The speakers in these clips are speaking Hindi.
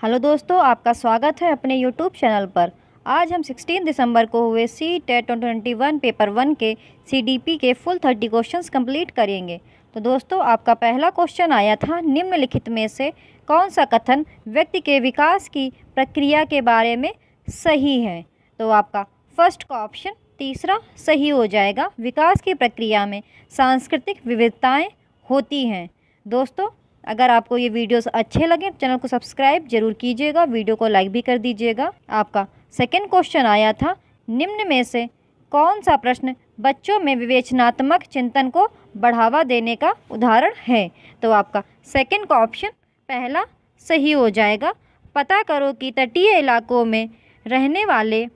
हेलो दोस्तों, आपका स्वागत है अपने यूट्यूब चैनल पर। आज हम 16 दिसंबर को हुए सी-टेट 2021 पेपर 1 के सीडीपी के फुल 30 क्वेश्चंस कंप्लीट करेंगे। तो दोस्तों, आपका पहला क्वेश्चन आया था, निम्नलिखित में से कौन सा कथन व्यक्ति के विकास की प्रक्रिया के बारे में सही है। तो आपका फर्स्ट का ऑप्शन तीसरा सही हो जाएगा। विकास की प्रक्रिया में सांस्कृतिक विविधताएँ होती हैं। दोस्तों, अगर आपको ये वीडियोस अच्छे लगें तो चैनल को सब्सक्राइब जरूर कीजिएगा, वीडियो को लाइक भी कर दीजिएगा। आपका सेकंड क्वेश्चन आया था, निम्न में से कौन सा प्रश्न बच्चों में विवेचनात्मक चिंतन को बढ़ावा देने का उदाहरण है। तो आपका सेकंड का ऑप्शन पहला सही हो जाएगा। पता करो कि तटीय इलाकों में रहने वाले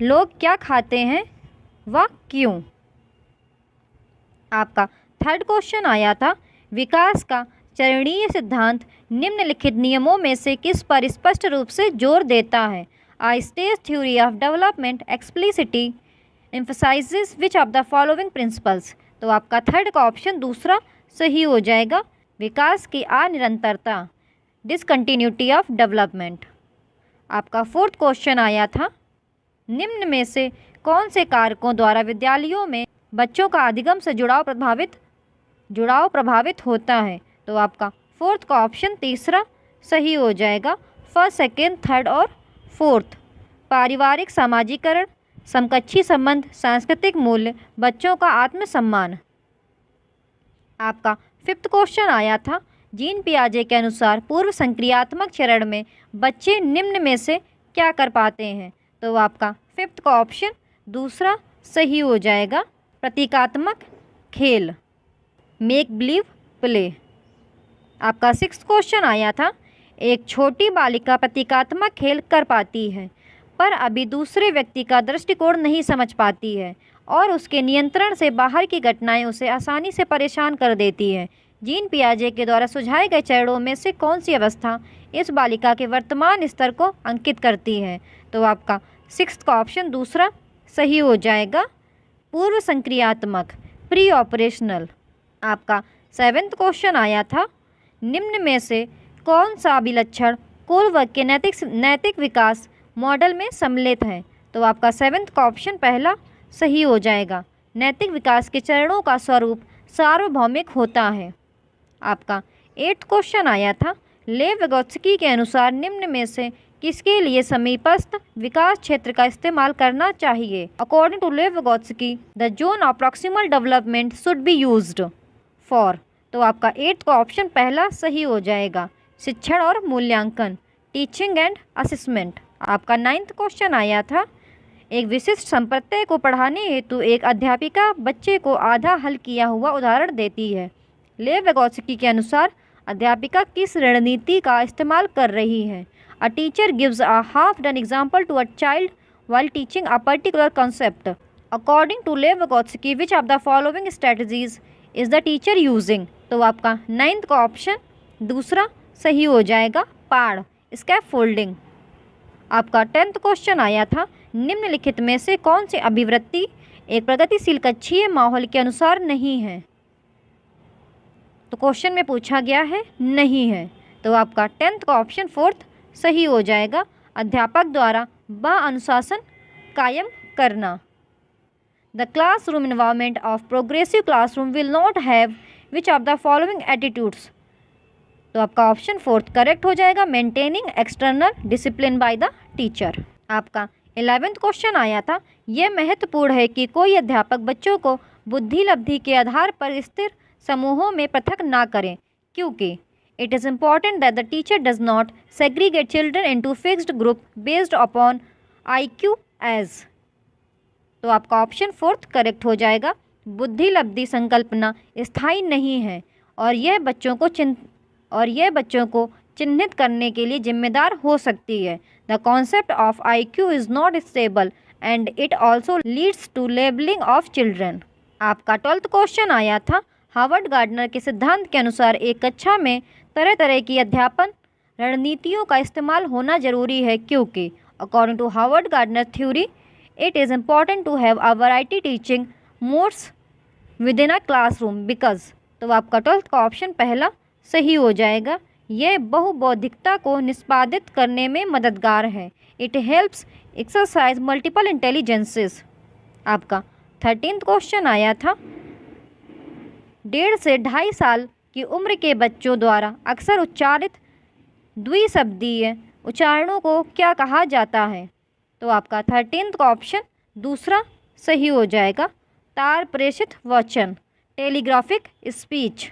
लोग क्या खाते हैं व क्यों। आपका थर्ड क्वेश्चन आया था, विकास का चरणीय सिद्धांत निम्नलिखित नियमों में से किस पर स्पष्ट रूप से जोर देता है। Stage theory of development explicitly emphasises which of the following principles. तो आपका थर्ड का ऑप्शन दूसरा सही हो जाएगा। विकास की अनिरंतरता, डिसकंटिन्यूटी ऑफ डेवलपमेंट। आपका फोर्थ क्वेश्चन आया था, निम्न में से कौन से कारकों द्वारा विद्यालयों में बच्चों का अधिगम से जुड़ाव प्रभावित होता है। तो आपका फोर्थ का ऑप्शन तीसरा सही हो जाएगा। फर्स्ट, सेकेंड, थर्ड और फोर्थ। पारिवारिक समाजीकरण, समकक्षी संबंध, सांस्कृतिक मूल्य, बच्चों का आत्मसम्मान। आपका फिफ्थ क्वेश्चन आया था, जीन पियाजे के अनुसार पूर्व संक्रियात्मक चरण में बच्चे निम्न में से क्या कर पाते हैं। तो आपका फिफ्थ का ऑप्शन दूसरा सही हो जाएगा। प्रतीकात्मक खेल, मेक बिलीव प्ले। आपका सिक्स्थ क्वेश्चन आया था, एक छोटी बालिका प्रतीकात्मक खेल कर पाती है पर अभी दूसरे व्यक्ति का दृष्टिकोण नहीं समझ पाती है और उसके नियंत्रण से बाहर की घटनाएं उसे आसानी से परेशान कर देती है। जीन पियाजे के द्वारा सुझाए गए चरणों में से कौन सी अवस्था इस बालिका के वर्तमान स्तर को अंकित करती है। तो आपका सिक्स्थ का ऑप्शन दूसरा सही हो जाएगा। पूर्व संक्रियात्मक, प्री ऑपरेशनल। आपका सेवेंथ क्वेश्चन आया था, निम्न में से कौन सा अभिलक्षण कुल वर्ग के नैतिक विकास मॉडल में सम्मिलित है। तो आपका सेवेंथ का ऑप्शन पहला सही हो जाएगा। नैतिक विकास के चरणों का स्वरूप सार्वभौमिक होता है। आपका एट्थ क्वेश्चन आया था, लेव विगोत्स्की के अनुसार निम्न में से किसके लिए समीपस्थ विकास क्षेत्र का इस्तेमाल करना चाहिए। According to Lev Vygotsky, the zone of proximal development should be used for. तो आपका एट्थ का ऑप्शन पहला सही हो जाएगा। शिक्षण और मूल्यांकन, टीचिंग एंड असेसमेंट। आपका नाइन्थ क्वेश्चन आया था, एक विशिष्ट संप्रत्यय को पढ़ाने हेतु एक अध्यापिका बच्चे को आधा हल किया हुआ उदाहरण देती है। लेव विगोत्स्की के अनुसार अध्यापिका किस रणनीति का इस्तेमाल कर रही है। A teacher gives a half done example to a child while teaching a particular concept. According to Lev Vygotsky, which of the following strategies is the teacher using? तो आपका नाइन्थ का ऑप्शन दूसरा सही हो जाएगा। पाड़, स्कैफोल्डिंग। आपका 10th क्वेश्चन आया था, निम्नलिखित में से कौन सी अभिवृत्ति एक प्रगतिशील कक्षीय माहौल के अनुसार नहीं है। तो क्वेश्चन में पूछा गया है नहीं है। तो आपका 10th का ऑप्शन फोर्थ सही हो जाएगा। अध्यापक द्वारा अनुशासन कायम करना। The classroom environment of progressive classroom will not have which of the following attitudes. तो आपका ऑप्शन फोर्थ करेक्ट हो जाएगा। Maintaining external discipline by the teacher. आपका 11th क्वेश्चन आया था, यह महत्वपूर्ण है कि कोई अध्यापक बच्चों को बुद्धि लब्धि के आधार पर स्थिर समूहों में पृथक ना करें, क्योंकि it is important that the teacher does not segregate children into fixed group based upon IQ as। तो आपका ऑप्शन फोर्थ करेक्ट हो जाएगा। बुद्धि लब्धि संकल्पना स्थायी नहीं है और यह बच्चों को चिन्हित करने के लिए जिम्मेदार हो सकती है। The concept of IQ is not stable and it also leads to labelling of children. आपका 12th क्वेश्चन आया था, हार्वर्ड गार्डनर के सिद्धांत के अनुसार एक कक्षा में तरह तरह की अध्यापन रणनीतियों का इस्तेमाल होना जरूरी है, क्योंकि according to Harvard Gardner theory it is important to have a variety teaching modes within a classroom because. तो आपका 12th का ऑप्शन पहला सही हो जाएगा। यह बहुबौद्धिकता को निष्पादित करने में मददगार है। It helps exercise multiple intelligences. आपका 13th क्वेश्चन आया था, 1.5 से 2.5 साल की उम्र के बच्चों द्वारा अक्सर उच्चारित द्विशब्दीय उच्चारणों को क्या कहा जाता है? तो आपका 13th का ऑप्शन दूसरा सही हो जाएगा, तार प्रेषित वचन, टेलीग्राफिक स्पीच।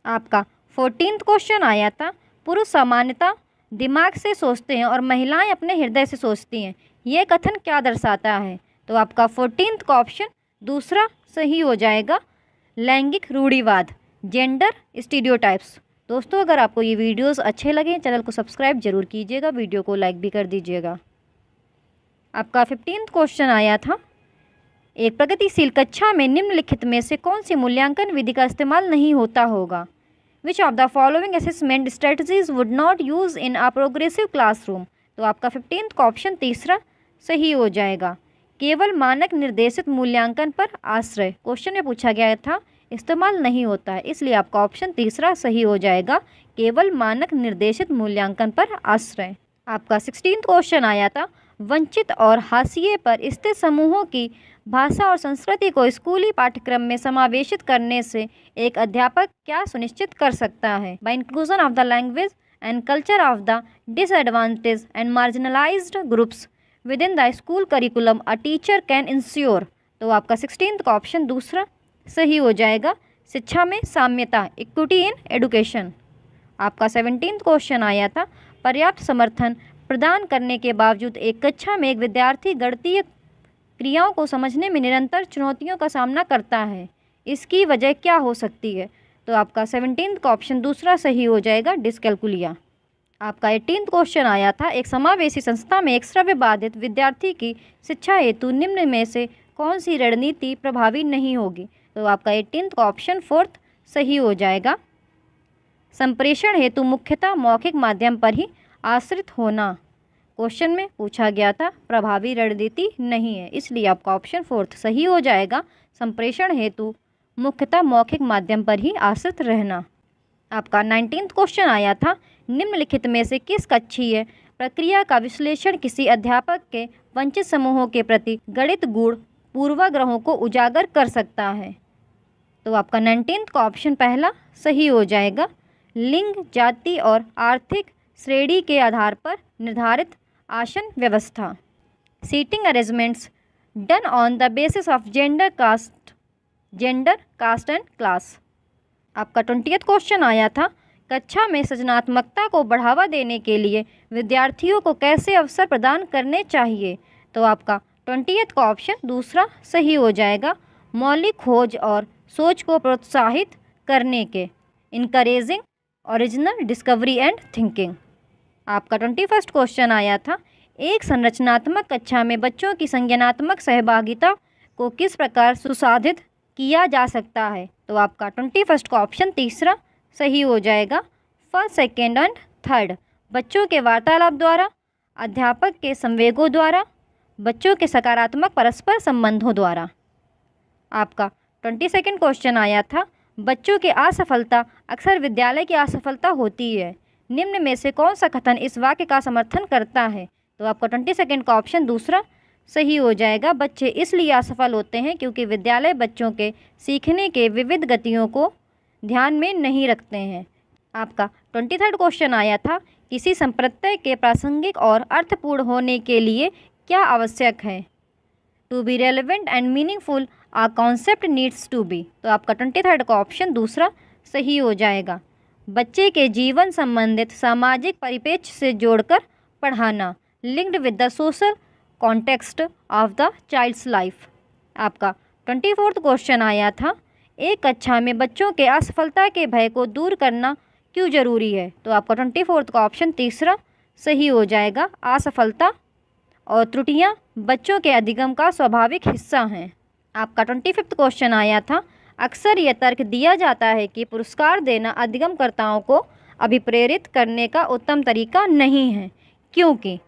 आपका 14th क्वेश्चन आया था, पुरुष सामान्यतः दिमाग से सोचते हैं और महिलाएं अपने हृदय से सोचती हैं, यह कथन क्या दर्शाता है? तो आपका 14th का ऑप्शन दूसरा सही हो जाएगा, लैंगिक रूढ़िवाद, जेंडर स्टीरियोटाइप्स। दोस्तों, अगर आपको ये वीडियोस अच्छे लगें चैनल को सब्सक्राइब जरूर कीजिएगा, वीडियो को लाइक भी कर दीजिएगा। आपका 15th क्वेश्चन आया था, एक प्रगतिशील कक्षा में निम्नलिखित में से कौन सी मूल्यांकन विधि का इस्तेमाल नहीं होता होगा? विच of the following assessment strategies would not use in a progressive classroom? तो आपका 15th का ऑप्शन तीसरा सही हो जाएगा, केवल मानक निर्देशित मूल्यांकन पर आश्रय। क्वेश्चन में पूछा गया था इस्तेमाल नहीं होता है, इसलिए आपका ऑप्शन तीसरा सही हो जाएगा, केवल मानक निर्देशित मूल्यांकन पर आश्रय। आपका 16th क्वेश्चन आया था, वंचित और हाशिए पर स्थित समूहों की भाषा और संस्कृति को स्कूली पाठ्यक्रम में समावेशित करने से एक अध्यापक क्या सुनिश्चित कर सकता है? By inclusion of the language and culture of the disadvantage and marginalised groups within the school curriculum a teacher can ensure. तो आपका 16th का ऑप्शन दूसरा सही हो जाएगा, शिक्षा में साम्यता, इक्विटी इन एडुकेशन। आपका 17th क्वेश्चन आया था, पर्याप्त समर्थन प्रदान करने के बावजूद एक कक्षा में एक विद्यार्थी गणितीय क्रियाओं को समझने में निरंतर चुनौतियों का सामना करता है, इसकी वजह क्या हो सकती है? तो आपका 17th का ऑप्शन दूसरा सही हो जाएगा, डिस्कैलकुलिया। आपका 18th क्वेश्चन आया था, एक समावेशी संस्था में एक श्रव्य बाधित विद्यार्थी की शिक्षा हेतु निम्न में से कौन सी रणनीति प्रभावी नहीं होगी? तो आपका 18th का ऑप्शन फोर्थ सही हो जाएगा, संप्रेषण हेतु मुख्यतः मौखिक माध्यम पर ही आश्रित होना। क्वेश्चन में पूछा गया था प्रभावी रणनीति नहीं है, इसलिए आपका ऑप्शन फोर्थ सही हो जाएगा, संप्रेषण हेतु मुख्यतः मौखिक माध्यम पर ही आश्रित रहना। आपका 19th क्वेश्चन आया था, निम्नलिखित में से किस कक्षीय प्रक्रिया का विश्लेषण किसी अध्यापक के वंचित समूहों के प्रति गणित गुण पूर्वाग्रहों को उजागर कर सकता है? तो आपका 19th का ऑप्शन पहला सही हो जाएगा, लिंग, जाति और आर्थिक श्रेणी के आधार पर निर्धारित आसन व्यवस्था, seating arrangements done on the basis of gender, caste and class. आपका 20th क्वेश्चन आया था, कक्षा में सृजनात्मकता को बढ़ावा देने के लिए विद्यार्थियों को कैसे अवसर प्रदान करने चाहिए? तो आपका 20th का ऑप्शन दूसरा सही हो जाएगा, मौलिक खोज और सोच को प्रोत्साहित करने के, encouraging original discovery and thinking. आपका 21st क्वेश्चन आया था, एक संरचनात्मक कक्षा में बच्चों की संज्ञानात्मक सहभागिता को किस प्रकार सुसाधित किया जा सकता है? तो आपका 21st का ऑप्शन तीसरा सही हो जाएगा, फर्स्ट, सेकेंड एंड थर्ड, बच्चों के वार्तालाप द्वारा, अध्यापक के संवेगों द्वारा, बच्चों के सकारात्मक परस्पर संबंधों द्वारा। आपका 22nd क्वेश्चन आया था, बच्चों की असफलता अक्सर विद्यालय की असफलता होती है, निम्न में से कौन सा कथन इस वाक्य का समर्थन करता है? तो आपका 22nd का ऑप्शन दूसरा सही हो जाएगा, बच्चे इसलिए असफल होते हैं क्योंकि विद्यालय बच्चों के सीखने के विविध गतियों को ध्यान में नहीं रखते हैं। आपका 23rd क्वेश्चन आया था, किसी संप्रत्यय के प्रासंगिक और अर्थपूर्ण होने के लिए क्या आवश्यक है? To be relevant and meaningful a concept needs to be. तो आपका 23rd का ऑप्शन दूसरा सही हो जाएगा, बच्चे के जीवन संबंधित सामाजिक परिप्रेक्ष्य से जोड़कर पढ़ाना, linked with the social context of the child's life. आपका 24th क्वेश्चन आया था, एक कक्षा में बच्चों के असफलता के भय को दूर करना क्यों जरूरी है? तो आपका 24th का ऑप्शन तीसरा सही हो जाएगा, असफलता और त्रुटियां बच्चों के अधिगम का स्वाभाविक हिस्सा हैं। आपका 25th क्वेश्चन आया था, अक्सर यह तर्क दिया जाता है कि पुरस्कार देना अधिगमकर्ताओं को अभिप्रेरित करने का उत्तम तरीका नहीं है, क्योंकि?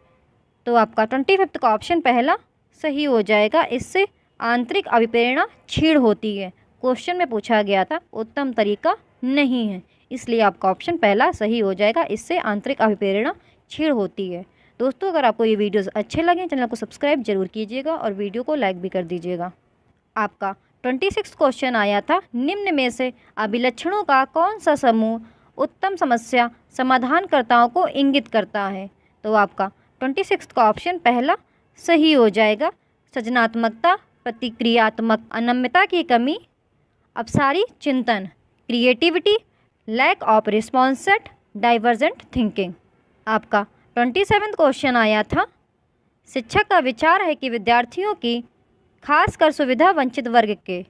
तो आपका 25th का ऑप्शन पहला सही हो जाएगा, इससे आंतरिक अभिप्रेरणा क्षीण होती है। क्वेश्चन में पूछा गया था उत्तम तरीका नहीं है, इसलिए आपका ऑप्शन पहला सही हो जाएगा। इससे आंतरिक अभिप्रेरणा क्षीण होती है। दोस्तों, अगर आपको ये वीडियोस अच्छे लगें, चैनल को सब्सक्राइब जरूर कीजिएगा और वीडियो को लाइक भी कर दीजिएगा। आपका 26 क्वेश्चन आया था, निम्न में से अभिलक्षणों का कौन सा समूह उत्तम समस्या समाधानकर्ताओं को इंगित करता है? तो आपका 26 का ऑप्शन पहला सही हो जाएगा। सृजनात्मकता, प्रतिक्रियात्मक अनम्यता की कमी, अपसारी चिंतन, creativity, lack of response set, divergent thinking. आपका 27 क्वेश्चन आया था, शिक्षक का विचार है कि विद्यार्थियों की खासकर सुविधा वंचित वर्ग के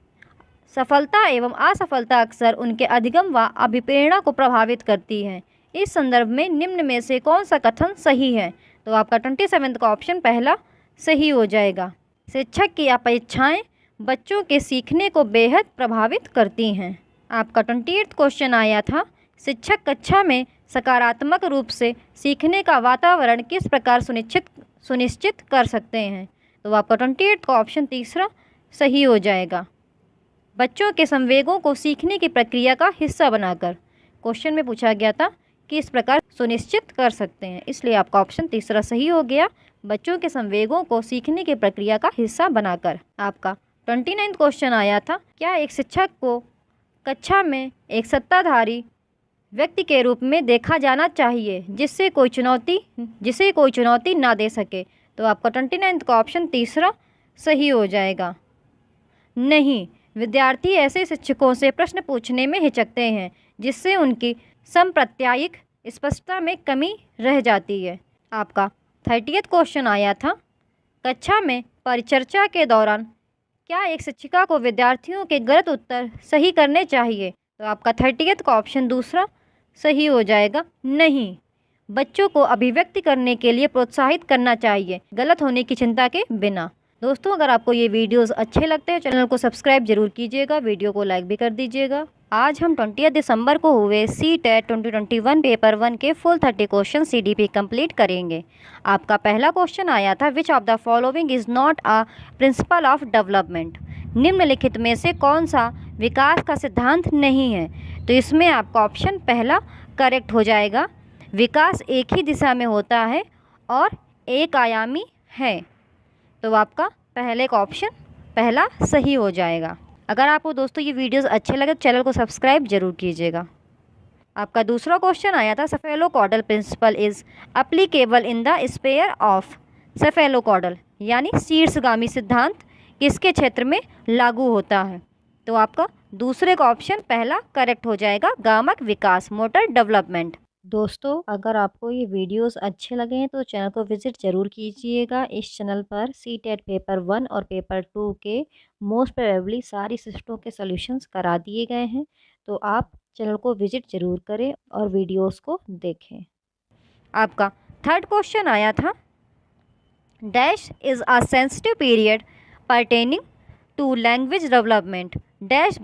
सफलता एवं असफलता अक्सर उनके अधिगम व अभिप्रेरणा को प्रभावित करती है। इस संदर्भ में निम्न में से कौन सा कथन सही है? तो आपका 27 का ऑप्शन पहला सही हो जाएगा। शिक्षक की अपेक्षाएं बच्चों के सीखने को बेहद प्रभावित करती हैं। आपका 28 क्वेश्चन आया था, शिक्षक कक्षा में सकारात्मक रूप से सीखने का वातावरण किस प्रकार सुनिश्चित कर सकते हैं? तो आपका 28 का ऑप्शन तीसरा सही हो जाएगा। बच्चों के संवेगों को सीखने की प्रक्रिया का हिस्सा बनाकर। क्वेश्चन में पूछा गया था कि इस प्रकार सुनिश्चित कर सकते हैं, इसलिए आपका ऑप्शन तीसरा सही हो गया। बच्चों के संवेगों को सीखने की प्रक्रिया का हिस्सा बनाकर। आपका 29 क्वेश्चन आया था, क्या एक शिक्षक को कक्षा में एक सत्ताधारी व्यक्ति के रूप में देखा जाना चाहिए जिसे कोई चुनौती ना दे सके? तो आपका 29 का ऑप्शन तीसरा सही हो जाएगा। नहीं, विद्यार्थी ऐसे शिक्षकों से प्रश्न पूछने में हिचकते हैं जिससे उनकी संप्रत्यायिक स्पष्टता में कमी रह जाती है। आपका 30 क्वेश्चन आया था, कक्षा में परिचर्चा के दौरान क्या एक शिक्षिका को विद्यार्थियों के गलत उत्तर सही करने चाहिए? तो आपका 30 का ऑप्शन दूसरा सही हो जाएगा। नहीं, बच्चों को अभिव्यक्ति करने के लिए प्रोत्साहित करना चाहिए, गलत होने की चिंता के बिना। दोस्तों, अगर आपको ये वीडियोस अच्छे लगते हैं, चैनल को सब्सक्राइब जरूर कीजिएगा, वीडियो को लाइक भी कर दीजिएगा। आज हम 20 दिसंबर को हुए CTET 2021 पेपर 1 के फुल 30 क्वेश्चन CDP कंप्लीट करेंगे। आपका पहला क्वेश्चन आया था, which of the following is not a principal of development? निम्नलिखित में से कौन सा विकास का सिद्धांत नहीं है? तो इसमें आपका ऑप्शन पहला करेक्ट हो जाएगा। विकास एक ही दिशा में होता है और एक आयामी है। तो आपका पहले का ऑप्शन पहला सही हो जाएगा। अगर आपको दोस्तों ये वीडियोस अच्छे लगे तो चैनल को सब्सक्राइब जरूर कीजिएगा। आपका दूसरा क्वेश्चन आया था, cephalocaudal principle is applicable in the sphere of cephalocaudal, यानी शीर्षगामी सिद्धांत किसके क्षेत्र में लागू होता है? तो आपका दूसरे का ऑप्शन पहला करेक्ट हो जाएगा, गामक विकास, मोटर डेवलपमेंट। दोस्तों, अगर आपको ये वीडियोस अच्छे लगे तो चैनल को विज़िट ज़रूर कीजिएगा। इस चैनल पर CTET पेपर 1 और पेपर 2 के मोस्ट प्रोबेबली सारी शिफ्टों के सॉल्यूशंस करा दिए गए हैं, तो आप चैनल को विज़िट ज़रूर करें और वीडियोस को देखें। आपका थर्ड क्वेश्चन आया था, dash is a sensitive period pertaining to language development, dash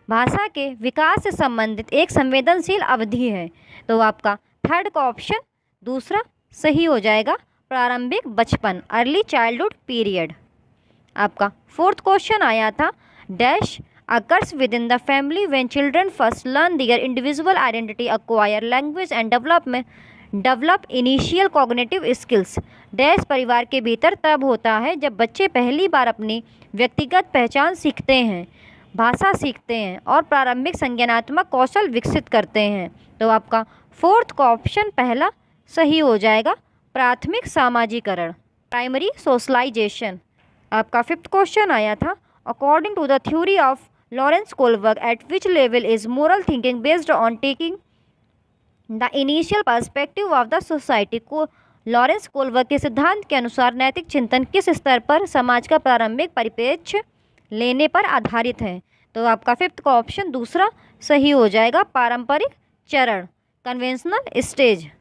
भाषा के विकास से संबंधित एक संवेदनशील अवधि है। तो आपका थर्ड का ऑप्शन दूसरा सही हो जाएगा, प्रारंभिक बचपन, अर्ली चाइल्डहुड पीरियड। आपका फोर्थ क्वेश्चन आया था, dash occurs within the family when children first learn their individual identity, acquire language and develop initial cognitive skills, dash परिवार के भीतर तब होता है जब बच्चे पहली बार अपनी व्यक्तिगत पहचान सीखते हैं, भाषा सीखते हैं और प्रारंभिक संज्ञानात्मक कौशल विकसित करते हैं। तो आपका फोर्थ का ऑप्शन पहला सही हो जाएगा, प्राथमिक सामाजिकरण, प्राइमरी सोशलाइजेशन। आपका फिफ्थ क्वेश्चन आया था, according to the theory of Lawrence Kohlberg at which level is moral thinking based on taking the initial perspective of the society? को लॉरेंस कोलबर्ग के सिद्धांत के अनुसार नैतिक चिंतन किस स्तर पर समाज का प्रारंभिक परिप्रेक्ष्य लेने पर आधारित है? तो आपका फिफ्थ का ऑप्शन दूसरा सही हो जाएगा, पारंपरिक चरण, कन्वेंशनल स्टेज।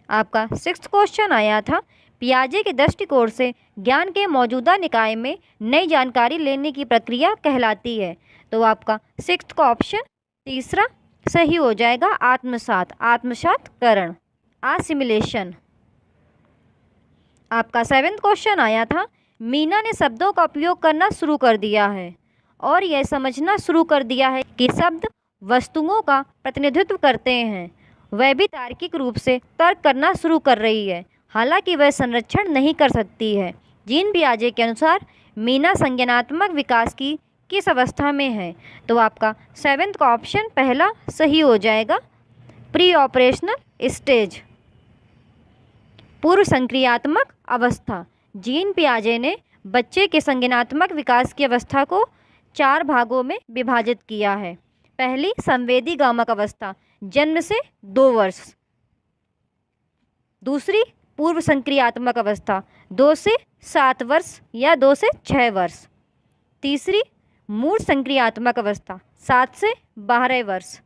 आपका सिक्स्थ क्वेश्चन आया था, पियाजे के दृष्टिकोण से ज्ञान के मौजूदा निकाय में नई जानकारी लेने की प्रक्रिया कहलाती है। तो आपका सिक्स्थ का ऑप्शन तीसरा सही हो जाएगा, आत्मसातकरण, असिमिलेशन। आपका सेवेंथ क्वेश्चन आया था, मीना ने शब्दों का उपयोग करना शुरू कर दिया है और यह समझना शुरू कर दिया है कि शब्द वस्तुओं का प्रतिनिधित्व करते हैं, वह भी तार्किक रूप से तर्क करना शुरू कर रही है, हालांकि वह संरक्षण नहीं कर सकती है। जीन पियाजे के अनुसार मीना संज्ञानात्मक विकास की किस अवस्था में है? तो आपका 7th का ऑप्शन पहला सही हो जाएगा, प्री ऑपरेशनल स्टेज, पूर्व संक्रियात्मक अवस्था। जीन पियाजे ने बच्चे के संज्ञानात्मक विकास की अवस्था को 4 भागों में विभाजित किया है। पहली संवेदी गामक अवस्था, जन्म से 2 वर्ष। दूसरी पूर्व संक्रियात्मक अवस्था, 2 से 7 वर्ष या 2 से 6 वर्ष। तीसरी मूर्त संक्रियात्मक अवस्था, 7 से 12 वर्ष।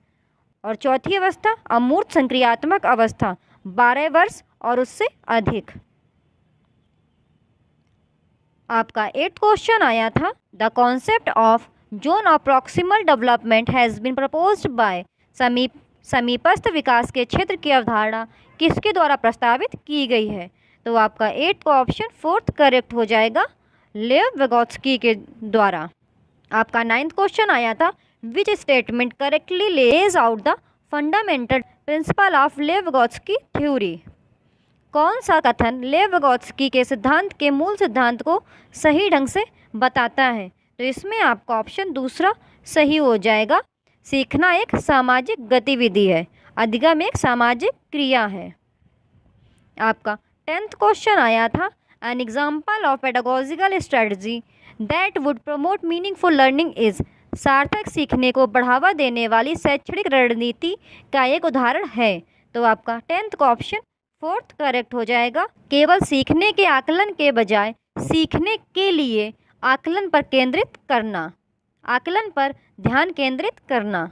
और चौथी अवस्था अमूर्त संक्रियात्मक अवस्था, 12 वर्ष और उससे अधिक। आपका 8th क्वेश्चन आया था, the concept of zone of proximal development has been proposed by, समीपस्थ विकास के क्षेत्र की अवधारणा किसके द्वारा प्रस्तावित की गई है? तो आपका 8th का ऑप्शन 4th करेक्ट हो जाएगा, लेव विगोत्स्की के द्वारा। आपका 9th क्वेश्चन आया था, which statement correctly lays out the fundamental principle of Lev Vygotsky theory? कौन सा कथन लेव विगोत्स्की के सिद्धांत के मूल सिद्धांत को सही ढंग से बताता है? तो इसमें आपका ऑप्शन दूसरा सही हो जाएगा, सीखना एक सामाजिक गतिविधि है, अधिगम एक सामाजिक क्रिया है। आपका 10th क्वेश्चन आया था, an example of pedagogical strategy that would promote meaningful learning is, सार्थक सीखने को बढ़ावा देने वाली शैक्षणिक रणनीति का एक उदाहरण है? तो आपका 10th का ऑप्शन 4th करेक्ट हो जाएगा, केवल सीखने के आकलन के बजाय सीखने के लिए आकलन पर केंद्रित करना, आकलन पर ध्यान केंद्रित करना।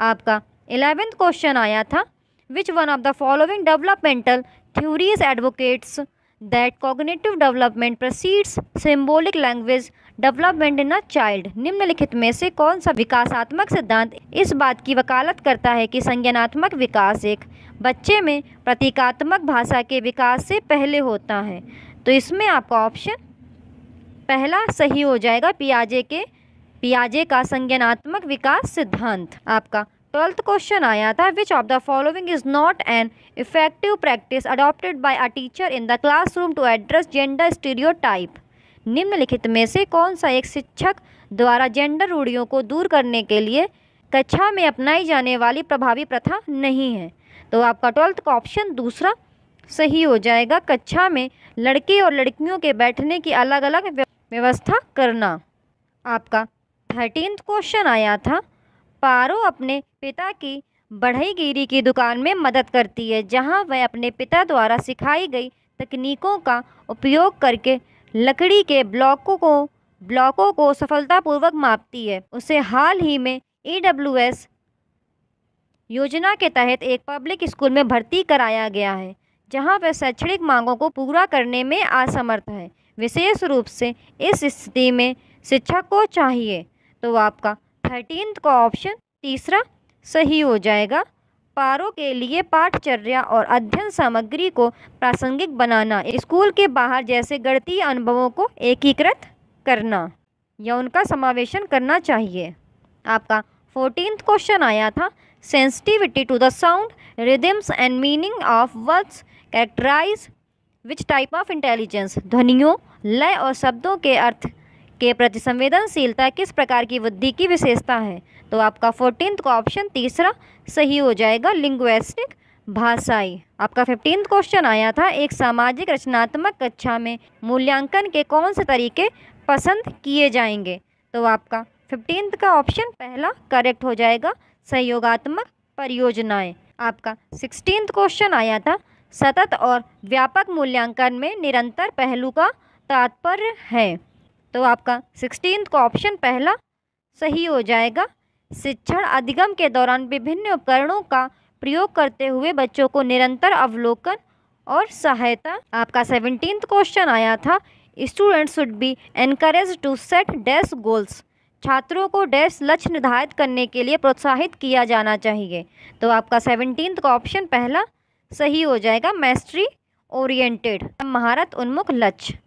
आपका 11th क्वेश्चन आया था, which one of the following developmental theories advocates that cognitive development proceeds symbolic language development in a child? निम्नलिखित में से कौन सा विकासात्मक सिद्धांत इस बात की वकालत करता है कि संज्ञानात्मक विकास एक बच्चे में प्रतीकात्मक भाषा के विकास से पहले होता है? तो इसमें आपका ऑप्शन पहला सही हो जाएगा, पियाजे का संज्ञानात्मक विकास सिद्धांत। आपका 12th क्वेश्चन आया था, which of the following is not an effective practice adopted by a teacher in the classroom to address gender stereotype? निम्नलिखित में से कौन सा एक शिक्षक द्वारा जेंडर रूढ़ियों को दूर करने के लिए कक्षा में अपनाई जाने वाली प्रभावी प्रथा नहीं है? तो आपका 12th का ऑप्शन दूसरा सही हो जाएगा, कक्षा में लड़के और लड़कियों के बैठने की अलग अलग व्यवस्था करना। आपका 13th क्वेश्चन आया था, पारो अपने पिता की बढ़ईगिरी की दुकान में मदद करती है, जहां वह अपने पिता द्वारा सिखाई गई तकनीकों का उपयोग करके लकड़ी के ब्लॉकों को सफलतापूर्वक मापती है। उसे हाल ही में EWS योजना के तहत एक पब्लिक स्कूल में भर्ती कराया गया है, जहां वह शैक्षणिक मांगों को पूरा करने में असमर्थ है। विशेष रूप से इस स्थिति में शिक्षक को चाहिए। तो आपका 13th का ऑप्शन तीसरा सही हो जाएगा, पारो के लिए पाठचर्या और अध्ययन सामग्री को प्रासंगिक बनाना, स्कूल के बाहर जैसे गणितीय अनुभवों को एकीकृत करना या उनका समावेशन करना चाहिए। आपका 14th क्वेश्चन आया था, sensitivity to the sound rhythms and meaning of words characterise which type of intelligence? ध्वनियों, लय और शब्दों के अर्थ के प्रति संवेदनशीलता किस प्रकार की बुद्धि की विशेषता है? तो आपका 14th का ऑप्शन तीसरा सही हो जाएगा, लिंग्विस्टिक, भाषाई। आपका 15th क्वेश्चन आया था, एक सामाजिक रचनात्मक कक्षा में मूल्यांकन के कौन से तरीके पसंद किए जाएंगे? तो आपका 15th का ऑप्शन पहला करेक्ट हो जाएगा, सहयोगात्मक परियोजनाएं। आपका 16th क्वेश्चन आया था, सतत और व्यापक मूल्यांकन में निरंतर पहलू का तात्पर्य है? तो आपका 16th का ऑप्शन पहला सही हो जाएगा, शिक्षण अधिगम के दौरान विभिन्न उपकरणों का प्रयोग करते हुए बच्चों को निरंतर अवलोकन और सहायता। आपका 17th क्वेश्चन आया था, students should be encourage to set dash goals, छात्रों को डैश लक्ष्य निर्धारित करने के लिए प्रोत्साहित किया जाना चाहिए। तो आपका 17th का ऑप्शन पहला सही हो जाएगा, मैस्ट्री ओरिएंटेड, महारत उन्मुख लक्ष्य।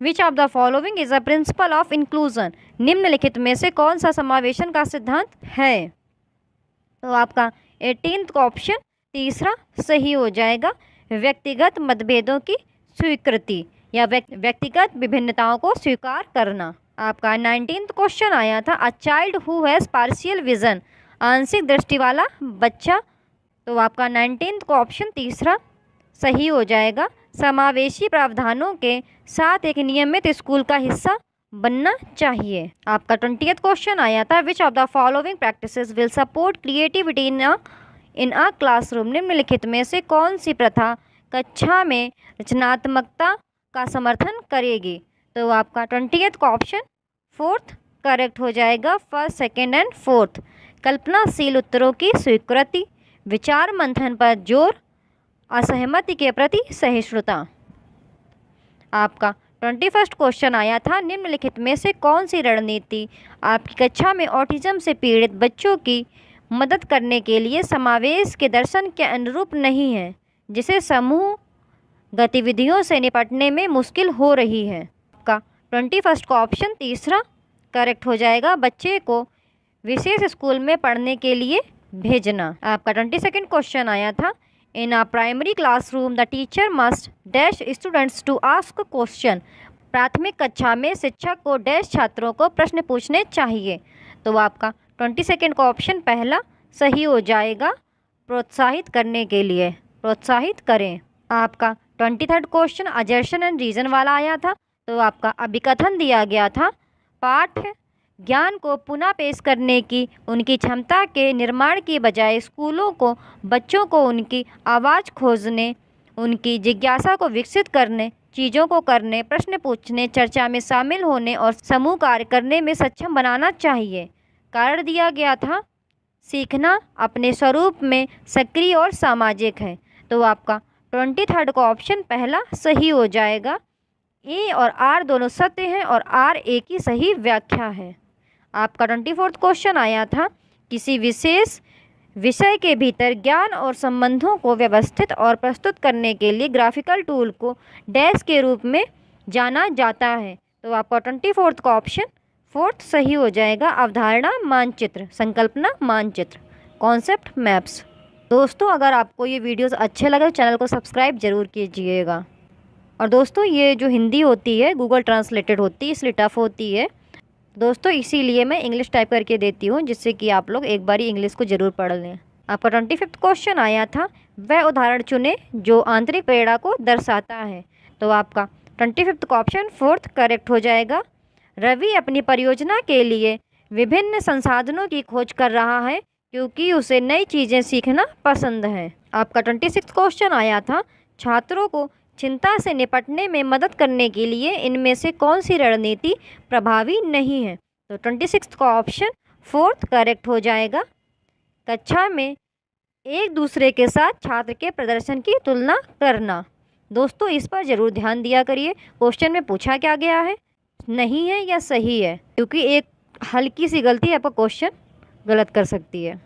विच of the following is a principle of inclusion? निम्नलिखित में से कौन सा समावेशन का सिद्धांत है? तो आपका 18th का ऑप्शन तीसरा सही हो जाएगा। व्यक्तिगत मतभेदों की स्वीकृति या व्यक्तिगत विभिन्नताओं को स्वीकार करना। आपका 19th क्वेश्चन आया था, a child who has partial vision, आंशिक दृष्टि वाला बच्चा। तो आपका 19th का ऑप्शन तीसरा सही हो जाएगा। समावेशी प्रावधानों के साथ एक नियमित स्कूल का हिस्सा बनना चाहिए। आपका 20th क्वेश्चन आया था, which of the following practices will support creativity in a classroom, निम्नलिखित में से कौन सी प्रथा कक्षा में रचनात्मकता का समर्थन करेगी। तो आपका 20th का ऑप्शन फोर्थ करेक्ट हो जाएगा। First, second and fourth. कल्पनाशील उत्तरों की स्वीकृति, विचार मंथन पर जोर, असहमति के प्रति सहिष्णुता। आपका 21st क्वेश्चन आया था, निम्नलिखित में से कौन सी रणनीति आपकी कक्षा में ऑटिज्म से पीड़ित बच्चों की मदद करने के लिए समावेश के दर्शन के अनुरूप नहीं है, जिसे समूह गतिविधियों से निपटने में मुश्किल हो रही है। आपका 21st का ऑप्शन तीसरा करेक्ट हो जाएगा, बच्चे को विशेष स्कूल में पढ़ने के लिए भेजना। आपका 22nd क्वेश्चन आया था, in a primary classroom the teacher must dash students to ask question, प्राथमिक कक्षा में शिक्षक को डैश छात्रों को प्रश्न पूछने चाहिए। तो आपका 22nd का ऑप्शन पहला सही हो जाएगा, प्रोत्साहित करने के लिए, प्रोत्साहित करें। आपका 23rd क्वेश्चन अजर्शन एंड रीजन वाला आया था। तो आपका अभिकथन दिया गया था, पाठ ज्ञान को पुनः पेश करने की उनकी क्षमता के निर्माण की बजाय स्कूलों को बच्चों को उनकी आवाज़ खोजने, उनकी जिज्ञासा को विकसित करने, चीज़ों को करने, प्रश्न पूछने, चर्चा में शामिल होने और समूह कार्य करने में सक्षम बनाना चाहिए। कारण दिया गया था, सीखना अपने स्वरूप में सक्रिय और सामाजिक है। तो आपका 23rd का ऑप्शन पहला सही हो जाएगा। ए और आर दोनों सत्य हैं और आर ए की सही व्याख्या है। आपका 24th क्वेश्चन आया था, किसी विशेष विषय के भीतर ज्ञान और संबंधों को व्यवस्थित और प्रस्तुत करने के लिए ग्राफिकल टूल को डैश के रूप में जाना जाता है। तो आपका 24th का ऑप्शन फोर्थ सही हो जाएगा, अवधारणा मानचित्र, संकल्पना मानचित्र, कॉन्सेप्ट मैप्स। दोस्तों, अगर आपको ये वीडियोस अच्छे लगे तो चैनल को सब्सक्राइब जरूर कीजिएगा। और दोस्तों, ये जो हिंदी होती है गूगल ट्रांसलेटेड होती है, इसलिए टफ़ होती है दोस्तों, इसीलिए मैं इंग्लिश टाइप करके देती हूँ, जिससे कि आप लोग एक बारी इंग्लिश को ज़रूर पढ़ लें। आपका 25th क्वेश्चन आया था, वह उदाहरण चुने जो आंतरिक प्रेरणा को दर्शाता है। तो आपका 25th का ऑप्शन फोर्थ करेक्ट हो जाएगा। रवि अपनी परियोजना के लिए विभिन्न संसाधनों की खोज कर रहा है क्योंकि उसे नई चीज़ें सीखना पसंद है। आपका 26th क्वेश्चन आया था, छात्रों को चिंता से निपटने में मदद करने के लिए इनमें से कौन सी रणनीति प्रभावी नहीं है। तो 26th का ऑप्शन फोर्थ करेक्ट हो जाएगा। कक्षा में एक दूसरे के साथ छात्र के प्रदर्शन की तुलना करना। दोस्तों, इस पर ज़रूर ध्यान दिया करिए, क्वेश्चन में पूछा क्या गया है, नहीं है या सही है, क्योंकि एक हल्की सी गलती आपका क्वेश्चन गलत कर सकती है।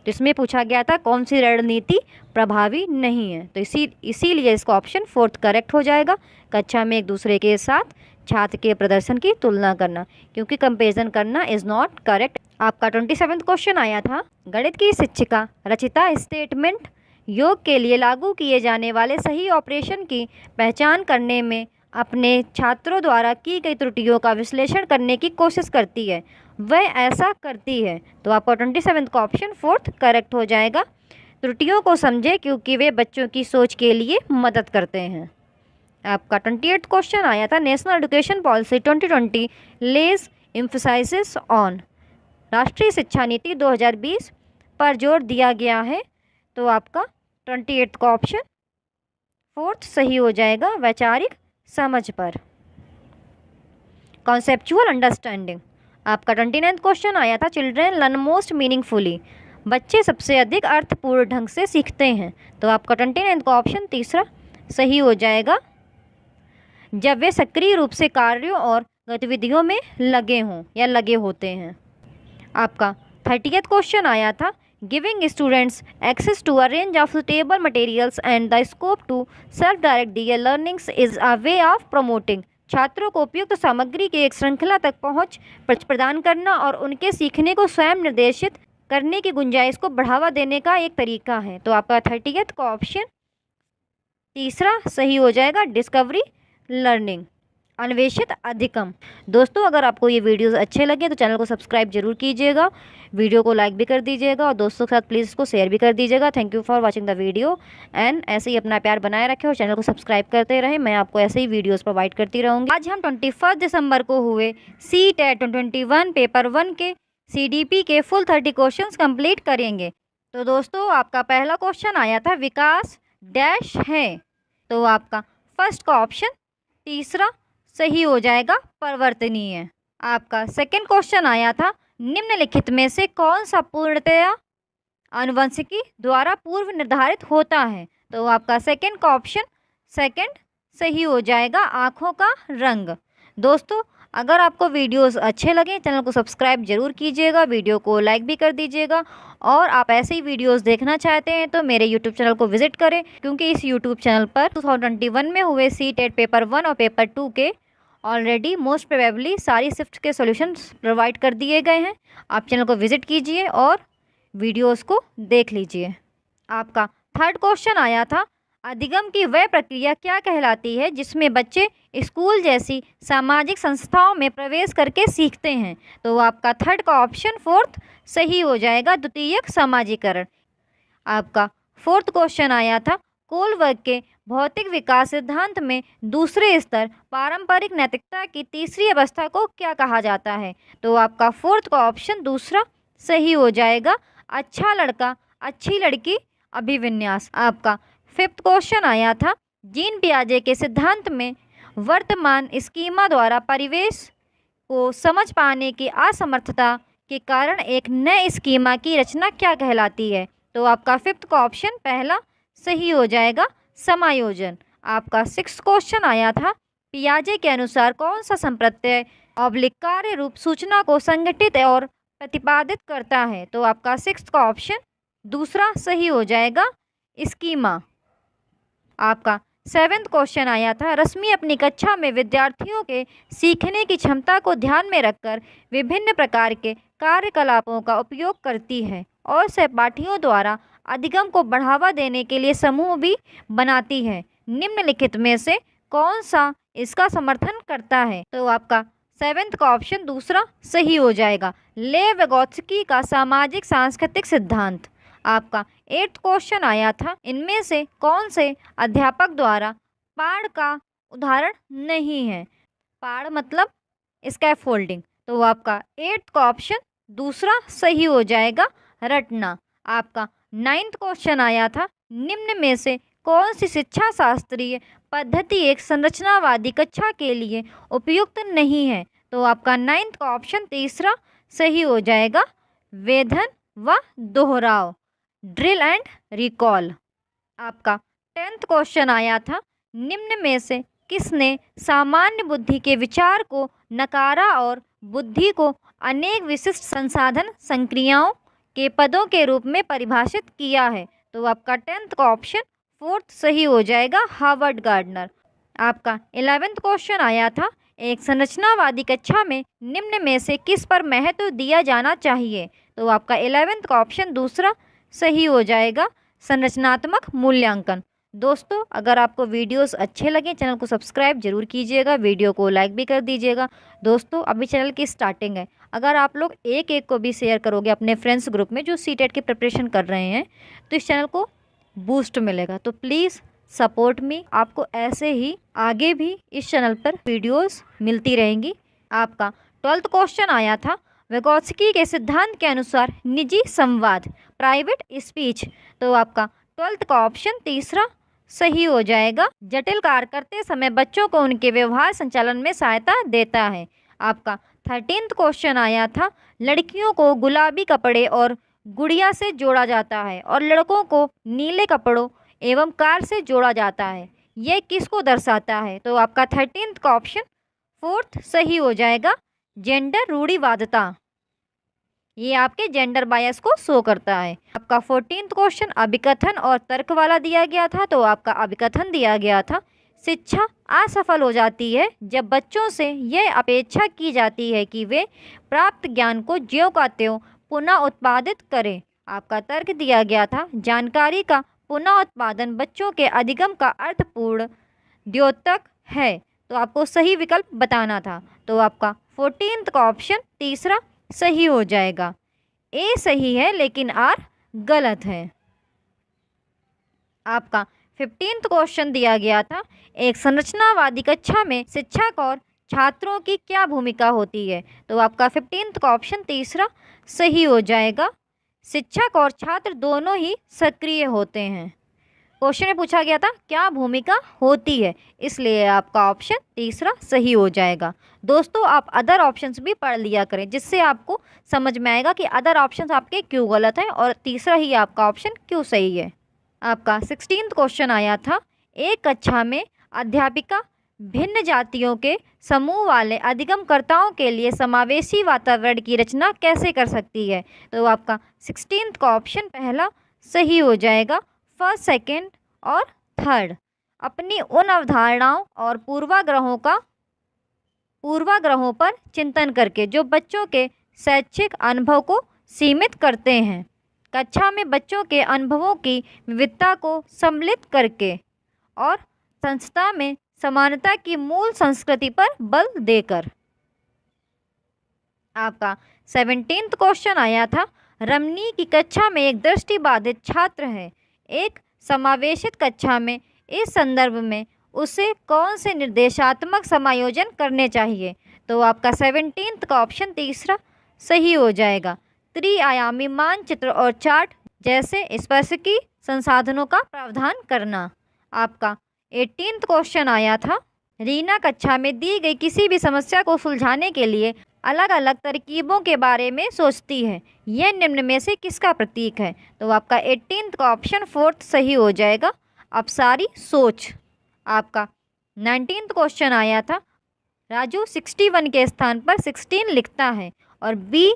तो इसमें पूछा गया था कौन सी रणनीति प्रभावी नहीं है, तो इसीलिए इसका ऑप्शन फोर्थ करेक्ट हो जाएगा। कक्षा में एक दूसरे के साथ छात्र के प्रदर्शन की तुलना करना, क्योंकि कंपेरिजन करना इज़ नॉट करेक्ट। आपका 27th क्वेश्चन आया था, गणित की शिक्षिका रचिता स्टेटमेंट योग के लिए लागू किए जाने वाले सही ऑपरेशन की पहचान करने में अपने छात्रों द्वारा की गई त्रुटियों का विश्लेषण करने की कोशिश करती है, वह ऐसा करती है। तो आपका 27th का ऑप्शन फोर्थ करेक्ट हो जाएगा। त्रुटियों को समझे क्योंकि वे बच्चों की सोच के लिए मदद करते हैं। आपका 28th क्वेश्चन आया था, national education policy 2020 lays emphasis on, राष्ट्रीय शिक्षा नीति 2020 पर जोर दिया गया है। तो आपका 28th का ऑप्शन फोर्थ सही हो जाएगा, वैचारिक समझ पर, कॉन्सेप्चुअल अंडरस्टैंडिंग। आपका 29th क्वेश्चन आया था, चिल्ड्रेन लर्न मोस्ट मीनिंगफुली, बच्चे सबसे अधिक अर्थपूर्ण ढंग से सीखते हैं। तो आपका 29th का ऑप्शन तीसरा सही हो जाएगा, जब वे सक्रिय रूप से कार्यों और गतिविधियों में लगे हों या लगे होते हैं। आपका 30th क्वेश्चन आया था, giving students access to a range of suitable materials and the scope to self direct their learnings is a way of promoting, छात्रों को उपयुक्त सामग्री की एक श्रृंखला तक पहुंच प्रदान करना और उनके सीखने को स्वयं निर्देशित करने की गुंजाइश को बढ़ावा देने का एक तरीका है। तो आपका 30th का ऑप्शन तीसरा सही हो जाएगा, डिस्कवरी लर्निंग, अन्वेषित अधिकम। दोस्तों अगर आपको ये वीडियोस अच्छे लगे तो चैनल को सब्सक्राइब जरूर कीजिएगा, वीडियो को लाइक भी कर दीजिएगा और दोस्तों के साथ प्लीज़ इसको शेयर भी कर दीजिएगा। Thank you for watching the video and ऐसे ही अपना प्यार बनाए रखें और चैनल को सब्सक्राइब करते रहें। मैं आपको ऐसे ही वीडियोस प्रोवाइड करती रहूँगी। आज हम 21 दिसंबर को हुए CTET 2021 पेपर 1 के CDP के फुल 30 क्वेश्चंस कंप्लीट करेंगे। तो दोस्तों आपका पहला क्वेश्चन आया था विकास डैश है, तो आपका फर्स्ट का ऑप्शन तीसरा सही हो जाएगा, परिवर्तनीय। आपका सेकंड क्वेश्चन आया था निम्नलिखित में से कौन सा पूर्णतया आनुवंशिकी द्वारा पूर्व निर्धारित होता है, तो आपका सेकंड का ऑप्शन सेकंड सही हो जाएगा, आँखों का रंग। दोस्तों अगर आपको वीडियोस अच्छे लगे चैनल को सब्सक्राइब जरूर कीजिएगा, वीडियो को लाइक भी कर दीजिएगा और आप ऐसे ही वीडियोस देखना चाहते हैं तो मेरे यूट्यूब चैनल को विजिट करें, क्योंकि इस यूट्यूब चैनल पर 2021 में हुए CTET पेपर 1 और पेपर 2 के ऑलरेडी मोस्ट प्रोबेबली सारी शिफ्ट के सॉल्यूशंस प्रोवाइड कर दिए गए हैं। आप चैनल को विजिट कीजिए और वीडियोस को देख लीजिए। आपका थर्ड क्वेश्चन आया था अधिगम की वह प्रक्रिया क्या कहलाती है जिसमें बच्चे स्कूल जैसी सामाजिक संस्थाओं में प्रवेश करके सीखते हैं, तो आपका थर्ड का ऑप्शन फोर्थ सही हो जाएगा, द्वितीयक समाजीकरण। आपका फोर्थ क्वेश्चन आया था कोलबर्ग के भौतिक विकास सिद्धांत में दूसरे स्तर पारंपरिक नैतिकता की तीसरी अवस्था को क्या कहा जाता है, तो आपका फोर्थ का ऑप्शन दूसरा सही हो जाएगा, अच्छा लड़का अच्छी लड़की अभिविन्यास। आपका फिफ्थ क्वेश्चन आया था जीन पियाजे के सिद्धांत में वर्तमान स्कीमा द्वारा परिवेश को समझ पाने की असमर्थता के कारण एक नए स्कीमा की रचना क्या कहलाती है, तो आपका फिफ्थ का ऑप्शन पहला सही हो जाएगा, समायोजन। आपका सिक्स्थ क्वेश्चन आया था पियाजे के अनुसार कौन सा संप्रत्यय कार्य रूप सूचना को संगठित और प्रतिपादित करता है, तो आपका सिक्स्थ का ऑप्शन दूसरा सही हो जाएगा, स्कीमा। आपका सेवेंथ क्वेश्चन आया था रश्मि अपनी कक्षा में विद्यार्थियों के सीखने की क्षमता को ध्यान में रखकर विभिन्न प्रकार के कार्यकलापों का उपयोग करती है और सहपाठियों द्वारा अधिगम को बढ़ावा देने के लिए समूह भी बनाती है, निम्नलिखित में से कौन सा इसका समर्थन करता है, तो आपका सेवेंथ का ऑप्शन दूसरा सही हो जाएगा, लेव विगोत्स्की का सामाजिक सांस्कृतिक सिद्धांत। आपका एट्थ क्वेश्चन आया था इनमें से कौन से अध्यापक द्वारा पाड़ का उदाहरण नहीं है, पाड़ मतलब स्कैफोल्डिंग, तो आपका एट्थ का ऑप्शन दूसरा सही हो जाएगा, रटना। आपका नाइन्थ क्वेश्चन आया था निम्न में से कौन सी शिक्षा शास्त्रीय पद्धति एक संरचनावादी कक्षा के लिए उपयुक्त नहीं है, तो आपका नाइन्थ का ऑप्शन तीसरा सही हो जाएगा, वेधन व दोहराव, ड्रिल एंड रिकॉल। आपका 10th क्वेश्चन आया था निम्न में से किसने सामान्य बुद्धि के विचार को नकारा और बुद्धि को अनेक विशिष्ट संसाधन संक्रियाओं के पदों के रूप में परिभाषित किया है, तो आपका 10th का ऑप्शन फोर्थ सही हो जाएगा, हार्वर्ड गार्डनर। आपका 11th क्वेश्चन आया था एक संरचनावादी कक्षा में निम्न में से किस पर महत्व दिया जाना चाहिए, तो आपका 11th का ऑप्शन दूसरा सही हो जाएगा, संरचनात्मक मूल्यांकन। दोस्तों अगर आपको वीडियोस अच्छे लगे चैनल को सब्सक्राइब जरूर कीजिएगा, वीडियो को लाइक भी कर दीजिएगा। दोस्तों अभी चैनल की स्टार्टिंग है, अगर आप लोग एक एक को भी शेयर करोगे अपने फ्रेंड्स ग्रुप में जो CTET की प्रिपरेशन कर रहे हैं तो इस चैनल को बूस्ट मिलेगा, तो प्लीज़ सपोर्ट मी। आपको ऐसे ही आगे भी इस चैनल पर वीडियोस मिलती रहेंगी। आपका 12th क्वेश्चन आया था विगोत्स्की के सिद्धांत के अनुसार निजी संवाद प्राइवेट स्पीच, तो आपका 12th का ऑप्शन तीसरा सही हो जाएगा, जटिल कार्य करते समय बच्चों को उनके व्यवहार संचालन में सहायता देता है। आपका 13th क्वेश्चन आया था लड़कियों को गुलाबी कपड़े और गुड़िया से जोड़ा जाता है और लड़कों को नीले कपड़ों एवं कार से जोड़ा जाता है, यह किसको दर्शाता है, तो आपका 13th का ऑप्शन फोर्थ सही हो जाएगा, जेंडर रूढ़िवादिता, ये आपके जेंडर बायस को शो करता है। आपका 14th क्वेश्चन अभिकथन और तर्क वाला दिया गया था, तो आपका अभिकथन दिया गया था शिक्षा असफल हो जाती है जब बच्चों से यह अपेक्षा की जाती है कि वे प्राप्त ज्ञान को ज्यों का त्यों पुनः उत्पादित करें। आपका तर्क दिया गया था जानकारी का पुनः उत्पादन बच्चों के अधिगम का अर्थपूर्ण द्योतक है, तो आपको सही विकल्प बताना था। तो आपका 14th का ऑप्शन तीसरा सही हो जाएगा। ए सही है लेकिन आर गलत है। आपका 15th क्वेश्चन दिया गया था एक संरचनावादी कक्षा में शिक्षक और छात्रों की क्या भूमिका होती है, तो आपका 15th का ऑप्शन तीसरा सही हो जाएगा। शिक्षक और छात्र दोनों ही सक्रिय होते हैं। क्वेश्चन में पूछा गया था क्या भूमिका होती है, इसलिए आपका ऑप्शन तीसरा सही हो जाएगा। दोस्तों आप अदर ऑप्शंस भी पढ़ लिया करें, जिससे आपको समझ में आएगा कि अदर ऑप्शंस आपके क्यों गलत हैं और तीसरा ही आपका ऑप्शन क्यों सही है। आपका 16th क्वेश्चन आया था एक कक्षा में अध्यापिका भिन्न जातियों के समूह वाले अधिगमकर्ताओं के लिए समावेशी वातावरण की रचना कैसे कर सकती है, तो आपका 16th का ऑप्शन पहला सही हो जाएगा। फर्स्ट, सेकंड और थर्ड अपनी उन अवधारणाओं और पूर्वाग्रहों पर चिंतन करके जो बच्चों के शैक्षिक अनुभव को सीमित करते हैं, कक्षा में बच्चों के अनुभवों की विविधता को सम्मिलित करके और संस्था में समानता की मूल संस्कृति पर बल देकर। आपका 17th क्वेश्चन आया था रमनी की कक्षा में एक दृष्टिबाधित छात्र है। एक समावेशित कक्षा में इस संदर्भ में उसे कौन से निर्देशात्मक समायोजन करने चाहिए, तो आपका 17th का ऑप्शन तीसरा सही हो जाएगा। त्रिआयामी मानचित्र और चार्ट जैसे स्पर्शकी संसाधनों का प्रावधान करना। आपका 18th क्वेश्चन आया था रीना कक्षा में दी गई किसी भी समस्या को सुलझाने के लिए अलग अलग तरकीबों के बारे में सोचती है, यह निम्न में से किसका प्रतीक है, तो आपका 18th का ऑप्शन फोर्थ सही हो जाएगा, अपसारी सोच। आपका 19th क्वेश्चन आया था राजू 61 के स्थान पर 16 लिखता है और बी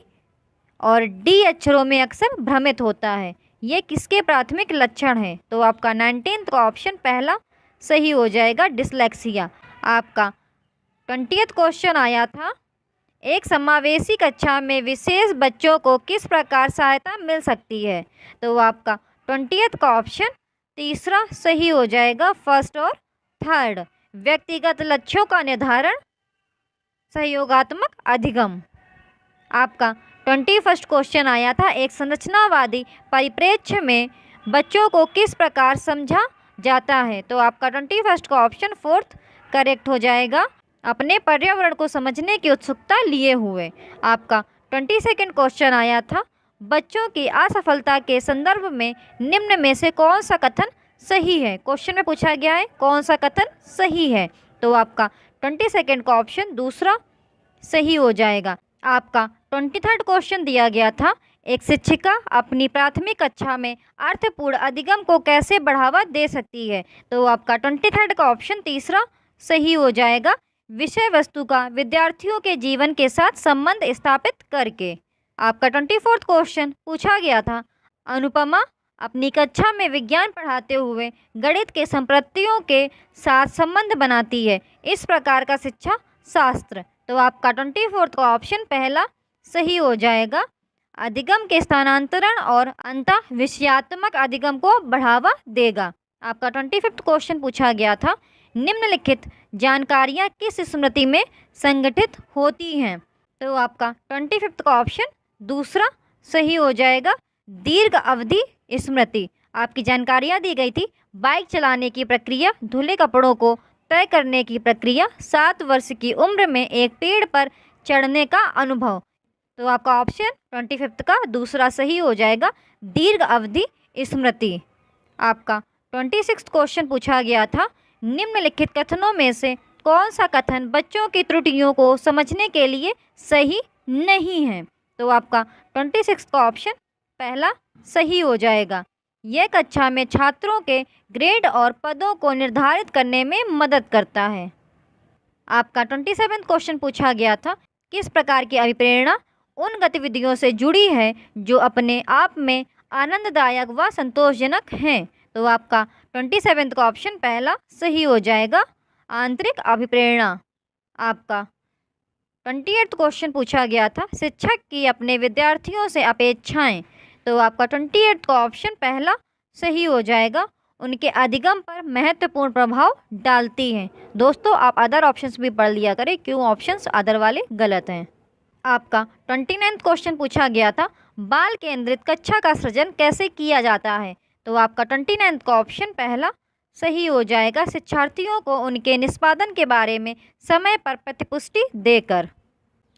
और डी अक्षरों में अक्सर भ्रमित होता है, ये किसके प्राथमिक लक्षण हैं, तो आपका 19th का ऑप्शन पहला सही हो जाएगा, डिसलेक्सिया। आपका 20th क्वेश्चन आया था एक समावेशी कक्षा में विशेष बच्चों को किस प्रकार सहायता मिल सकती है, तो आपका 20th का ऑप्शन तीसरा सही हो जाएगा, फर्स्ट और थर्ड। व्यक्तिगत लक्ष्यों का निर्धारण, सहयोगात्मक अधिगम। आपका 21st क्वेश्चन आया था एक संरचनावादी परिप्रेक्ष्य में बच्चों को किस प्रकार समझा जाता है, तो आपका 21st का ऑप्शन फोर्थ करेक्ट हो जाएगा, अपने पर्यावरण को समझने की उत्सुकता लिए हुए। आपका 22nd क्वेश्चन आया था बच्चों की असफलता के संदर्भ में निम्न में से कौन सा कथन सही है, क्वेश्चन में पूछा गया है कौन सा कथन सही है, तो आपका 22nd का ऑप्शन दूसरा सही हो जाएगा। आपका 23rd क्वेश्चन दिया गया था एक शिक्षिका अपनी प्राथमिक कक्षा में अर्थपूर्ण अधिगम को कैसे बढ़ावा दे सकती है, तो आपका 23rd का ऑप्शन तीसरा सही हो जाएगा, विषय वस्तु का विद्यार्थियों के जीवन के साथ संबंध स्थापित करके। आपका 24th क्वेश्चन पूछा गया था अनुपमा अपनी कक्षा में विज्ञान पढ़ाते हुए गणित के संप्रतियों के साथ संबंध बनाती है, इस प्रकार का शिक्षा शास्त्र, तो आपका 24th का ऑप्शन पहला सही हो जाएगा, अधिगम के स्थानांतरण और अंतः विषयात्मक अधिगम को बढ़ावा देगा। आपका 25th क्वेश्चन पूछा गया था निम्नलिखित जानकारियाँ किस स्मृति में संगठित होती हैं, तो आपका 25th का ऑप्शन दूसरा सही हो जाएगा, दीर्घ अवधि स्मृति। आपकी जानकारियाँ दी गई थी बाइक चलाने की प्रक्रिया, धुले कपड़ों को तय करने की प्रक्रिया, 7 वर्ष की उम्र में एक पेड़ पर चढ़ने का अनुभव, तो आपका ऑप्शन 25th का दूसरा सही हो जाएगा, दीर्घ अवधि स्मृति। आपका 26th क्वेश्चन पूछा गया था निम्नलिखित कथनों में से कौन सा कथन बच्चों की त्रुटियों को समझने के लिए सही नहीं है, तो आपका 26 का ऑप्शन पहला सही हो जाएगा, यह कक्षा में छात्रों के ग्रेड और पदों को निर्धारित करने में मदद करता है। आपका 27 क्वेश्चन पूछा गया था किस प्रकार की अभिप्रेरणा उन गतिविधियों से जुड़ी है जो अपने आप में आनंददायक व संतोषजनक हैं, तो आपका 27 का ऑप्शन पहला सही हो जाएगा, आंतरिक अभिप्रेरणा। आपका 28th क्वेश्चन पूछा गया था, शिक्षक की अपने विद्यार्थियों से अपेक्षाएं। तो आपका 28th का ऑप्शन पहला सही हो जाएगा, उनके अधिगम पर महत्वपूर्ण प्रभाव डालती हैं। दोस्तों आप अदर ऑप्शंस भी पढ़ लिया करें, क्यों ऑप्शंस अदर वाले गलत हैं। आपका 29th क्वेश्चन पूछा गया था, बाल केंद्रित कक्षा का सृजन कैसे किया जाता है। तो आपका 29th का ऑप्शन पहला सही हो जाएगा, शिक्षार्थियों को उनके निष्पादन के बारे में समय पर प्रतिपुष्टि देकर।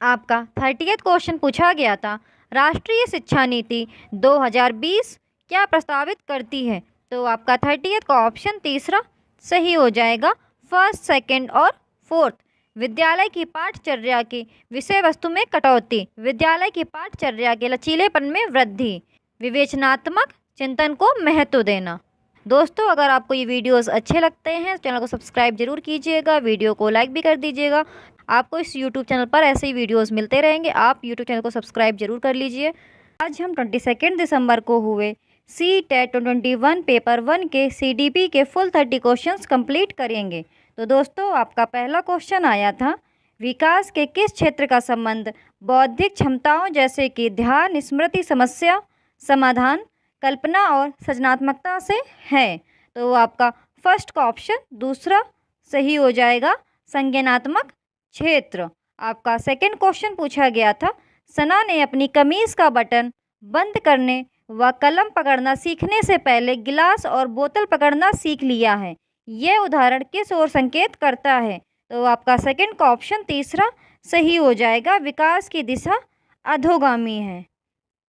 आपका 30th क्वेश्चन पूछा गया था, राष्ट्रीय शिक्षा नीति 2020 क्या प्रस्तावित करती है। तो आपका 30th का ऑप्शन तीसरा सही हो जाएगा, फर्स्ट, सेकंड और फोर्थ। विद्यालय की पाठचर्या की विषय वस्तु में कटौती, विद्यालय की पाठचर्या के लचीलेपन में वृद्धि, विवेचनात्मक चिंतन को महत्व देना। दोस्तों अगर आपको ये वीडियोस अच्छे लगते हैं चैनल को सब्सक्राइब जरूर कीजिएगा, वीडियो को लाइक भी कर दीजिएगा। आपको इस यूट्यूब चैनल पर ऐसे ही वीडियोस मिलते रहेंगे, आप यूट्यूब चैनल को सब्सक्राइब जरूर कर लीजिए। आज हम 22 दिसंबर को हुए CTET 2021 पेपर 1 के CDP के फुल 30 क्वेश्चंस कंप्लीट करेंगे। तो दोस्तों आपका पहला क्वेश्चन आया था, विकास के किस क्षेत्र का संबंध बौद्धिक क्षमताओं जैसे कि ध्यान, स्मृति, समस्या समाधान, कल्पना और सृजनात्मकता से है। तो आपका फर्स्ट का ऑप्शन दूसरा सही हो जाएगा, संज्ञानात्मक क्षेत्र। आपका सेकंड क्वेश्चन पूछा गया था, सना ने अपनी कमीज का बटन बंद करने व कलम पकड़ना सीखने से पहले गिलास और बोतल पकड़ना सीख लिया है, यह उदाहरण किस ओर संकेत करता है। तो आपका सेकंड का ऑप्शन तीसरा सही हो जाएगा, विकास की दिशा अधोगामी है।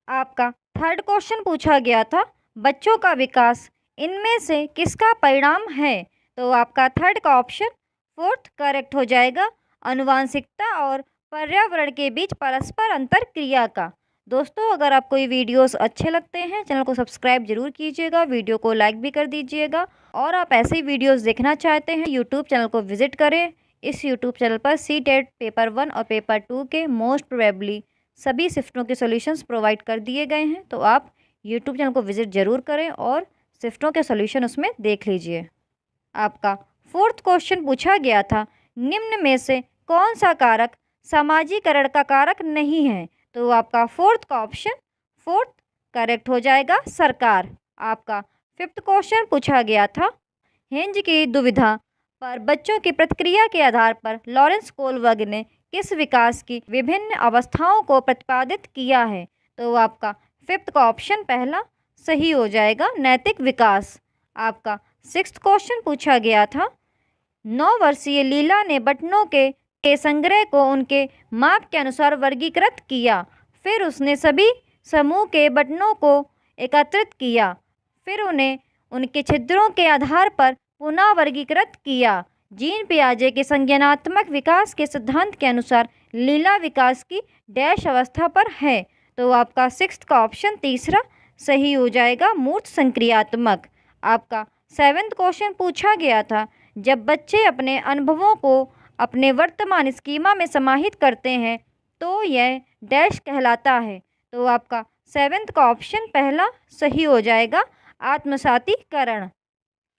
आपका थर्ड क्वेश्चन पूछा गया था, बच्चों का विकास इनमें से किसका परिणाम है। तो आपका थर्ड का ऑप्शन फोर्थ करेक्ट हो जाएगा, आनुवांशिकता और पर्यावरण के बीच परस्पर अंतर क्रिया का। दोस्तों अगर आपको ये वीडियोस अच्छे लगते हैं चैनल को सब्सक्राइब जरूर कीजिएगा, वीडियो को लाइक भी कर दीजिएगा। और आप ऐसे ही वीडियोस देखना चाहते हैं यूट्यूब चैनल को विजिट करें। इस यूट्यूब चैनल पर CTET पेपर 1 और पेपर 2 के मोस्ट प्रोबेबली सभी शिफ्टों के सॉल्यूशंस प्रोवाइड कर दिए गए हैं, तो आप यूट्यूब चैनल को विजिट जरूर करें और शिफ्टों के सॉल्यूशन उसमें देख लीजिए। आपका फोर्थ क्वेश्चन पूछा गया था, निम्न में से कौन सा कारक समाजीकरण का कारक नहीं है। तो आपका फोर्थ का ऑप्शन फोर्थ करेक्ट हो जाएगा, सरकार। आपका फिफ्थ क्वेश्चन पूछा गया था, हेंज की दुविधा पर बच्चों की प्रतिक्रिया के आधार पर लॉरेंस कोलबर्ग ने किस विकास की विभिन्न अवस्थाओं को प्रतिपादित किया है। तो आपका फिफ्थ का ऑप्शन पहला सही हो जाएगा, नैतिक विकास। आपका सिक्स्थ क्वेश्चन पूछा गया था, 9 वर्षीय लीला ने बटनों के संग्रह को उनके माप के अनुसार वर्गीकृत किया, फिर उसने सभी समूह के बटनों को एकत्रित किया, फिर उन्हें उनके छिद्रों के आधार पर पुनः वर्गीकृत किया। जीन पियाजे के संज्ञानात्मक विकास के सिद्धांत के अनुसार लीला विकास की डैश अवस्था पर है। तो आपका सिक्स्थ का ऑप्शन तीसरा सही हो जाएगा, मूर्त संक्रियात्मक। आपका सेवेंथ क्वेश्चन पूछा गया था, जब बच्चे अपने अनुभवों को अपने वर्तमान स्कीमा में समाहित करते हैं तो यह डैश कहलाता है। तो आपका सेवेंथ का ऑप्शन पहला सही हो जाएगा, आत्मसातीकरण।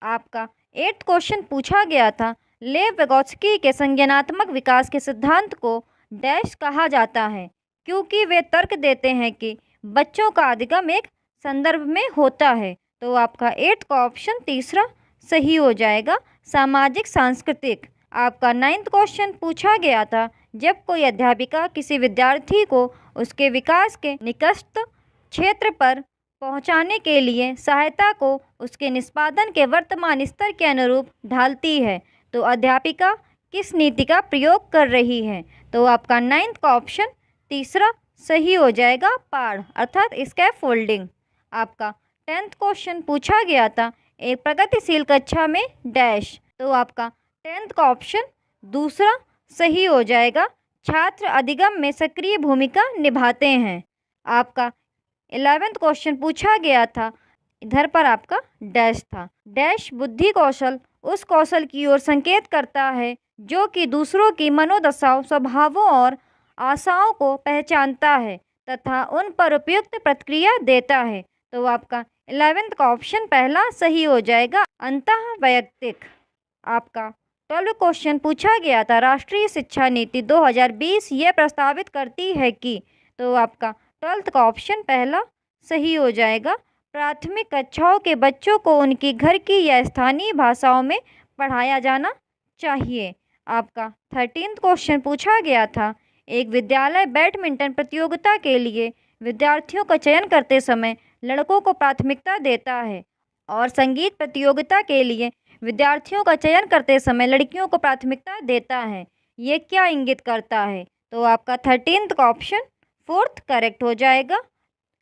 आपका एट्थ क्वेश्चन पूछा गया था, लेव विगोत्स्की के संज्ञानात्मक विकास के सिद्धांत को डैश कहा जाता है, क्योंकि वे तर्क देते हैं कि बच्चों का अधिगम एक संदर्भ में होता है। तो आपका एट्थ का ऑप्शन तीसरा सही हो जाएगा, सामाजिक सांस्कृतिक। आपका नाइन्थ क्वेश्चन पूछा गया था, जब कोई अध्यापिका किसी विद्यार्थी को उसके विकास के निकटस्थ क्षेत्र पर पहुंचाने के लिए सहायता को उसके निष्पादन के वर्तमान स्तर के अनुरूप ढालती है, तो अध्यापिका किस नीति का प्रयोग कर रही है। तो आपका नाइन्थ का ऑप्शन तीसरा सही हो जाएगा, पाढ़ अर्थात स्कैफोल्डिंग। आपका 10th क्वेश्चन पूछा गया था, एक प्रगतिशील कक्षा में डैश। तो आपका 10th का ऑप्शन दूसरा सही हो जाएगा, छात्र अधिगम में सक्रिय भूमिका निभाते हैं। आपका 11th क्वेश्चन पूछा गया था, इधर पर आपका डैश था। डैश बुद्धि कौशल उस कौशल की ओर संकेत करता है जो कि दूसरों की मनोदशाओं, स्वभावों और आशाओं को पहचानता है तथा उन पर उपयुक्त प्रतिक्रिया देता है। तो आपका 11th का ऑप्शन पहला सही हो जाएगा, अंतःवैयक्तिक। आपका 12 क्वेश्चन पूछा गया था, राष्ट्रीय शिक्षा नीति 2020 ये प्रस्तावित करती है कि, तो आपका 12th का ऑप्शन पहला सही हो जाएगा। प्राथमिक कक्षाओं के बच्चों को उनकी घर की या स्थानीय भाषाओं में पढ़ाया जाना चाहिए। आपका 13th क्वेश्चन पूछा गया था, एक विद्यालय बैडमिंटन प्रतियोगिता के लिए विद्यार्थियों का चयन करते समय लड़कों को प्राथमिकता देता है और संगीत प्रतियोगिता के लिए विद्यार्थियों का चयन करते समय लड़कियों को प्राथमिकता देता है। ये क्या इंगित करता है? तो आपका 13th का ऑप्शन 4th करेक्ट हो जाएगा।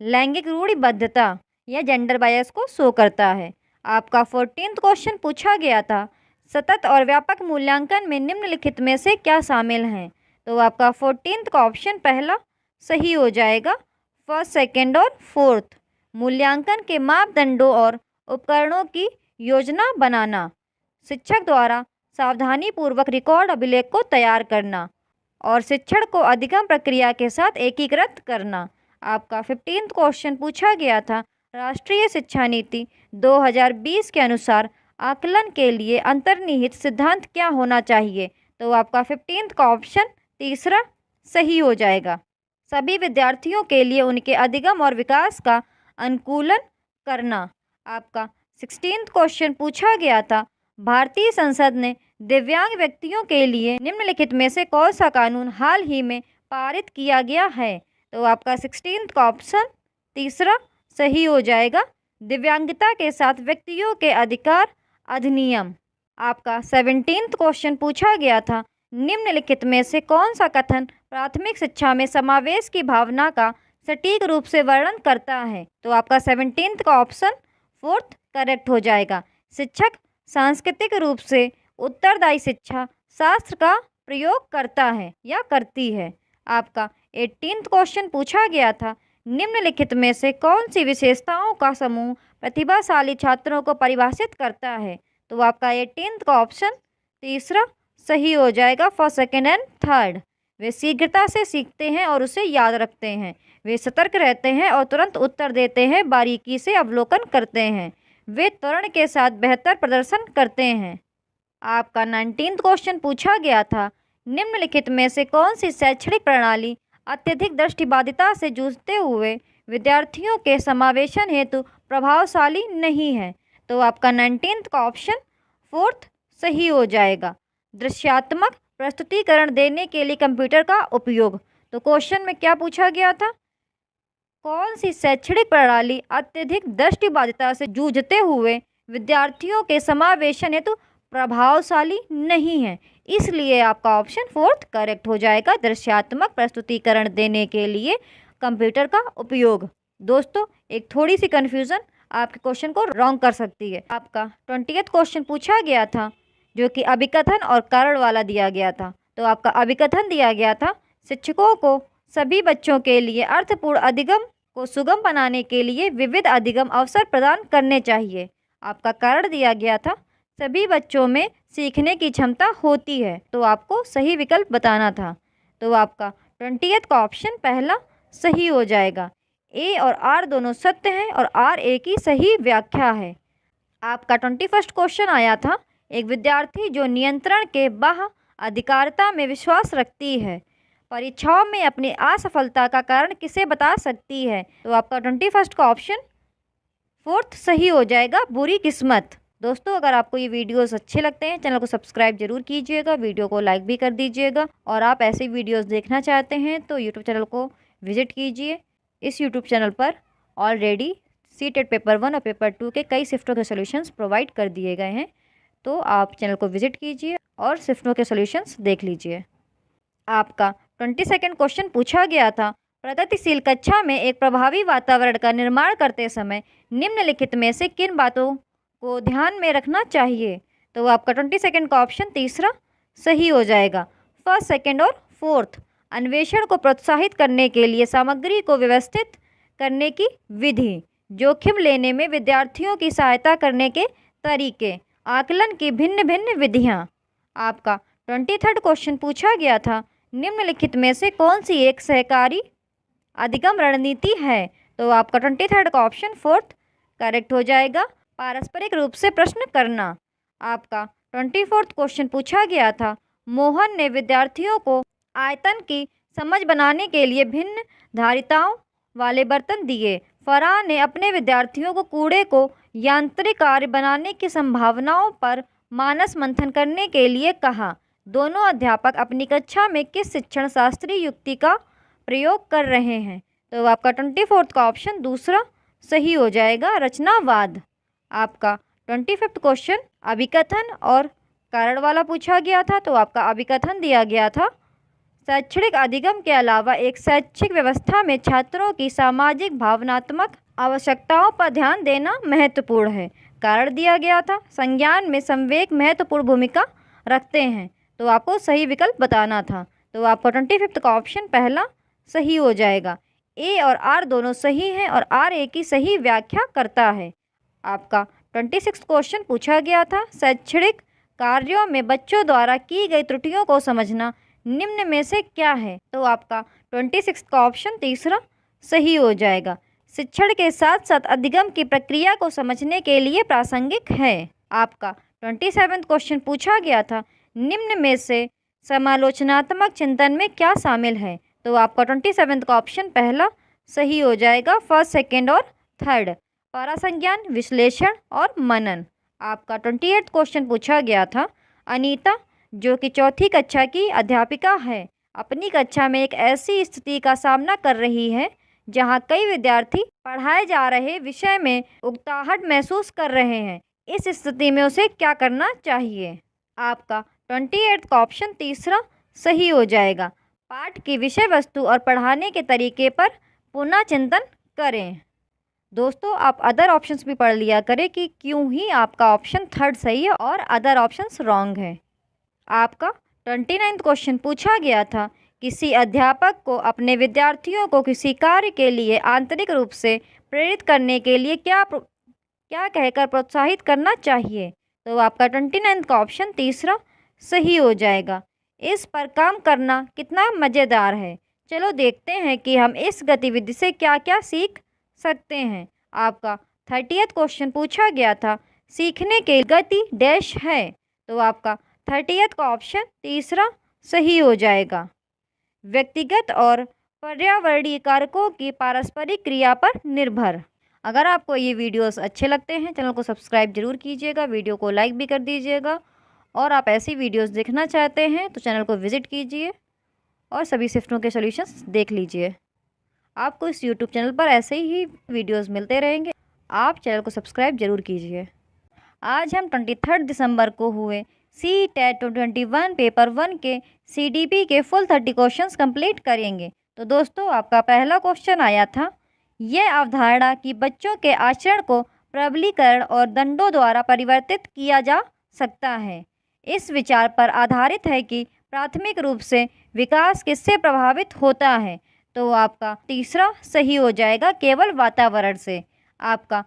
लैंगिक रूढ़िबद्धता या जेंडर बायस को शो करता है। आपका 14th क्वेश्चन पूछा गया था, सतत और व्यापक मूल्यांकन में निम्नलिखित में से क्या शामिल हैं? तो आपका 14th का ऑप्शन पहला सही हो जाएगा। फर्स्ट, सेकंड और फोर्थ, मूल्यांकन के मापदंडों और उपकरणों की योजना बनाना, शिक्षक द्वारा सावधानीपूर्वक रिकॉर्ड अभिलेख को तैयार करना और शिक्षण को अधिगम प्रक्रिया के साथ एकीकृत करना। आपका 15th क्वेश्चन पूछा गया था, राष्ट्रीय शिक्षा नीति 2020 के अनुसार आकलन के लिए अंतर्निहित सिद्धांत क्या होना चाहिए? तो आपका 15th का ऑप्शन तीसरा सही हो जाएगा। सभी विद्यार्थियों के लिए उनके अधिगम और विकास का अनुकूलन करना। आपका 16th क्वेश्चन पूछा गया था, भारतीय संसद ने दिव्यांग व्यक्तियों के लिए निम्नलिखित में से कौन सा कानून हाल ही में पारित किया गया है? तो आपका 16th का ऑप्शन तीसरा सही हो जाएगा, दिव्यांगता के साथ व्यक्तियों के अधिकार अधिनियम। आपका 17th क्वेश्चन पूछा गया था, निम्नलिखित में से कौन सा कथन प्राथमिक शिक्षा में समावेश की भावना का सटीक रूप से वर्णन करता है? तो आपका 17th का ऑप्शन 4th करेक्ट हो जाएगा, शिक्षक सांस्कृतिक रूप से उत्तरदायी शिक्षा शास्त्र का प्रयोग करता है या करती है। आपका 18th क्वेश्चन पूछा गया था, निम्नलिखित में से कौन सी विशेषताओं का समूह प्रतिभाशाली छात्रों को परिभाषित करता है? तो आपका 18th का ऑप्शन तीसरा सही हो जाएगा, फर्स्ट, सेकंड एंड थर्ड। वे शीघ्रता से सीखते हैं और उसे याद रखते हैं, वे सतर्क रहते हैं और तुरंत उत्तर देते हैं, बारीकी से अवलोकन करते हैं, वे त्वरण के साथ बेहतर प्रदर्शन करते हैं। आपका 19th क्वेश्चन पूछा गया था, निम्नलिखित में से कौन सी शैक्षणिक प्रणाली अत्यधिक दृष्टिबाधिता से जूझते हुए विद्यार्थियों के समावेशन हेतु प्रभावशाली नहीं है? तो आपका 19th का ऑप्शन 4th सही हो जाएगा, दृश्यात्मक प्रस्तुतिकरण देने के लिए कंप्यूटर का उपयोग। तो क्वेश्चन में क्या पूछा गया था, कौन सी शैक्षणिक प्रणाली अत्यधिक दृष्टिबाधिता से जूझते हुए विद्यार्थियों के समावेशन हेतु प्रभावशाली नहीं है? इसलिए आपका ऑप्शन 4th करेक्ट हो जाएगा, दृश्यात्मक प्रस्तुतिकरण देने के लिए कंप्यूटर का उपयोग। दोस्तों, एक थोड़ी सी कन्फ्यूज़न आपके क्वेश्चन को रॉन्ग कर सकती है। आपका 20th क्वेश्चन पूछा गया था, जो कि अभिकथन और कारण वाला दिया गया था। तो आपका अभिकथन दिया गया था, शिक्षकों को सभी बच्चों के लिए अर्थपूर्ण अधिगम को सुगम बनाने के लिए विविध अधिगम अवसर प्रदान करने चाहिए। आपका कारण दिया गया था, सभी बच्चों में सीखने की क्षमता होती है। तो आपको सही विकल्प बताना था। तो आपका 20th का ऑप्शन पहला सही हो जाएगा, ए और आर दोनों सत्य हैं और आर ए की सही व्याख्या है। आपका 21st क्वेश्चन आया था, एक विद्यार्थी जो नियंत्रण के बाह्य अधिकारिता में विश्वास रखती है, परीक्षाओं में अपनी असफलता का कारण किसे बता सकती है? तो आपका 21st का ऑप्शन 4th सही हो जाएगा, बुरी किस्मत। दोस्तों, अगर आपको ये वीडियोस अच्छे लगते हैं, चैनल को सब्सक्राइब जरूर कीजिएगा, वीडियो को लाइक भी कर दीजिएगा, और आप ऐसे वीडियोस देखना चाहते हैं तो यूट्यूब चैनल को विजिट कीजिए। इस यूट्यूब चैनल पर ऑलरेडी सीटेट पेपर 1 और पेपर 2 के कई शिफ्टों के सॉल्यूशंस प्रोवाइड कर दिए गए हैं, तो आप चैनल को विजिट कीजिए और शिफ्टों के सॉल्यूशंस देख लीजिए। आपका 22nd क्वेश्चन पूछा गया था, प्रगतिशील कक्षा में एक प्रभावी वातावरण का निर्माण करते समय निम्नलिखित में से किन बातों को ध्यान में रखना चाहिए? तो आपका 22nd का ऑप्शन तीसरा सही हो जाएगा, फर्स्ट, सेकंड और फोर्थ। अन्वेषण को प्रोत्साहित करने के लिए सामग्री को व्यवस्थित करने की विधि, जोखिम लेने में विद्यार्थियों की सहायता करने के तरीके, आकलन की भिन्न भिन्न विधियाँ। आपका 23rd क्वेश्चन पूछा गया था, निम्नलिखित में से कौन सी एक सहकारी अधिगम रणनीति है? तो आपका 23rd का ऑप्शन 4th करेक्ट हो जाएगा, पारस्परिक रूप से प्रश्न करना। आपका 24वां क्वेश्चन पूछा गया था, मोहन ने विद्यार्थियों को आयतन की समझ बनाने के लिए भिन्न धारिताओं वाले बर्तन दिए। फरहान ने अपने विद्यार्थियों को कूड़े को यांत्रिक कार्य बनाने की संभावनाओं पर मानस मंथन करने के लिए कहा। दोनों अध्यापक अपनी कक्षा में किस शिक्षण शास्त्रीय युक्ति का प्रयोग कर रहे हैं? तो आपका 24वां का ऑप्शन दूसरा सही हो जाएगा, रचनावाद। आपका 25वां क्वेश्चन अभिकथन और कारण वाला पूछा गया था, तो आपका अभिकथन दिया गया था, शैक्षणिक अधिगम के अलावा एक शैक्षिक व्यवस्था में छात्रों की सामाजिक भावनात्मक आवश्यकताओं पर ध्यान देना महत्वपूर्ण है। कारण दिया गया था, संज्ञान में संवेग महत्वपूर्ण भूमिका रखते हैं। तो आपको सही विकल्प बताना था। तो आपका 25वां का ऑप्शन पहला सही हो जाएगा। ए और आर दोनों सही हैं और आर ए की सही व्याख्या करता है। आपका 26वां क्वेश्चन पूछा गया था, शैक्षणिक कार्यों में बच्चों द्वारा की गई त्रुटियों को समझना निम्न में से क्या है? तो आपका 26 का ऑप्शन तीसरा सही हो जाएगा। शिक्षण के साथ साथ अधिगम की प्रक्रिया को समझने के लिए प्रासंगिक है। आपका 27वां क्वेश्चन पूछा गया था, निम्न में से समालोचनात्मक चिंतन में क्या शामिल है? तो आपका 27वां का ऑप्शन पहला सही हो जाएगा, फर्स्ट, सेकेंड और थर्ड, पारासंज्ञान, विश्लेषण और मनन। आपका 28वां क्वेश्चन पूछा गया था, अनीता जो कि चौथी कक्षा की अध्यापिका है, अपनी कक्षा में एक ऐसी स्थिति का सामना कर रही है जहां कई विद्यार्थी पढ़ाए जा रहे विषय में उकताहट महसूस कर रहे हैं। इस स्थिति में उसे क्या करना चाहिए? आपका 28 का ऑप्शन तीसरा सही हो जाएगा, पाठ की विषय वस्तु और पढ़ाने के तरीके पर पुनः चिंतन करें। दोस्तों, आप अदर ऑप्शंस भी पढ़ लिया करें कि क्यों ही आपका ऑप्शन थर्ड सही है और अदर ऑप्शंस रॉन्ग है। आपका 29वां क्वेश्चन पूछा गया था, किसी अध्यापक को अपने विद्यार्थियों को किसी कार्य के लिए आंतरिक रूप से प्रेरित करने के लिए क्या कहकर प्रोत्साहित करना चाहिए? तो आपका 29वां का ऑप्शन तीसरा सही हो जाएगा, इस पर काम करना कितना मज़ेदार है। चलो देखते हैं कि हम इस गतिविधि से क्या क्या सीख सकते हैं। आपका 30वां क्वेश्चन पूछा गया था, सीखने की गति डैश है? तो आपका 30वां का ऑप्शन तीसरा सही हो जाएगा, व्यक्तिगत और पर्यावरणीय कारकों की पारस्परिक क्रिया पर निर्भर। अगर आपको ये वीडियोस अच्छे लगते हैं, चैनल को सब्सक्राइब जरूर कीजिएगा, वीडियो को लाइक भी कर दीजिएगा, और आप ऐसी वीडियोस देखना चाहते हैं तो चैनल को विज़िट कीजिए और सभी शिफ्टों के सॉल्यूशंस देख लीजिए। आपको इस यूट्यूब चैनल पर ऐसे ही वीडियोस मिलते रहेंगे, आप चैनल को सब्सक्राइब जरूर कीजिए। आज हम 23 दिसंबर को हुए CTET 2021 पेपर 1 के CDP के फुल 30 क्वेश्चंस कंप्लीट करेंगे। तो दोस्तों, आपका पहला क्वेश्चन आया था, यह अवधारणा कि बच्चों के आचरण को प्रबलीकरण और दंडों द्वारा परिवर्तित किया जा सकता है, इस विचार पर आधारित है कि प्राथमिक रूप से विकास किससे प्रभावित होता है? तो आपका तीसरा सही हो जाएगा, केवल वातावरण से। आपका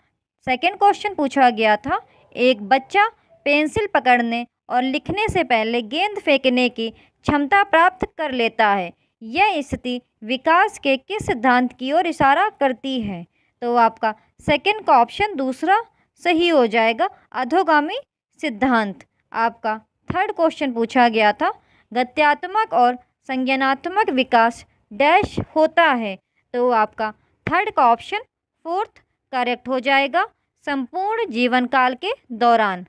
सेकंड क्वेश्चन पूछा गया था, एक बच्चा पेंसिल पकड़ने और लिखने से पहले गेंद फेंकने की क्षमता प्राप्त कर लेता है, यह स्थिति विकास के किस सिद्धांत की ओर इशारा करती है? तो आपका सेकंड का ऑप्शन दूसरा सही हो जाएगा, अधोगामी सिद्धांत। आपका थर्ड क्वेश्चन पूछा गया था, गत्यात्मक और संज्ञानात्मक विकास डैश होता है? तो आपका थर्ड का ऑप्शन फोर्थ करेक्ट हो जाएगा, संपूर्ण जीवन काल के दौरान।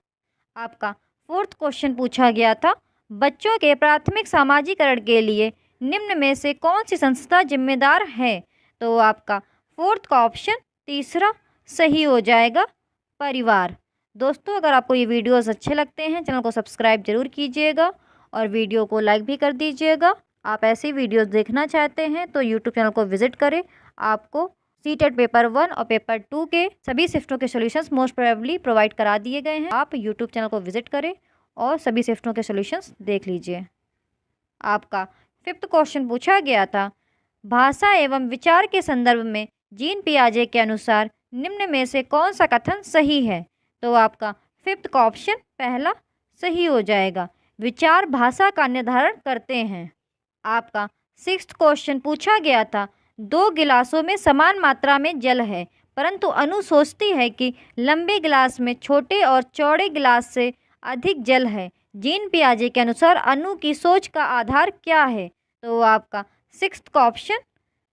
आपका फोर्थ क्वेश्चन पूछा गया था, बच्चों के प्राथमिक सामाजिकरण के लिए निम्न में से कौन सी संस्था जिम्मेदार है? तो आपका फोर्थ का ऑप्शन तीसरा सही हो जाएगा, परिवार। दोस्तों, अगर आपको ये वीडियोस अच्छे लगते हैं, चैनल को सब्सक्राइब जरूर कीजिएगा और वीडियो को लाइक भी कर दीजिएगा। आप ऐसी वीडियोस देखना चाहते हैं तो यूट्यूब चैनल को विजिट करें। आपको CTET पेपर 1 और पेपर 2 के सभी शिफ्टों के सॉल्यूशंस मोस्ट प्रोबेबली प्रोवाइड करा दिए गए हैं। आप यूट्यूब चैनल को विजिट करें और सभी शिफ्टों के सॉल्यूशंस देख लीजिए। आपका फिफ्थ क्वेश्चन पूछा गया था, भाषा एवं विचार के संदर्भ में जीन पियाजे के अनुसार निम्न में से कौन सा कथन सही है? तो आपका फिफ्थ का ऑप्शन पहला सही हो जाएगा, विचार भाषा का निर्धारण करते हैं। आपका सिक्स्थ क्वेश्चन पूछा गया था, 2 गिलासों में समान मात्रा में जल है, परंतु अनु सोचती है कि लंबे गिलास में छोटे और चौड़े गिलास से अधिक जल है। जीन पियाजे के अनुसार अनु की सोच का आधार क्या है? तो आपका 6th का ऑप्शन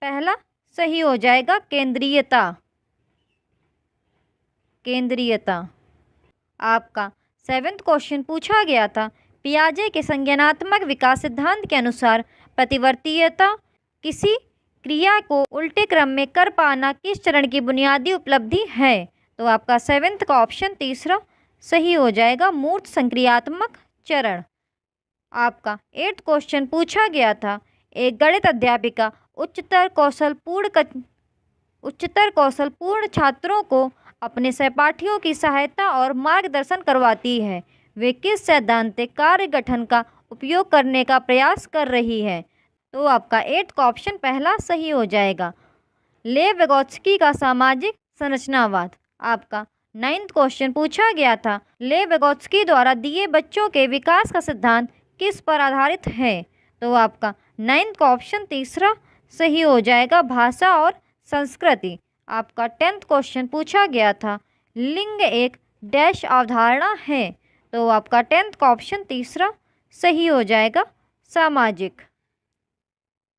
पहला सही हो जाएगा, केंद्रीयता। केंद्रीयता। आपका 7th क्वेश्चन पूछा गया था, पियाजे के संज्ञानात्मक विकास सिद्धांत के अनुसार प्रतिवर्तीयता किसी क्रिया को उल्टे क्रम में कर पाना किस चरण की बुनियादी उपलब्धि है? तो आपका 7th का ऑप्शन तीसरा सही हो जाएगा, मूर्त संक्रियात्मक चरण। आपका 8th क्वेश्चन पूछा गया था, एक गणित अध्यापिका उच्चतर कौशलपूर्ण छात्रों को अपने सहपाठियों की सहायता और मार्गदर्शन करवाती है। वे किस सैद्धांतिक कार्य गठन का उपयोग करने का प्रयास कर रही है? तो आपका 8th का ऑप्शन पहला सही हो जाएगा, लेव विगोत्स्की का सामाजिक संरचनावाद। आपका 9th क्वेश्चन पूछा गया था, लेव विगोत्स्की द्वारा दिए बच्चों के विकास का सिद्धांत किस पर आधारित है? तो आपका 9th का ऑप्शन तीसरा सही हो जाएगा, भाषा और संस्कृति। आपका 10th क्वेश्चन पूछा गया था, लिंग एक डैश अवधारणा है? तो आपका 10th का ऑप्शन तीसरा सही हो जाएगा, सामाजिक।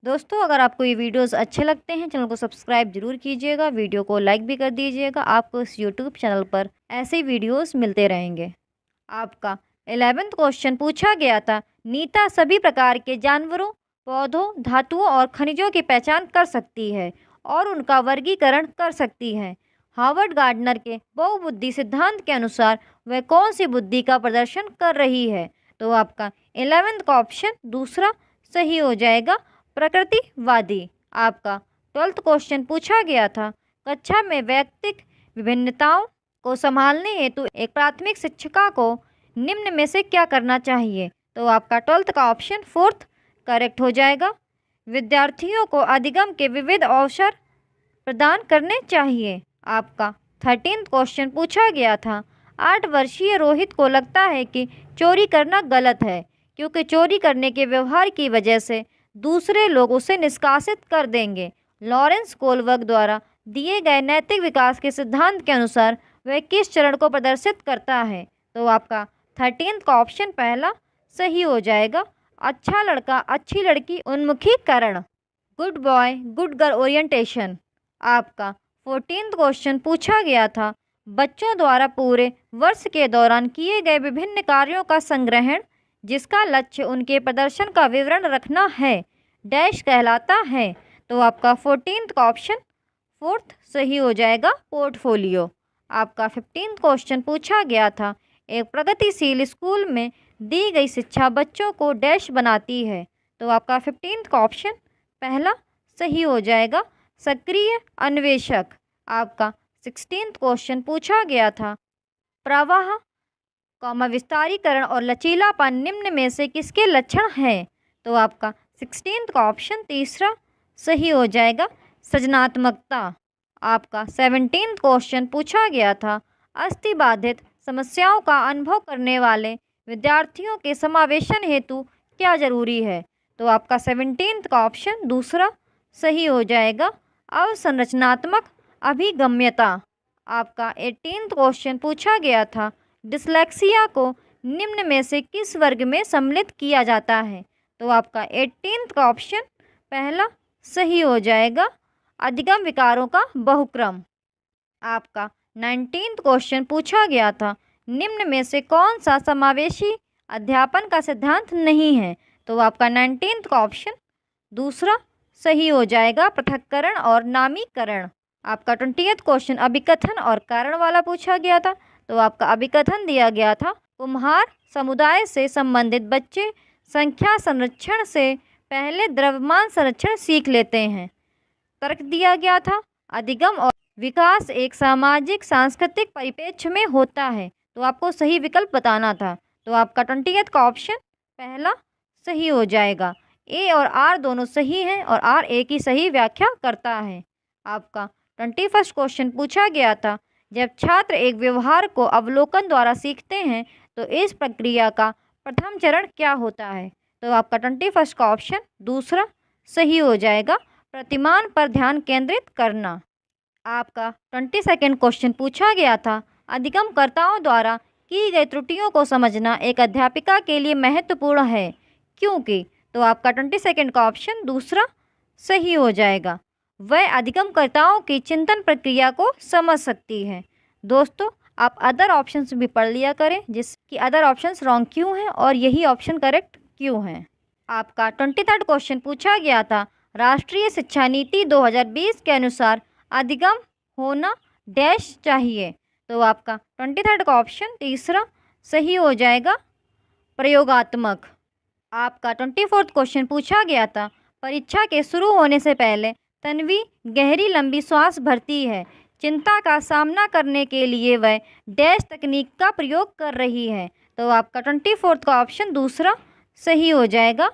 दोस्तों, अगर आपको ये वीडियोस अच्छे लगते हैं, चैनल को सब्सक्राइब जरूर कीजिएगा, वीडियो को लाइक भी कर दीजिएगा। आपको इस यूट्यूब चैनल पर ऐसे वीडियोस मिलते रहेंगे। आपका 11th क्वेश्चन पूछा गया था, नीता सभी प्रकार के जानवरों, पौधों, धातुओं और खनिजों की पहचान कर सकती है और उनका वर्गीकरण कर सकती है। हार्वर्ड गार्डनर के बहुबुद्धि सिद्धांत के अनुसार वह कौन सी बुद्धि का प्रदर्शन कर रही है? तो आपका 11th का ऑप्शन दूसरा सही हो जाएगा, प्रकृतिवादी। आपका 12th क्वेश्चन पूछा गया था, कक्षा में वैयक्तिक विभिन्नताओं को संभालने हेतु एक प्राथमिक शिक्षिका को निम्न में से क्या करना चाहिए? तो आपका 12th का ऑप्शन 4th करेक्ट हो जाएगा, विद्यार्थियों को अधिगम के विविध अवसर प्रदान करने चाहिए। आपका 13th क्वेश्चन पूछा गया था, 8 वर्षीय रोहित को लगता है कि चोरी करना गलत है क्योंकि चोरी करने के व्यवहार की वजह से दूसरे लोग उसे निष्कासित कर देंगे। लॉरेंस कोलबर्ग द्वारा दिए गए नैतिक विकास के सिद्धांत के अनुसार वह किस चरण को प्रदर्शित करता है? तो आपका 13th का ऑप्शन पहला सही हो जाएगा, अच्छा लड़का अच्छी लड़की उन्मुखीकरण, good boy good girl orientation. आपका 14th क्वेश्चन पूछा गया था, बच्चों द्वारा पूरे वर्ष के दौरान किए गए विभिन्न कार्यों का संग्रहण जिसका लक्ष्य उनके प्रदर्शन का विवरण रखना है, डैश कहलाता है? तो आपका 14th का ऑप्शन 4th सही हो जाएगा, पोर्टफोलियो। आपका 15th क्वेश्चन पूछा गया था, एक प्रगतिशील स्कूल में दी गई शिक्षा बच्चों को डैश बनाती है? तो आपका 15th का ऑप्शन पहला सही हो जाएगा, सक्रिय अन्वेषक। आपका 16th क्वेश्चन पूछा गया था, प्रवाह विस्तारीकरण और लचीलापन निम्न में से किसके लक्षण हैं? तो आपका 16th का ऑप्शन तीसरा सही हो जाएगा, सृजनात्मकता। आपका 17th क्वेश्चन पूछा गया था, अस्थिबाधित समस्याओं का अनुभव करने वाले विद्यार्थियों के समावेशन हेतु क्या जरूरी है? तो आपका 17th का ऑप्शन दूसरा सही हो जाएगा, अवसंरचनात्मक अभिगम्यता। आपका 18th क्वेश्चन पूछा गया था, डिसलेक्सिया को निम्न में से किस वर्ग में सम्मिलित किया जाता है? तो आपका 18th का ऑप्शन पहला सही हो जाएगा, अधिगम विकारों का बहुक्रम। आपका 19th क्वेश्चन पूछा गया था, निम्न में से कौन सा समावेशी अध्यापन का सिद्धांत नहीं है? तो आपका 19th का ऑप्शन दूसरा सही हो जाएगा, पृथक्करण और नामीकरण। आपका 20th क्वेश्चन अभिकथन और कारण वाला पूछा गया था। तो आपका अभिकथन दिया गया था, कुम्हार समुदाय से संबंधित बच्चे संख्या संरक्षण से पहले द्रव्यमान संरक्षण सीख लेते हैं। तर्क दिया गया था, अधिगम और विकास एक सामाजिक सांस्कृतिक परिप्रेक्ष्य में होता है। तो आपको सही विकल्प बताना था। तो आपका 20th का ऑप्शन पहला सही हो जाएगा, ए और आर दोनों सही हैं और आर ए की सही व्याख्या करता है। आपका 21st क्वेश्चन पूछा गया था, जब छात्र एक व्यवहार को अवलोकन द्वारा सीखते हैं तो इस प्रक्रिया का प्रथम चरण क्या होता है? तो आपका 21st का ऑप्शन दूसरा सही हो जाएगा, प्रतिमान पर ध्यान केंद्रित करना। आपका 22nd क्वेश्चन पूछा गया था, अधिगमकर्ताओं द्वारा की गई त्रुटियों को समझना एक अध्यापिका के लिए महत्वपूर्ण है, क्योंकि तो आपका 22 का ऑप्शन दूसरा सही हो जाएगा। वह अधिगमकर्ताओं की चिंतन प्रक्रिया को समझ सकती है। दोस्तों, आप अदर ऑप्शंस भी पढ़ लिया करें, जिसकी अदर ऑप्शंस रॉन्ग क्यों हैं और यही ऑप्शन करेक्ट क्यों हैं। आपका 23 क्वेश्चन पूछा गया था, राष्ट्रीय शिक्षा नीति 2020 के अनुसार अधिगम होना डैश चाहिए। तो आपका 23 का ऑप्शन तीसरा सही हो जाएगा, प्रयोगात्मक। आपका 24 क्वेश्चन पूछा गया था, परीक्षा के शुरू होने से पहले तन्वी गहरी लंबी सांस भरती है। चिंता का सामना करने के लिए वह डैश तकनीक का प्रयोग कर रही है। तो आपका 24 का ऑप्शन दूसरा सही हो जाएगा,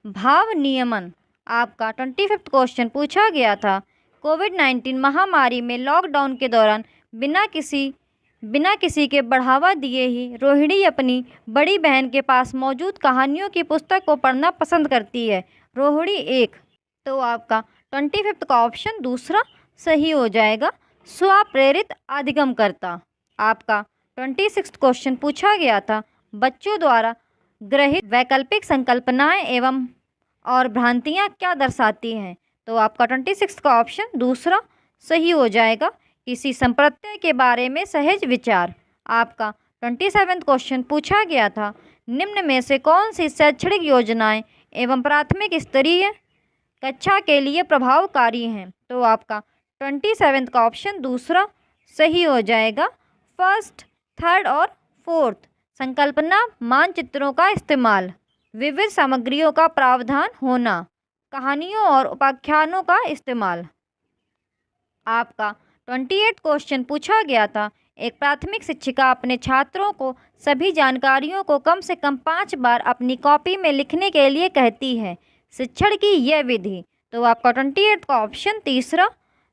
भाव नियमन। आपका 25 क्वेश्चन पूछा गया था, कोविड-19 महामारी में लॉकडाउन के दौरान बिना किसी के बढ़ावा दिए ही रोहिणी अपनी बड़ी बहन के पास मौजूद कहानियों की पुस्तक को पढ़ना पसंद करती है। रोहिणी एक। तो आपका 25 का ऑप्शन दूसरा सही हो जाएगा, स्वप्रेरित अधिगमकर्ता। आपका 26 क्वेश्चन पूछा गया था, बच्चों द्वारा ग्रहित वैकल्पिक संकल्पनाएं एवं और भ्रांतियां क्या दर्शाती हैं। तो आपका 26 का ऑप्शन दूसरा सही हो जाएगा, किसी संप्रत्यय के बारे में सहज विचार। आपका 27 क्वेश्चन पूछा गया था, निम्न में से कौन सी शैक्षणिक योजनाएं एवं प्राथमिक स्तरीय कक्षा के लिए प्रभावकारी हैं। तो आपका 27 का ऑप्शन दूसरा सही हो जाएगा, फर्स्ट, थर्ड और फोर्थ। संकल्पना मानचित्रों का इस्तेमाल, विविध सामग्रियों का प्रावधान होना, कहानियों और उपाख्यानों का इस्तेमाल। आपका 28 क्वेश्चन पूछा गया था, एक प्राथमिक शिक्षिका अपने छात्रों को सभी जानकारियों को कम से कम 5 बार अपनी कॉपी में लिखने के लिए कहती है। शिक्षण की यह विधि। तो आपका 28 का ऑप्शन तीसरा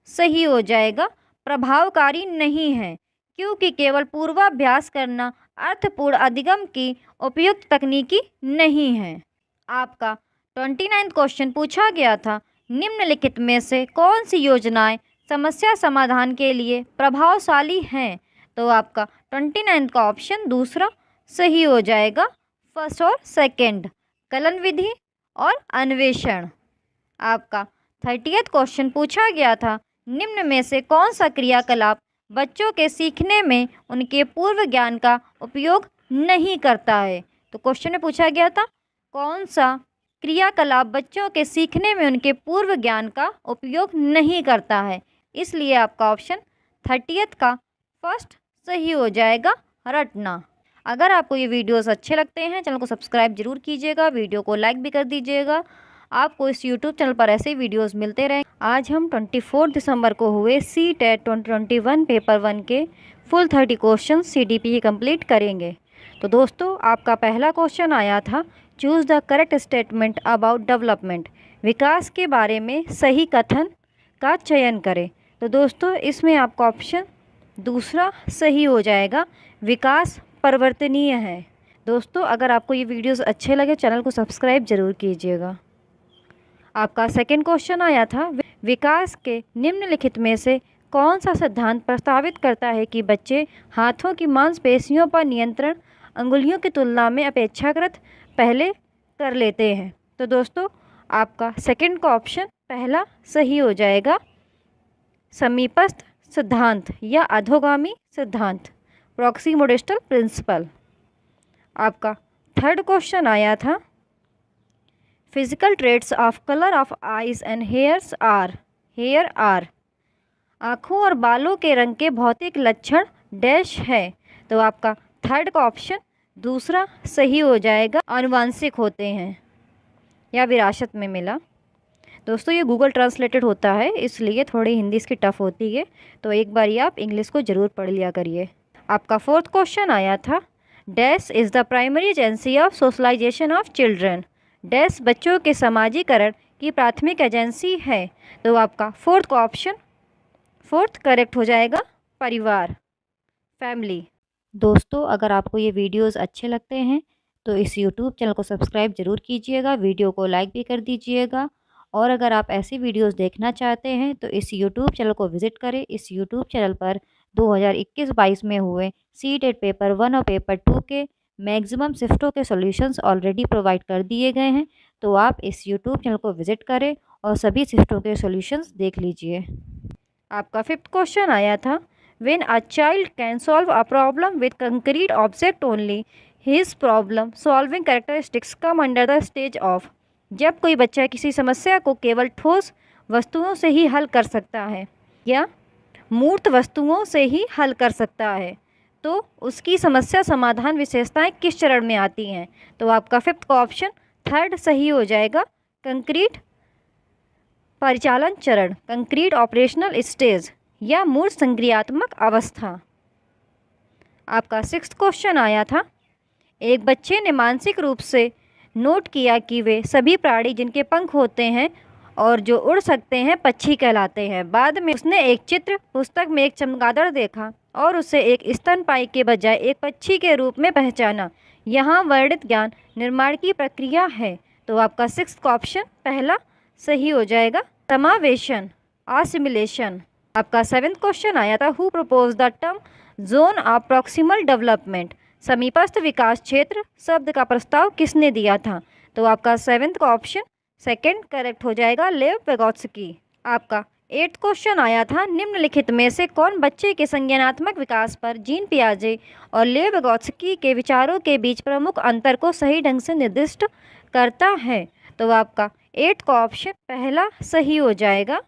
सही हो जाएगा, प्रभावकारी नहीं है, क्योंकि केवल पूर्वाभ्यास करना अर्थपूर्ण अधिगम की उपयुक्त तकनीकी नहीं है। आपका 29 क्वेश्चन पूछा गया था, निम्नलिखित में से कौन सी योजनाएं समस्या समाधान के लिए प्रभावशाली हैं। तो आपका 29 का ऑप्शन दूसरा सही हो जाएगा, फर्स्ट और सेकंड, कलन विधि और अन्वेषण। आपका 30 क्वेश्चन पूछा गया था, निम्न में से कौन सा क्रियाकलाप बच्चों के सीखने में उनके पूर्व ज्ञान का उपयोग नहीं करता है। तो क्वेश्चन में पूछा गया था, कौन सा क्रियाकलाप बच्चों के सीखने में उनके पूर्व ज्ञान का उपयोग नहीं करता है, इसलिए आपका ऑप्शन 30 का फर्स्ट सही हो जाएगा, रटना। अगर आपको ये वीडियोस अच्छे लगते हैं, चैनल को सब्सक्राइब जरूर कीजिएगा, वीडियो को लाइक भी कर दीजिएगा। आपको इस यूट्यूब चैनल पर ऐसे ही वीडियोस मिलते रहें। आज हम 24 दिसंबर को हुए CTET 2021 पेपर 1 के फुल 30 क्वेश्चन CDP कंप्लीट करेंगे। तो दोस्तों, आपका पहला क्वेश्चन आया था, choose the correct statement about development. विकास के बारे में सही कथन का चयन करें। तो दोस्तों, इसमें आपका ऑप्शन दूसरा सही हो जाएगा, विकास परिवर्तनीय है। दोस्तों, अगर आपको ये वीडियोस अच्छे लगे, चैनल को सब्सक्राइब जरूर कीजिएगा। आपका सेकंड क्वेश्चन आया था, विकास के निम्नलिखित में से कौन सा सिद्धांत प्रस्तावित करता है कि बच्चे हाथों की मांसपेशियों पर नियंत्रण अंगुलियों की तुलना में अपेक्षाकृत पहले कर लेते हैं। तो दोस्तों, आपका सेकंड का ऑप्शन पहला सही हो जाएगा, समीपस्थ सिद्धांत या अधोगामी सिद्धांत, प्रॉक्सिमोडिस्टल प्रिंसिपल। आपका थर्ड क्वेश्चन आया था, physical traits of colour of eyes and hair are. आँखों और बालों के रंग के भौतिक लक्षण डैश है। तो आपका थर्ड का ऑप्शन दूसरा सही हो जाएगा, आनुवांशिक होते हैं या विरासत में मिला। दोस्तों, ये गूगल ट्रांसलेटेड होता है, इसलिए थोड़ी हिंदी इसकी टफ होती है, तो एक बार आप इंग्लिश को ज़रूर पढ़ लिया करिए। आपका फोर्थ क्वेश्चन आया था, dash is the primary agency of socialisation of children. Dash बच्चों के समाजीकरण की प्राथमिक एजेंसी है। तो आपका फोर्थ का ऑप्शन फोर्थ करेक्ट हो जाएगा, परिवार, फैमिली। दोस्तों, अगर आपको ये वीडियोस अच्छे लगते हैं तो इस यूट्यूब चैनल को सब्सक्राइब ज़रूर कीजिएगा, वीडियो को लाइक भी कर दीजिएगा। और अगर आप ऐसी वीडियोस देखना चाहते हैं तो इस यूट्यूब चैनल को विज़िट करें। इस यूट्यूब चैनल पर 2021-22 में हुए सीटेट पेपर 1 और पेपर 2 के मैक्सिमम शिफ्टों के सॉल्यूशंस ऑलरेडी प्रोवाइड कर दिए गए हैं। तो आप इस यूट्यूब चैनल को विजिट करें और सभी शिफ्टों के सॉल्यूशंस देख लीजिए। आपका 5th क्वेश्चन आया था, when a child can solve a problem with concrete object only, his problem solving characteristics come under the stage of. जब कोई बच्चा किसी समस्या को केवल ठोस वस्तुओं से ही हल कर सकता है या मूर्त वस्तुओं से ही हल कर सकता है, तो उसकी समस्या समाधान विशेषताएं किस चरण में आती हैं? तो आपका 5th का ऑप्शन 3rd सही हो जाएगा, कंक्रीट परिचालन चरण, कंक्रीट ऑपरेशनल स्टेज या मूर्त संक्रियात्मक अवस्था। आपका 6th क्वेश्चन आया था, एक बच्चे ने मानसिक रूप से नोट किया कि वे सभी प्राणी जिनके पंख होते हैं और जो उड़ सकते हैं पक्षी कहलाते हैं। बाद में उसने एक चित्र पुस्तक में एक चमगादड़ देखा और उसे एक स्तनपायी के बजाय एक पक्षी के रूप में पहचाना। यहाँ वर्णित ज्ञान निर्माण की प्रक्रिया है। तो आपका 6th ऑप्शन पहला सही हो जाएगा, समावेशन, असिमिलेशन। आपका 7th क्वेश्चन आया था, who propose the term zone of proximal development, समीपस्थ विकास क्षेत्र शब्द का प्रस्ताव किसने दिया था? तो आपका 7th का ऑप्शन 2nd करेक्ट हो जाएगा, लेव वेगोत्स्की। आपका 8th क्वेश्चन आया था, निम्नलिखित में से कौन बच्चे के संज्ञानात्मक विकास पर जीन पियाजे और लेव वेगोत्स्की के विचारों के बीच प्रमुख अंतर को सही ढंग से निर्दिष्ट करता है? तो आपका 8th का ऑप्शन पहला सही हो जाएगा।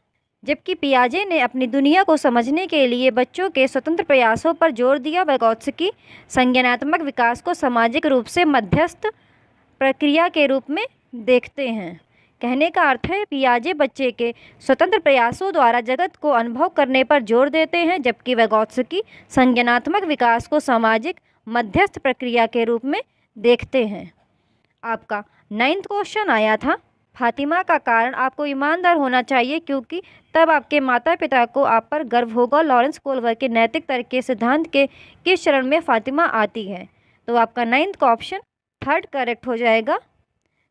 जबकि पियाजे ने अपनी दुनिया को समझने के लिए बच्चों के स्वतंत्र प्रयासों पर जोर दिया, वेगोत्स्की संज्ञानात्मक विकास को सामाजिक रूप से मध्यस्थ प्रक्रिया के रूप में देखते हैं। कहने का अर्थ है, पियाजे बच्चे के स्वतंत्र प्रयासों द्वारा जगत को अनुभव करने पर जोर देते हैं, जबकि वेगोत्स्की संज्ञानात्मक विकास को सामाजिक मध्यस्थ प्रक्रिया के रूप में देखते हैं। आपका 9th क्वेश्चन आया था, फातिमा का कारण आपको ईमानदार होना चाहिए क्योंकि तब आपके माता पिता को आप पर गर्व होगा। लॉरेंस कोल्वर के नैतिक तर्क के सिद्धांत के किस चरण में फातिमा आती है? तो आपका 9th का ऑप्शन 3rd करेक्ट हो जाएगा,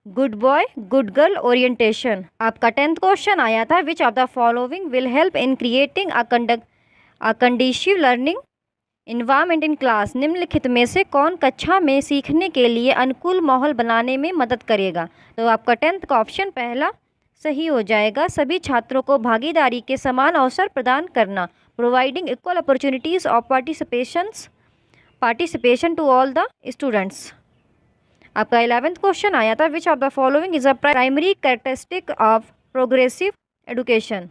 good boy good girl orientation. आपका 10th क्वेश्चन आया था, which of the following will help in creating a conducive learning environment in class, निम्नलिखित में से कौन कक्षा में सीखने के लिए अनुकूल माहौल बनाने में मदद करेगा? तो आपका 10th का ऑप्शन पहला सही हो जाएगा, सभी छात्रों को भागीदारी के समान अवसर प्रदान करना, providing equal opportunities of participation to all the students. आपका 11th क्वेश्चन आया था, which of the following is a primary characteristic of progressive education,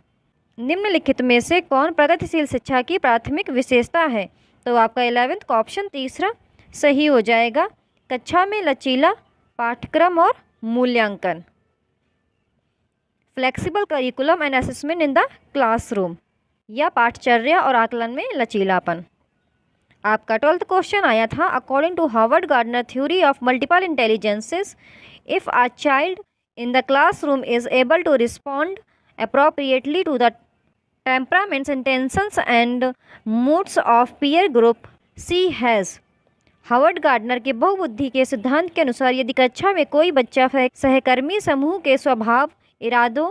निम्नलिखित में से कौन प्रगतिशील शिक्षा की प्राथमिक विशेषता है? तो आपका 11th का ऑप्शन तीसरा सही हो जाएगा, कक्षा में लचीला पाठ्यक्रम और मूल्यांकन, flexible curriculum and assessment in the classroom, या पाठचर्या और आकलन में लचीलापन। आपका 12th क्वेश्चन आया था, according to Harvard Gardner theory of multiple intelligences, if a child in the classroom is able to respond appropriately to the temperaments, intentions and moods of peer group, she has। Harvard gardener के बहुबुद्धि के सिद्धांत के अनुसार यदि कक्षा में कोई बच्चा सहकर्मी समूह के स्वभाव, इरादों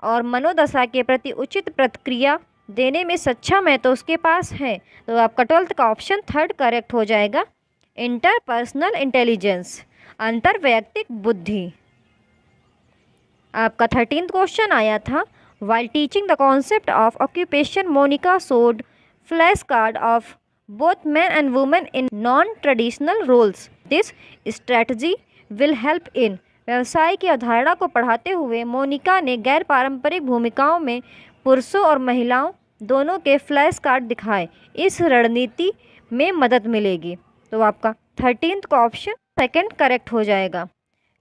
और मनोदशा के प्रति उचित प्रतिक्रिया देने में सक्षम है तो उसके पास है। तो आपका 12th का ऑप्शन 3rd करेक्ट हो जाएगा, इंटरपर्सनल इंटेलिजेंस, अंतर्वैयक्तिक बुद्धि। आपका 13th क्वेश्चन आया था, while teaching the concept of occupation Monica showed flash card of both man and women in non traditional roles, this strategy will help in. व्यवसाय की अवधारणा को पढ़ाते हुए मोनिका ने गैर पारंपरिक भूमिकाओं में पुरुषों और महिलाओं दोनों के फ्लैश कार्ड दिखाए, इस रणनीति में मदद मिलेगी। तो आपका 13th का ऑप्शन 2nd करेक्ट हो जाएगा,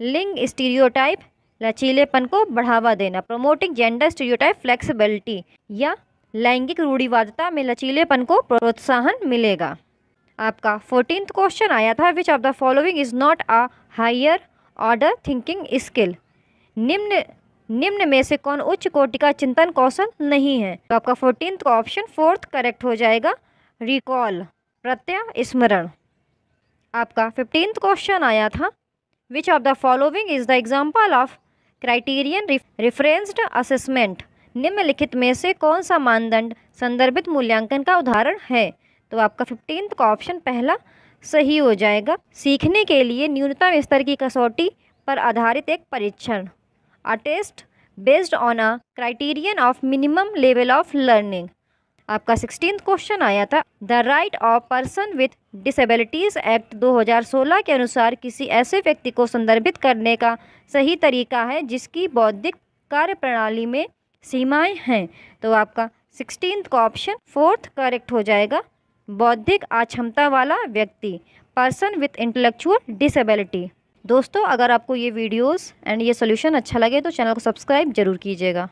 लिंग स्टीरियोटाइप, लचीलेपन को बढ़ावा देना, प्रोमोटिंग जेंडर स्टीरियोटाइप फ्लेक्सिबिलिटी, या लैंगिक रूढ़िवादिता में लचीलेपन को प्रोत्साहन मिलेगा। आपका 14th क्वेश्चन आया था, which of the following is not a higher order thinking skill, निम्न में से कौन उच्च कोटि का चिंतन कौशल नहीं है? तो आपका 14th का ऑप्शन 4th करेक्ट हो जाएगा, रिकॉल, प्रत्यास्मरण। आपका 15th क्वेश्चन आया था, which of the following is the example of criterion referenced assessment, निम्नलिखित में से कौन सा मानदंड संदर्भित मूल्यांकन का उदाहरण है? तो आपका 15th का ऑप्शन पहला सही हो जाएगा। सीखने के लिए न्यूनतम स्तर की कसौटी पर आधारित एक परीक्षण, a test based on a criterion of minimum level of learning. आपका 16th क्वेश्चन आया था, the right of person with disabilities act 2016 के अनुसार किसी ऐसे व्यक्ति को संदर्भित करने का सही तरीका है जिसकी बौद्धिक कार्यप्रणाली में सीमाएं हैं। तो आपका 16th का ऑप्शन 4th करेक्ट हो जाएगा। बौद्धिक अक्षमता वाला व्यक्ति, पर्सन विथ इंटेलेक्चुअल डिसेबिलिटी। दोस्तों, अगर आपको ये वीडियोस एंड ये सोल्यूशन अच्छा लगे तो चैनल को सब्सक्राइब जरूर कीजिएगा।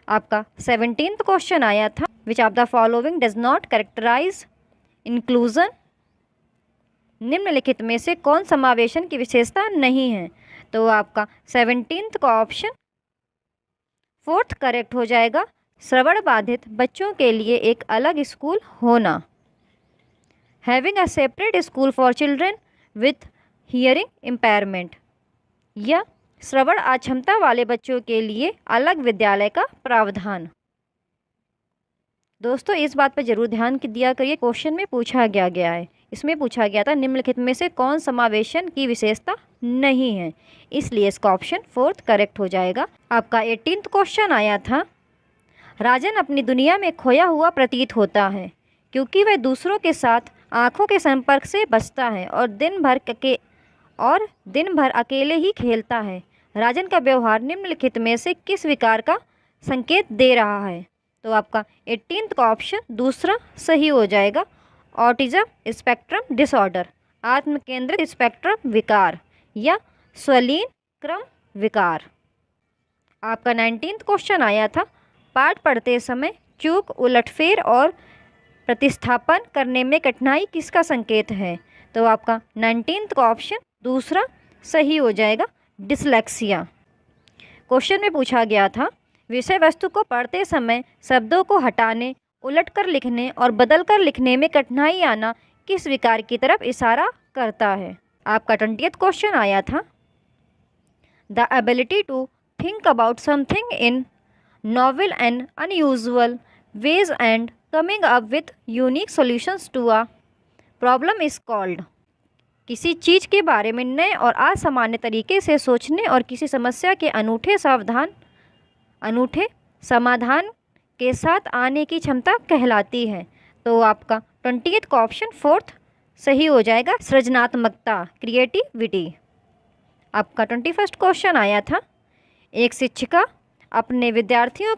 आपका 17th क्वेश्चन आया था, which of the following does not characterise inclusion. निम्नलिखित में से कौन समावेशन की विशेषता नहीं है? तो आपका 17th का ऑप्शन 4th करेक्ट हो जाएगा। श्रवण बाधित बच्चों के लिए एक अलग स्कूल होना, having a separate school for children with hearing impairment, या श्रवण अक्षमता वाले बच्चों के लिए अलग विद्यालय का प्रावधान। दोस्तों, इस बात पर जरूर ध्यान दिया करिए, क्वेश्चन में पूछा गया है। इसमें पूछा गया था निम्नलिखित में से कौन समावेशन की विशेषता नहीं है, इसलिए इसका ऑप्शन 4th करेक्ट हो जाएगा। आपका 18th क्वेश्चन आया था, राजन अपनी दुनिया में खोया हुआ प्रतीत होता है क्योंकि वह दूसरों के साथ आंखों के संपर्क से बचता है और दिन भर अकेले ही खेलता है। राजन का व्यवहार निम्नलिखित में से किस विकार का संकेत दे रहा है? तो आपका 18th का ऑप्शन दूसरा सही हो जाएगा। ऑटिज्म स्पेक्ट्रम डिसऑर्डर, आत्मकेंद्रित स्पेक्ट्रम विकार, या स्वलीन क्रम विकार। आपका 19th क्वेश्चन आया था, पाठ पढ़ते समय चूक, उलटफेर और प्रतिस्थापन करने में कठिनाई किसका संकेत है? तो आपका 19th का ऑप्शन दूसरा सही हो जाएगा, डिसलेक्सिया। क्वेश्चन में पूछा गया था, विषय वस्तु को पढ़ते समय शब्दों को हटाने, उलटकर लिखने और बदलकर लिखने में कठिनाई आना किस विकार की तरफ इशारा करता है? आपका 20th क्वेश्चन आया था, the ability to think about something in novel and unusual ways and coming up with unique solutions to a problem is called. किसी चीज़ के बारे में नए और असामान्य तरीके से सोचने और किसी समस्या के अनूठे समाधान के साथ आने की क्षमता कहलाती है। तो आपका 20th का ऑप्शन 4th सही हो जाएगा, सृजनात्मकता, क्रिएटिविटी। आपका 21st क्वेश्चन आया था, एक शिक्षिका अपने विद्यार्थियों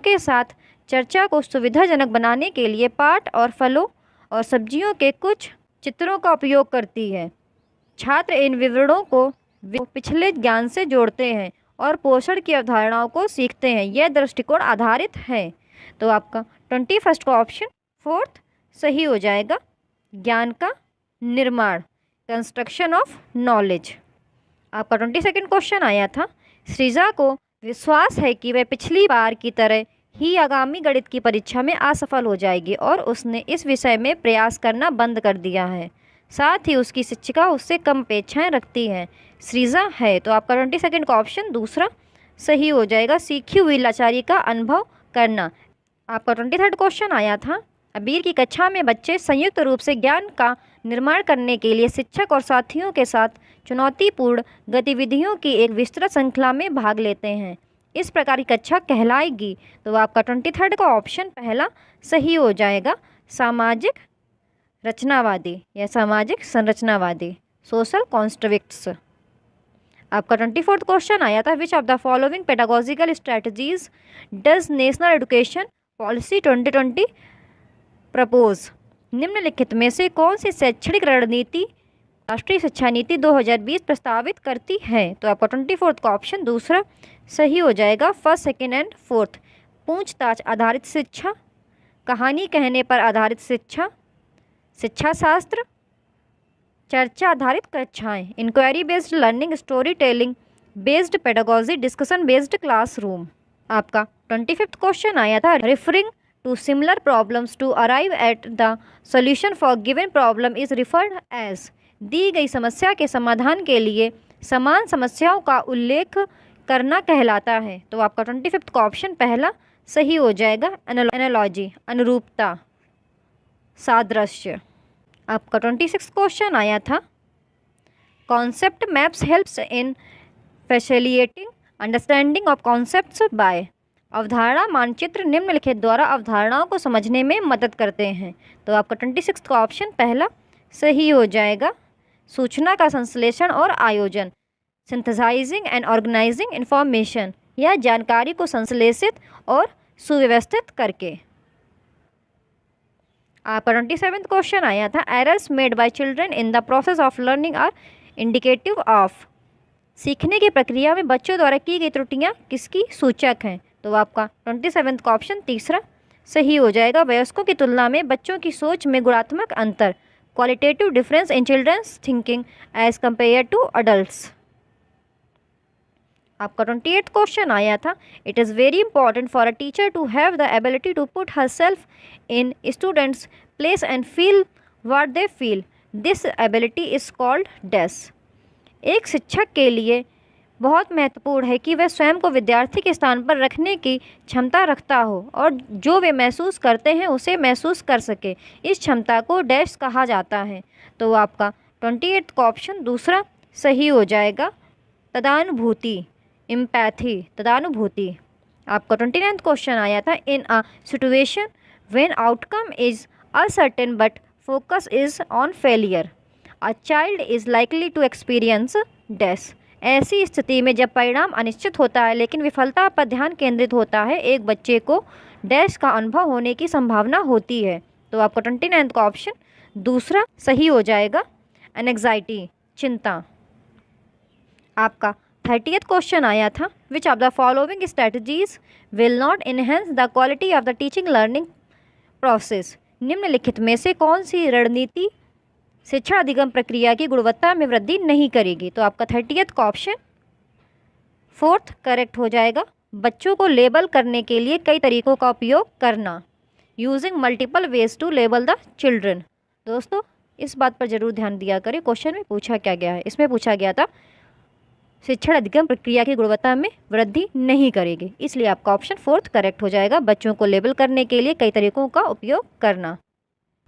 के साथ चर्चा को सुविधाजनक बनाने के लिए पाठ और फलों और सब्जियों के कुछ चित्रों का उपयोग करती है। छात्र इन विवरणों को पिछले ज्ञान से जोड़ते हैं और पोषण की अवधारणाओं को सीखते हैं। यह दृष्टिकोण आधारित है। तो आपका 21st का ऑप्शन 4th सही हो जाएगा, ज्ञान का निर्माण, कंस्ट्रक्शन ऑफ नॉलेज। आपका 22nd क्वेश्चन आया था, सृजा को विश्वास है कि वह पिछली बार की तरह ही आगामी गणित की परीक्षा में असफल हो जाएगी और उसने इस विषय में प्रयास करना बंद कर दिया है। साथ ही उसकी शिक्षिका उससे कम अपेक्षाएं रखती है। सृजा है। तो आपका 22nd का ऑप्शन दूसरा सही हो जाएगा, सीखी हुई लाचारी का अनुभव करना। आपका 23rd क्वेश्चन आया था, अबीर की कक्षा में बच्चे संयुक्त रूप से ज्ञान का निर्माण करने के लिए शिक्षक और साथियों के साथ चुनौतीपूर्ण गतिविधियों की एक विस्तृत श्रृंखला में भाग लेते हैं। इस प्रकार की कक्षा कहलाएगी। तो आपका 23rd का ऑप्शन पहला सही हो जाएगा, सामाजिक रचनावादी या सामाजिक संरचनावादी, सोशल कॉन्स्ट्रक्ट्स। आपका 24th क्वेश्चन आया था, which of the following pedagogical strategies does national education policy 2020 propose. निम्नलिखित में से कौन सी शैक्षणिक रणनीति राष्ट्रीय शिक्षा नीति 2020 प्रस्तावित करती है? तो आपका 24th का ऑप्शन दूसरा सही हो जाएगा, फर्स्ट, सेकेंड एंड फोर्थ। पूछताछ आधारित शिक्षा, कहानी कहने पर आधारित शिक्षा, शिक्षा शास्त्र, चर्चा आधारित कक्षाएं, inquiry based learning, story telling based pedagogy, discussion based classroom. आपका 25th क्वेश्चन आया था, referring to similar problems to arrive at the solution for given problem is referred as. दी गई समस्या के समाधान के लिए समान समस्याओं का उल्लेख करना कहलाता है? तो आपका 25th का ऑप्शन पहला सही हो जाएगा, एनालॉजी, अनुरूपता, सादृश्य। आपका 26 क्वेश्चन आया था, concept maps helps in facilitating understanding of concepts by. अवधारणा मानचित्र निम्नलिखित द्वारा अवधारणाओं को समझने में मदद करते हैं। तो आपका 26 का ऑप्शन पहला सही हो जाएगा, सूचना का संश्लेषण और आयोजन, सिंथेसाइजिंग एंड ऑर्गेनाइजिंग इंफॉर्मेशन, या जानकारी को संश्लेषित और सुव्यवस्थित करके। आपका 27th क्वेश्चन आया था, errors made by children in the process of learning are indicative of. सीखने की प्रक्रिया में बच्चों द्वारा की गई त्रुटियां किसकी सूचक हैं? तो आपका 27th का ऑप्शन तीसरा सही हो जाएगा, वयस्कों की तुलना में बच्चों की सोच में गुणात्मक अंतर, qualitative difference in children's thinking as compare to adults. आपका 28th क्वेश्चन आया था, it is very important for a teacher to have the ability to put herself in students place and feel what they feel, this ability is called dash. एक शिक्षक के लिए बहुत महत्वपूर्ण है कि वह स्वयं को विद्यार्थी के स्थान पर रखने की क्षमता रखता हो और जो वे महसूस करते हैं उसे महसूस कर सके। इस क्षमता को डैश कहा जाता है। तो आपका 28th का ऑप्शन दूसरा सही हो जाएगा, तदानुभूति, एम्पैथी, तदानुभूति। आपका 29th क्वेश्चन आया था, in a situation when outcome is uncertain but focus is on failure, a child is likely to experience dash. ऐसी स्थिति में जब परिणाम अनिश्चित होता है लेकिन विफलता पर ध्यान केंद्रित होता है, एक बच्चे को डैश का अनुभव होने की संभावना होती है। तो आपका 29th का ऑप्शन दूसरा सही हो जाएगा, एंग्जाइटी, चिंता। आपका 30th क्वेश्चन आया था, which of the following strategies will not enhance the quality of the teaching learning process. निम्नलिखित में से कौन सी रणनीति शिक्षा अधिगम प्रक्रिया की गुणवत्ता में वृद्धि नहीं करेगी? तो आपका 30th का ऑप्शन फोर्थ करेक्ट हो जाएगा, बच्चों को लेबल करने के लिए कई तरीकों का उपयोग करना, using multiple ways to label the children. दोस्तों इस बात पर जरूर ध्यान दिया करें, क्वेश्चन में पूछा क्या गया है। इसमें पूछा गया था शिक्षण अधिगम प्रक्रिया की गुणवत्ता में वृद्धि नहीं करेगी, इसलिए आपका ऑप्शन फोर्थ करेक्ट हो जाएगा, बच्चों को लेबल करने के लिए कई तरीकों का उपयोग करना।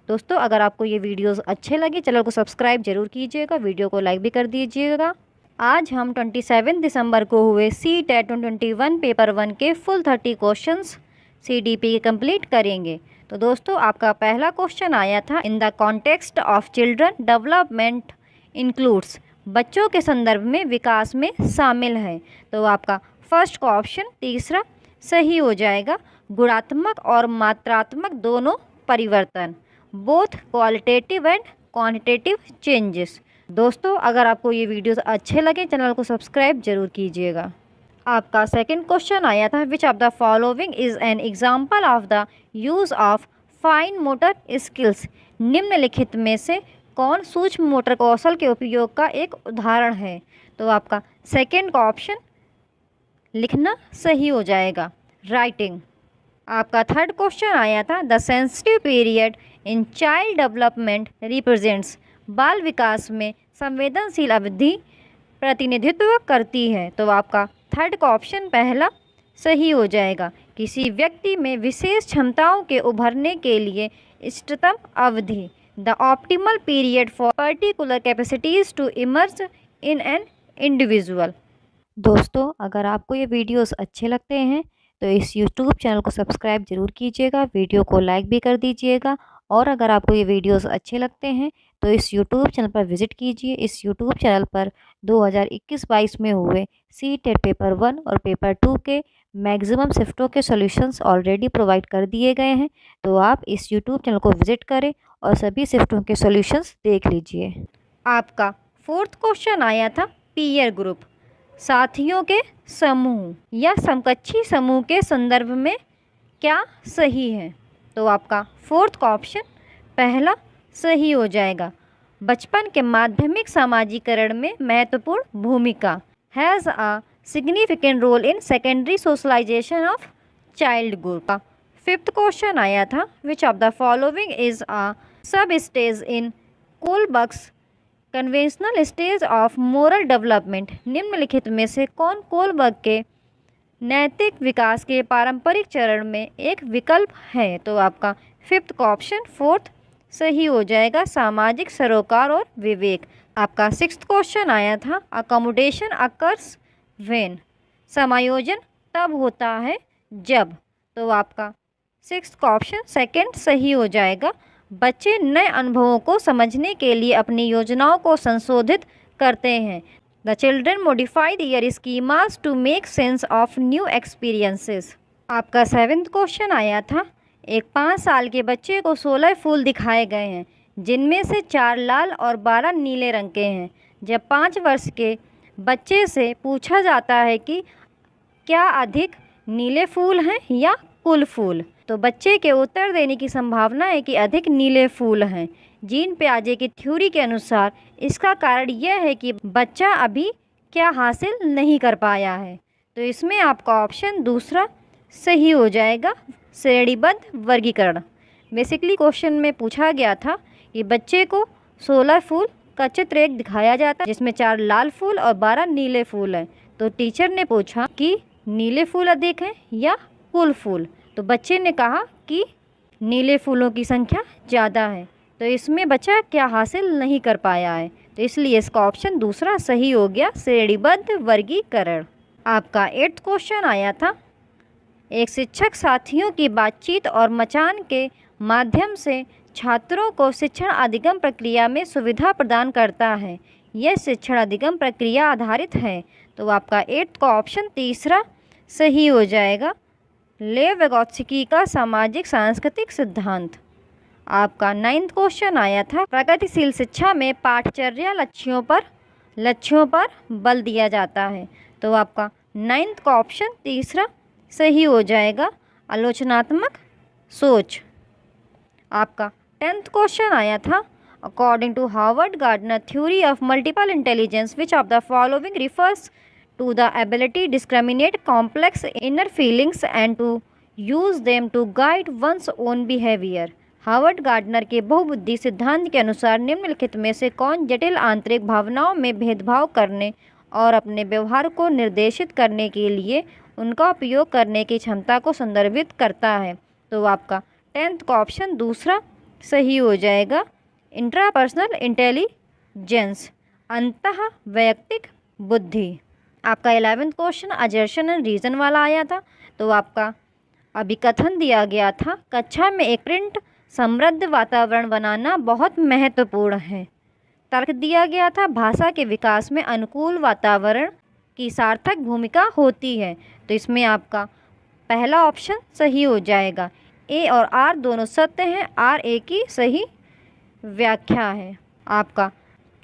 दोस्तों अगर आपको ये वीडियोस अच्छे लगे चैनल को सब्सक्राइब जरूर कीजिएगा, वीडियो को लाइक भी कर दीजिएगा। आज हम 27 दिसंबर को हुए CTET 2021 पेपर 1 के फुल 30 क्वेश्चंस CDP के कंप्लीट करेंगे। तो दोस्तों आपका पहला क्वेश्चन आया था, in the context of children development includes, बच्चों के संदर्भ में विकास में शामिल है। तो आपका फर्स्ट का ऑप्शन तीसरा सही हो जाएगा, गुणात्मक और मात्रात्मक दोनों परिवर्तन, both qualitative and quantitative changes. दोस्तों अगर आपको ये वीडियोस अच्छे लगे चैनल को सब्सक्राइब जरूर कीजिएगा। आपका सेकंड क्वेश्चन आया था, which of the following is an example of the use of fine motor skills. निम्नलिखित में से कौन सूक्ष्म मोटर कौशल के उपयोग का एक उदाहरण है? तो आपका सेकंड का ऑप्शन लिखना सही हो जाएगा, राइटिंग। आपका थर्ड क्वेश्चन आया था, the sensitive period in child development represents, बाल विकास में संवेदनशील अवधि प्रतिनिधित्व करती है। तो आपका थर्ड का ऑप्शन पहला सही हो जाएगा, किसी व्यक्ति में विशेष क्षमताओं के उभरने के लिए इष्टतम अवधि, the optimal period for particular capacities to emerge in an individual. दोस्तों अगर आपको ये वीडियोस अच्छे लगते हैं तो इस YouTube चैनल को सब्सक्राइब जरूर कीजिएगा, वीडियो को लाइक भी कर दीजिएगा। और अगर आपको ये वीडियोस अच्छे लगते हैं तो इस YouTube चैनल पर विज़िट कीजिए। इस YouTube चैनल पर 2021-22 में हुए CTET पेपर 1 और पेपर 2 के मैक्सिमम शिफ्टों के सॉल्यूशंस ऑलरेडी प्रोवाइड कर दिए गए हैं, तो आप इस YouTube चैनल को विज़िट करें और सभी शिफ्टों के सॉल्यूशंस देख लीजिए। आपका फोर्थ क्वेश्चन आया था, पीयर ग्रुप, साथियों के समूह या समकक्षी समूह के संदर्भ में क्या सही है? तो आपका फोर्थ का ऑप्शन पहला सही हो जाएगा, बचपन के माध्यमिक सामाजिकरण में महत्वपूर्ण भूमिका, has a significant role in secondary socialization of child group का। फिफ्थ क्वेश्चन आया था, which of the following is a sub stage in Kohlberg's conventional stage of moral development निम्नलिखित में से कौन कोलबर्ग के नैतिक विकास के पारंपरिक चरण में एक विकल्प है? तो आपका फिफ्थ का ऑप्शन फोर्थ सही हो जाएगा, सामाजिक सरोकार और विवेक। आपका सिक्स्थ क्वेश्चन आया था, अकोमोडेशन अकर्स व्हेन, समायोजन तब होता है जब। तो आपका सिक्स्थ का ऑप्शन सेकंड सही हो जाएगा। बच्चे नए अनुभवों को समझने के लिए अपनी योजनाओं को संशोधित करते हैं। The children modify their schemas to make sense of new experiences. आपका सेवेंथ क्वेश्चन आया था, एक 5 साल के बच्चे को 16 फूल दिखाए गए हैं, जिनमें से 4 लाल और 12 नीले रंग के हैं। जब 5 वर्ष के बच्चे से पूछा जाता है कि क्या अधिक नीले फूल हैं या कुल फूल, तो बच्चे के उत्तर देने की संभावना है कि अधिक नीले फूल हैं। जीन पियाजे की थ्योरी के अनुसार इसका कारण यह है कि बच्चा अभी क्या हासिल नहीं कर पाया है। तो इसमें आपका ऑप्शन दूसरा सही हो जाएगा, श्रेणीबद्ध वर्गीकरण। बेसिकली क्वेश्चन में पूछा गया था कि बच्चे को 16 फूल का चित्र एक दिखाया जाता है, जिसमें 4 लाल फूल और 12 नीले फूल हैं। तो टीचर ने पूछा कि नीले फूल अधिक हैं या कुल फूल, तो बच्चे ने कहा कि नीले फूलों की संख्या ज़्यादा है। तो इसमें बच्चा क्या हासिल नहीं कर पाया है, तो इसलिए इसका ऑप्शन दूसरा सही हो गया, श्रेणीबद्ध वर्गीकरण। आपका 8th क्वेश्चन आया था, एक शिक्षक साथियों की बातचीत और मचान के माध्यम से छात्रों को शिक्षण अधिगम प्रक्रिया में सुविधा प्रदान करता है। यह शिक्षण अधिगम प्रक्रिया आधारित है। तो आपका 8th का ऑप्शन तीसरा सही हो जाएगा, लेव विगोत्स्की का सामाजिक सांस्कृतिक सिद्धांत। आपका 9th क्वेश्चन आया था, प्रगतिशील शिक्षा में पाठचर्या लक्ष्यों पर बल दिया जाता है। तो आपका 9th का ऑप्शन तीसरा सही हो जाएगा, आलोचनात्मक सोच। आपका 10th क्वेश्चन आया था, according to Harvard Gardner theory of multiple intelligence which of the following refers to the ability to discriminate complex inner feelings and to use them to guide one's own behavior। Harvard gardener के बहुबुद्धि सिद्धांत के अनुसार निम्नलिखित में से कौन जटिल आंतरिक भावनाओं में भेदभाव करने और अपने व्यवहार को निर्देशित करने के लिए उनका उपयोग करने की क्षमता को संदर्भित करता है? तो आपका 10th का ऑप्शन दूसरा सही हो जाएगा, इंट्रापर्सनल इंटेलिजेंस, अंतः वैयक्तिक बुद्धि। आपका 11th क्वेश्चन अजर्शन एंड रीजन वाला आया था। तो आपका अभिकथन दिया गया था, कक्षा में एक प्रिंट समृद्ध वातावरण बनाना बहुत महत्वपूर्ण है। तर्क दिया गया था, भाषा के विकास में अनुकूल वातावरण की सार्थक भूमिका होती है। तो इसमें आपका पहला ऑप्शन सही हो जाएगा, ए और आर दोनों सत्य हैं, आर ए की सही व्याख्या है। आपका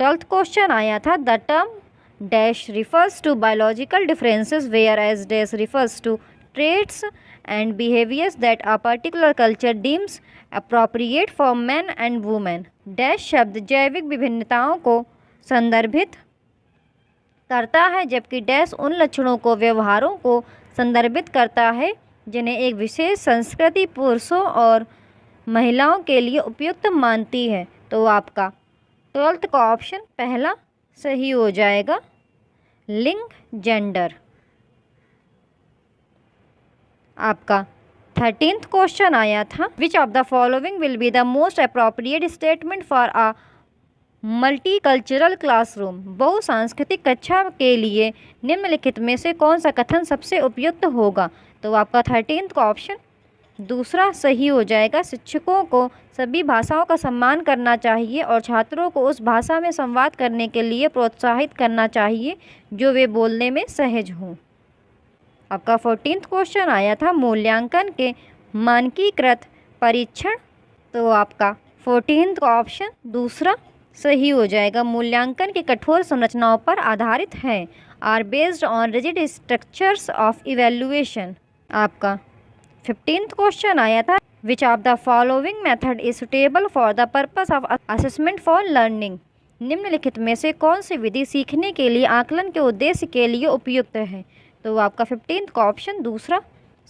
12th क्वेश्चन आया था, the term dash refers to biological differences whereas dash refers to traits and behaviors that a particular culture deems appropriate for men and women। dash शब्द जैविक विभिन्नताओं को संदर्भित करता है, जबकि dash उन लक्षणों को व्यवहारों को संदर्भित करता है जिन्हें एक विशेष संस्कृति पुरुषों और महिलाओं के लिए उपयुक्त मानती है। तो आपका 12th का ऑप्शन पहला सही हो जाएगा, लिंग जेंडर। आपका 13th क्वेश्चन आया था, which of the following will be the most appropriate statement for a multicultural classroom. बहुसांस्कृतिक कक्षा के लिए निम्नलिखित में से कौन सा कथन सबसे उपयुक्त होगा? तो आपका 13th का ऑप्शन दूसरा सही हो जाएगा, शिक्षकों को सभी भाषाओं का सम्मान करना चाहिए और छात्रों को उस भाषा में संवाद करने के लिए प्रोत्साहित करना चाहिए जो वे बोलने में सहज हों। आपका 14th क्वेश्चन आया था, मूल्यांकन के मानकीकृत परीक्षण। तो आपका 14th का ऑप्शन दूसरा सही हो जाएगा, मूल्यांकन की कठोर संरचनाओं पर आधारित है, are based on rigid structures of evaluation. आपका 15th क्वेश्चन आया था, which of the following method is suitable for the purpose of assessment for learning. निम्नलिखित में से कौन सी विधि सीखने के लिए आकलन के उद्देश्य के लिए उपयुक्त है? तो आपका 15th का ऑप्शन दूसरा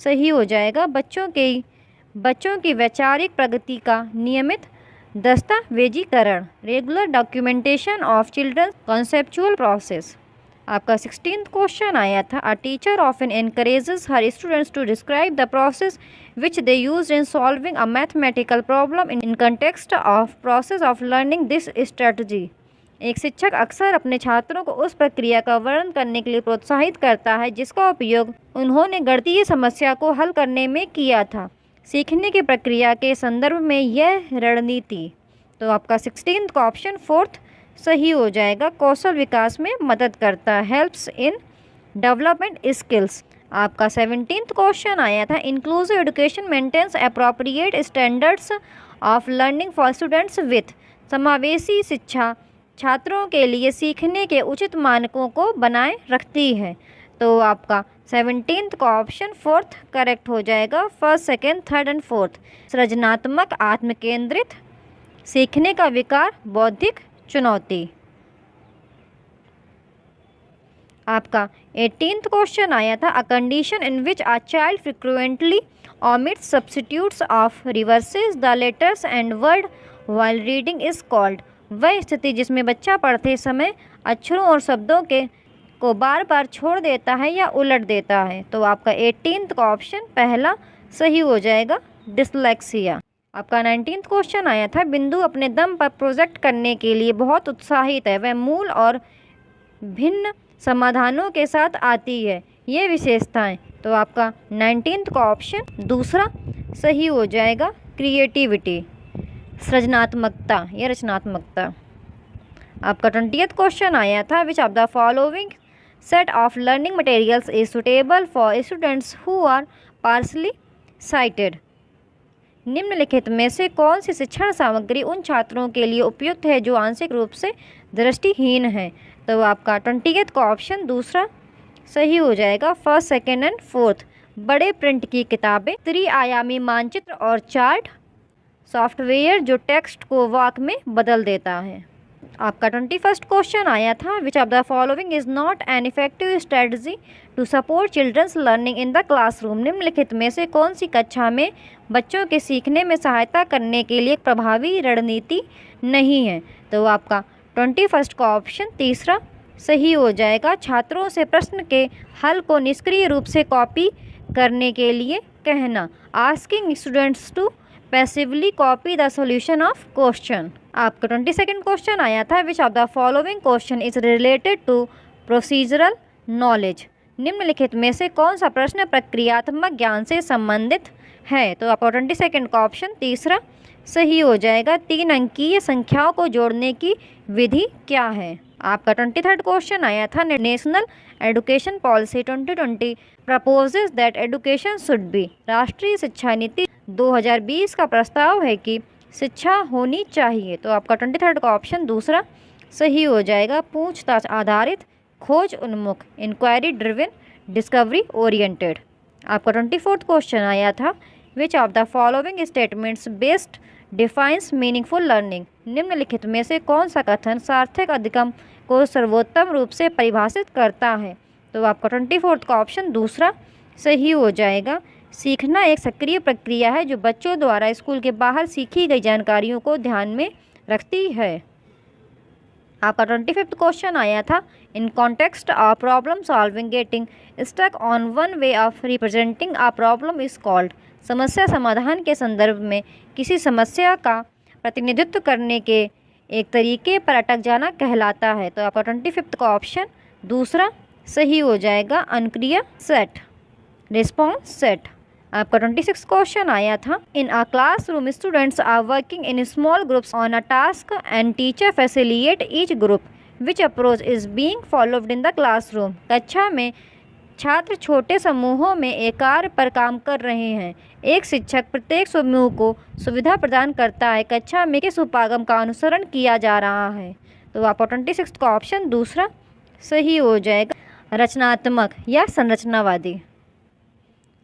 सही हो जाएगा, बच्चों की वैचारिक प्रगति का नियमित दस्तावेजीकरण, regular documentation of children's conceptual process. आपका 16th क्वेश्चन आया था, a teacher often encourages her students to describe the process which they use in solving a mathematical problem in context of process of learning this strategy. एक शिक्षक अक्सर अपने छात्रों को उस प्रक्रिया का वर्णन करने के लिए प्रोत्साहित करता है जिसका उपयोग उन्होंने गणितीय समस्या को हल करने में किया था। सीखने की प्रक्रिया के संदर्भ में यह रणनीति। तो आपका 16th का ऑप्शन 4th सही हो जाएगा, कौशल विकास में मदद करता है, हेल्प्स इन डेवलपमेंट स्किल्स। आपका 17th क्वेश्चन आया था, inclusive education maintains appropriate standards of learning for students with. समावेशी शिक्षा छात्रों के लिए सीखने के उचित मानकों को बनाए रखती है। तो आपका 17th का ऑप्शन 4th करेक्ट हो जाएगा, 1st, 2nd, 3rd and 4th। सृजनात्मक, आत्मकेंद्रित, सीखने का विकार, बौद्धिक चुनौती। आपका 18th क्वेश्चन आया था, a condition in which a child frequently omits substitutes of reverses the letters and word while reading is called. वह स्थिति जिसमें बच्चा पढ़ते समय अक्षरों और शब्दों को बार बार छोड़ देता है या उलट देता है। तो आपका 18th का ऑप्शन पहला सही हो जाएगा, डिसलेक्सिया। आपका 19th क्वेश्चन आया था, बिंदु अपने दम पर प्रोजेक्ट करने के लिए बहुत उत्साहित है, वह मूल और भिन्न समाधानों के साथ आती है, ये विशेषताएं। तो आपका 19th का ऑप्शन दूसरा सही हो जाएगा, क्रिएटिविटी, सृजनात्मकता या रचनात्मकता। आपका 20th क्वेश्चन आया था, which of the following set of learning materials is suitable for students who are partially sighted. निम्नलिखित में से कौन सी शिक्षण सामग्री उन छात्रों के लिए उपयुक्त है जो आंशिक रूप से दृष्टिहीन हैं। तो आपका 20th का ऑप्शन दूसरा सही हो जाएगा, 1st, 2nd एंड 4th। बड़े प्रिंट की किताबें, त्रिआयामी मानचित्र और चार्ट, सॉफ्टवेयर जो टेक्स्ट को वाक में बदल देता है। आपका 21st क्वेश्चन आया था, which of the following is not an effective strategy to support children's learning in the classroom. निम्नलिखित में से कौन सी कक्षा में बच्चों के सीखने में सहायता करने के लिए एक प्रभावी रणनीति नहीं है। तो आपका 21st का ऑप्शन तीसरा सही हो जाएगा, छात्रों से प्रश्न के हल को निष्क्रिय रूप से कॉपी करने के लिए कहना, asking students to passively copy the solution of question. आपका 22nd क्वेश्चन आया था, which of the following question is related to procedural knowledge. निम्नलिखित में से कौन सा प्रश्न प्रक्रियात्मक ज्ञान से संबंधित है। तो आपका 22nd का ऑप्शन तीसरा सही हो जाएगा, 3 अंकीय संख्याओं को जोड़ने की विधि क्या है। आपका 23rd क्वेश्चन आया था, national education policy 2020 proposes that education should be. राष्ट्रीय शिक्षा नीति 2020 का प्रस्ताव है कि शिक्षा होनी चाहिए। तो आपका 23rd का ऑप्शन दूसरा सही हो जाएगा, पूछताछ आधारित, खोज उन्मुख, इंक्वायरी ड्रिवन, डिस्कवरी ओरिएंटेड। आपका 24th क्वेश्चन आया था, which of the following statements best defines meaningful learning. निम्नलिखित में से कौन सा कथन सार्थक अधिगम को सर्वोत्तम रूप से परिभाषित करता है। तो आपका 24th का ऑप्शन दूसरा सही हो जाएगा, सीखना एक सक्रिय प्रक्रिया है जो बच्चों द्वारा स्कूल के बाहर सीखी गई जानकारियों को ध्यान में रखती है। आपका 25th क्वेश्चन आया था, in context of problem solving getting stuck on one way of representing a problem is called. समस्या समाधान के संदर्भ में किसी समस्या का प्रतिनिधित्व करने के एक तरीके पर अटक जाना कहलाता है। तो आपका 25th का ऑप्शन दूसरा सही हो जाएगा, अनुक्रिया सेट, रिस्पॉन्स सेट। आपका 26th क्वेश्चन आया था, in a classroom students are working in small groups on a task and teacher facilitate each group, which approach is being followed in the classroom. कक्षा में छात्र छोटे समूहों में एक कार्य पर काम कर रहे हैं, एक शिक्षक प्रत्येक समूह को सुविधा प्रदान करता है, कक्षा में किस उपागम का अनुसरण किया जा रहा है। तो आपका 26th का ऑप्शन दूसरा सही हो जाएगा, रचनात्मक या संरचनावादी।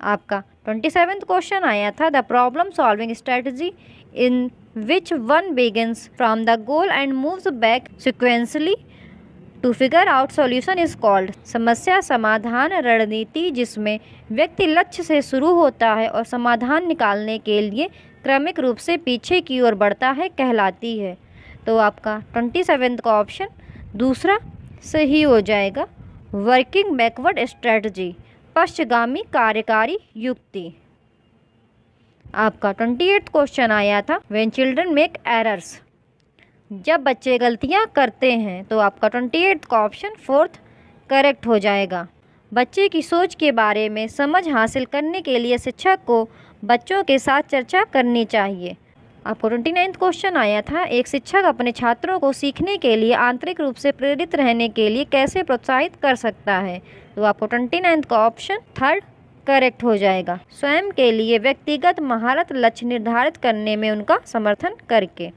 आपका 27th क्वेश्चन आया था, the problem solving strategy in which one begins from the goal and moves back sequentially to figure out solution is called. समस्या समाधान रणनीति जिसमें व्यक्ति लक्ष्य से शुरू होता है और समाधान निकालने के लिए क्रमिक रूप से पीछे की ओर बढ़ता है कहलाती है। तो आपका 27 का ऑप्शन दूसरा सही हो जाएगा। वर्किंग बैकवर्ड स्ट्रेटजी, पश्चगामी कार्यकारी युक्ति। आपका 28 क्वेश्चन आया था व्हेन चिल्ड्रन मेक एरर्स, जब बच्चे गलतियां करते हैं। तो आपका 28 का ऑप्शन फोर्थ करेक्ट हो जाएगा। बच्चे की सोच के बारे में समझ हासिल करने के लिए शिक्षक को बच्चों के साथ चर्चा करनी चाहिए। आपको 29 क्वेश्चन आया था एक शिक्षक अपने छात्रों को सीखने के लिए आंतरिक रूप से प्रेरित रहने के लिए कैसे प्रोत्साहित कर सकता है। तो आपको 29 का ऑप्शन थर्ड करेक्ट हो जाएगा। स्वयं के लिए व्यक्तिगत महारत लक्ष्य निर्धारित करने में उनका समर्थन करके।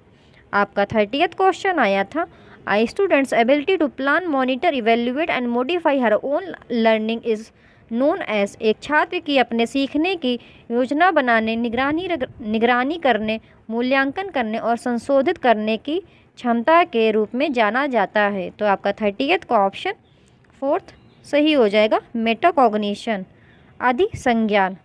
आपका 30th क्वेश्चन आया था I students ability to plan, monitor, evaluate and modify her own learning is known as, एक छात्र की अपने सीखने की योजना बनाने, निगरानी करने, मूल्यांकन करने और संशोधित करने की क्षमता के रूप में जाना जाता है। तो आपका 30th का ऑप्शन फोर्थ सही हो जाएगा। मेटाकॉग्निशन, अधिसंज्ञान।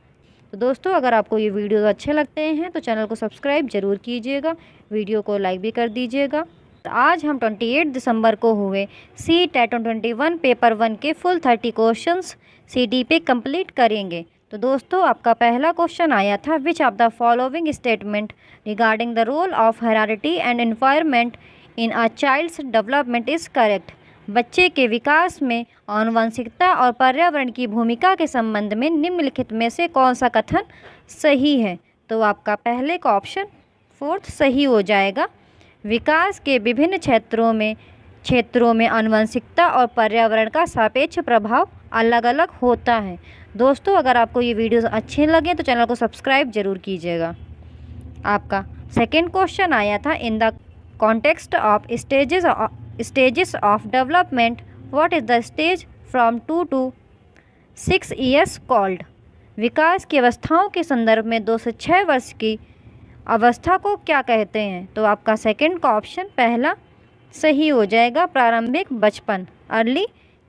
तो दोस्तों अगर आपको ये वीडियो अच्छे लगते हैं तो चैनल को सब्सक्राइब जरूर कीजिएगा, वीडियो को लाइक भी कर दीजिएगा। तो आज हम 28 दिसंबर को हुए CTET 21 पेपर 1 के फुल 30 क्वेश्चंस CD पे कंप्लीट करेंगे। तो दोस्तों आपका पहला क्वेश्चन आया था which of the following statement regarding the role of heredity and environment in a child's development is correct. बच्चे के विकास में आनुवंशिकता और पर्यावरण की भूमिका के संबंध में निम्नलिखित में से कौन सा कथन सही है। तो आपका पहले का ऑप्शन फोर्थ सही हो जाएगा। विकास के विभिन्न क्षेत्रों में आनुवंशिकता और पर्यावरण का सापेक्ष प्रभाव अलग अलग होता है। दोस्तों अगर आपको ये वीडियोस अच्छे लगे तो चैनल को सब्सक्राइब जरूर कीजिएगा। आपका सेकेंड क्वेश्चन आया था in the context of stages of development what is the stage from 2 to 6 years called. विकास की अवस्थाओं के संदर्भ में 2 से 6 वर्ष की अवस्था को क्या कहते हैं। तो आपका सेकंड का ऑप्शन पहला सही हो जाएगा। प्रारंभिक बचपन, अर्ली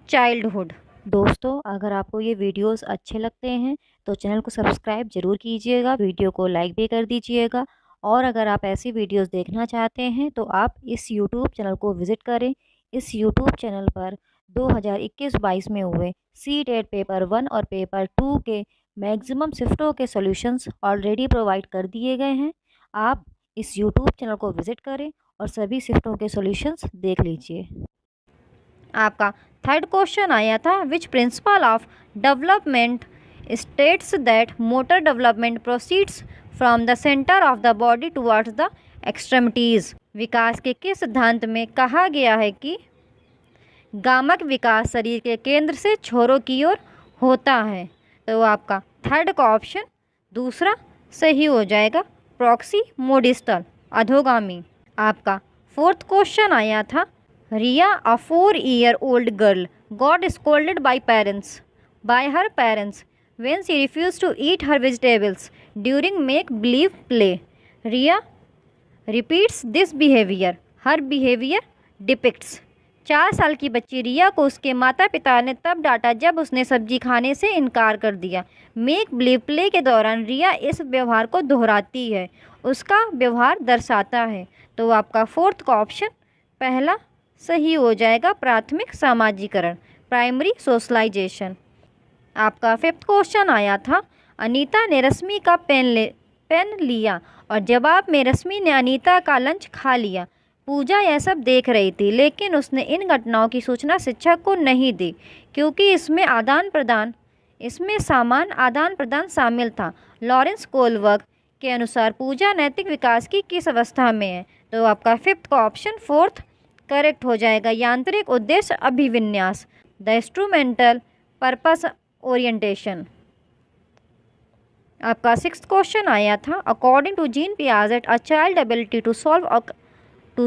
चाइल्डहुड। दोस्तों अगर आपको ये वीडियोस अच्छे लगते हैं तो चैनल को सब्सक्राइब जरूर कीजिएगा, वीडियो को लाइक भी कर दीजिएगा। और अगर आप ऐसी वीडियोस देखना चाहते हैं तो आप इस यूट्यूब चैनल को विज़िट करें। इस यूट्यूब चैनल पर 2021-22 में हुए CTET पेपर 1 और पेपर 2 के मैक्सिमम शिफ्टों के सॉल्यूशंस ऑलरेडी प्रोवाइड कर दिए गए हैं। आप इस यूट्यूब चैनल को विज़िट करें और सभी शिफ्टों के सॉल्यूशंस देख लीजिए। आपका थर्ड क्वेश्चन आया था which principle of development states that motor development proceeds from the centre of the body towards the extremities. विकास के किस सिद्धांत में कहा गया है कि गामक विकास शरीर के केंद्र से छोरों की ओर होता है। तो आपका थर्ड का ऑप्शन दूसरा सही हो जाएगा। प्रॉक्सीमोडिस्टल, अधोगामी। आपका फोर्थ क्वेश्चन आया था Riya a 4-year-old girl got scolded by her parents when she refuse to eat her vegetables during make believe play. Riya repeats this behaviour, her behaviour depicts. 4 साल की बच्ची रिया को उसके माता पिता ने तब डांटा जब उसने सब्जी खाने से इनकार कर दिया। मेक बिलीव प्ले के दौरान रिया इस व्यवहार को दोहराती है, उसका व्यवहार दर्शाता है। तो आपका फोर्थ का ऑप्शन पहला सही हो जाएगा। प्राथमिक सामाजिकरण, प्राइमरी सोशलाइजेशन। आपका फिफ्थ क्वेश्चन आया था अनीता ने रश्मि का पेन लिया और जवाब में रश्मि ने अनीता का लंच खा लिया। पूजा यह सब देख रही थी लेकिन उसने इन घटनाओं की सूचना शिक्षक को नहीं दी क्योंकि इसमें सामान आदान प्रदान शामिल था। लॉरेंस कोलवर्ग के अनुसार पूजा नैतिक विकास की किस अवस्था में है। तो आपका फिफ्थ का ऑप्शन फोर्थ करेक्ट हो जाएगा। यांत्रिक उद्देश्य अभिविन्यास, द इंस्ट्रूमेंटल पर्पस ओरिएंटेशन। आपका सिक्स्थ क्वेश्चन आया था according to Jean Piaget a child ability to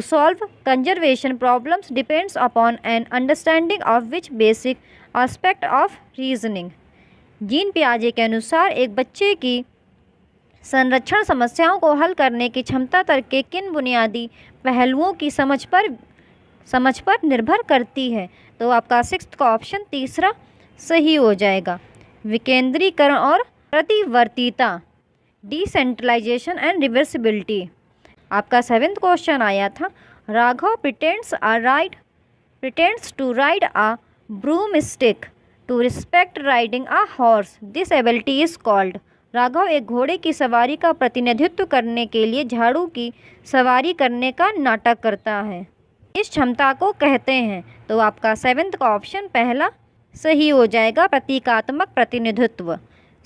solve conservation problems depends upon an understanding of which basic aspect of reasoning. Jean पियाजे के अनुसार एक बच्चे की संरक्षण समस्याओं को हल करने की क्षमता तर्क के किन बुनियादी पहलुओं की समझ पर निर्भर करती है। तो आपका सिक्स्थ का ऑप्शन तीसरा सही हो जाएगा। विकेंद्रीकरण और प्रतिवर्तीता, डिसेंट्रलाइजेशन एंड रिवर्सिबिलिटी। आपका 7th क्वेश्चन आया था, Raghav pretends to ride a broomstick to respect riding a horse. This ability is called. Raghav एक घोड़े की सवारी का प्रतिनिधित्व करने के लिए झाड़ू की सवारी करने का नाटक करता है। इस क्षमता को कहते हैं। तो आपका 7th का ऑप्शन पहला सही हो जाएगा, प्रतीकात्मक प्रतिनिधित्व,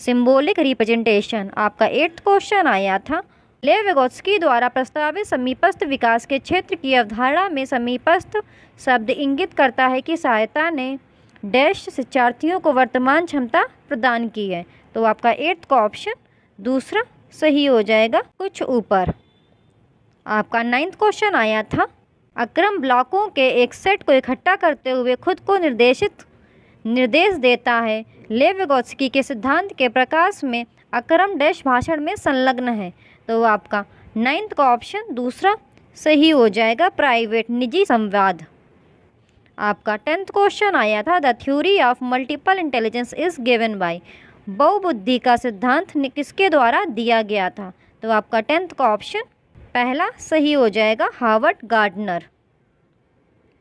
सिंबॉलिक रिप्रेजेंटेशन। आपका 8th क्वेश्चन आया था, लेव विगोत्स्की द्वारा प्रस्तावित समीपस्थ विकास के क्षेत्र की अवधारणा में समीपस्थ शब्द इंगित करता है कि सहायता ने डैश शिक्षार्थियों को वर्तमान क्षमता प्रदान की है। तो आपका 8th का ऑप्शन दूसरा सही हो जाएगा, कुछ ऊपर। आपका 9th क्वेश्चन आया था, अक्रम ब्लॉकों के एक सेट को इकट्ठा करते हुए खुद को निर्देश देता है। लेव विगोत्स्की के सिद्धांत के प्रकाश में अक्रम डैश भाषण में संलग्न है। तो आपका 9th का ऑप्शन दूसरा सही हो जाएगा, प्राइवेट, निजी संवाद। आपका 10th क्वेश्चन आया था, the theory of multiple intelligence is given by. बहुबुद्धि का सिद्धांत किसके द्वारा दिया गया था। तो आपका 10th का ऑप्शन पहला सही हो जाएगा, हार्वर्ड गार्डनर।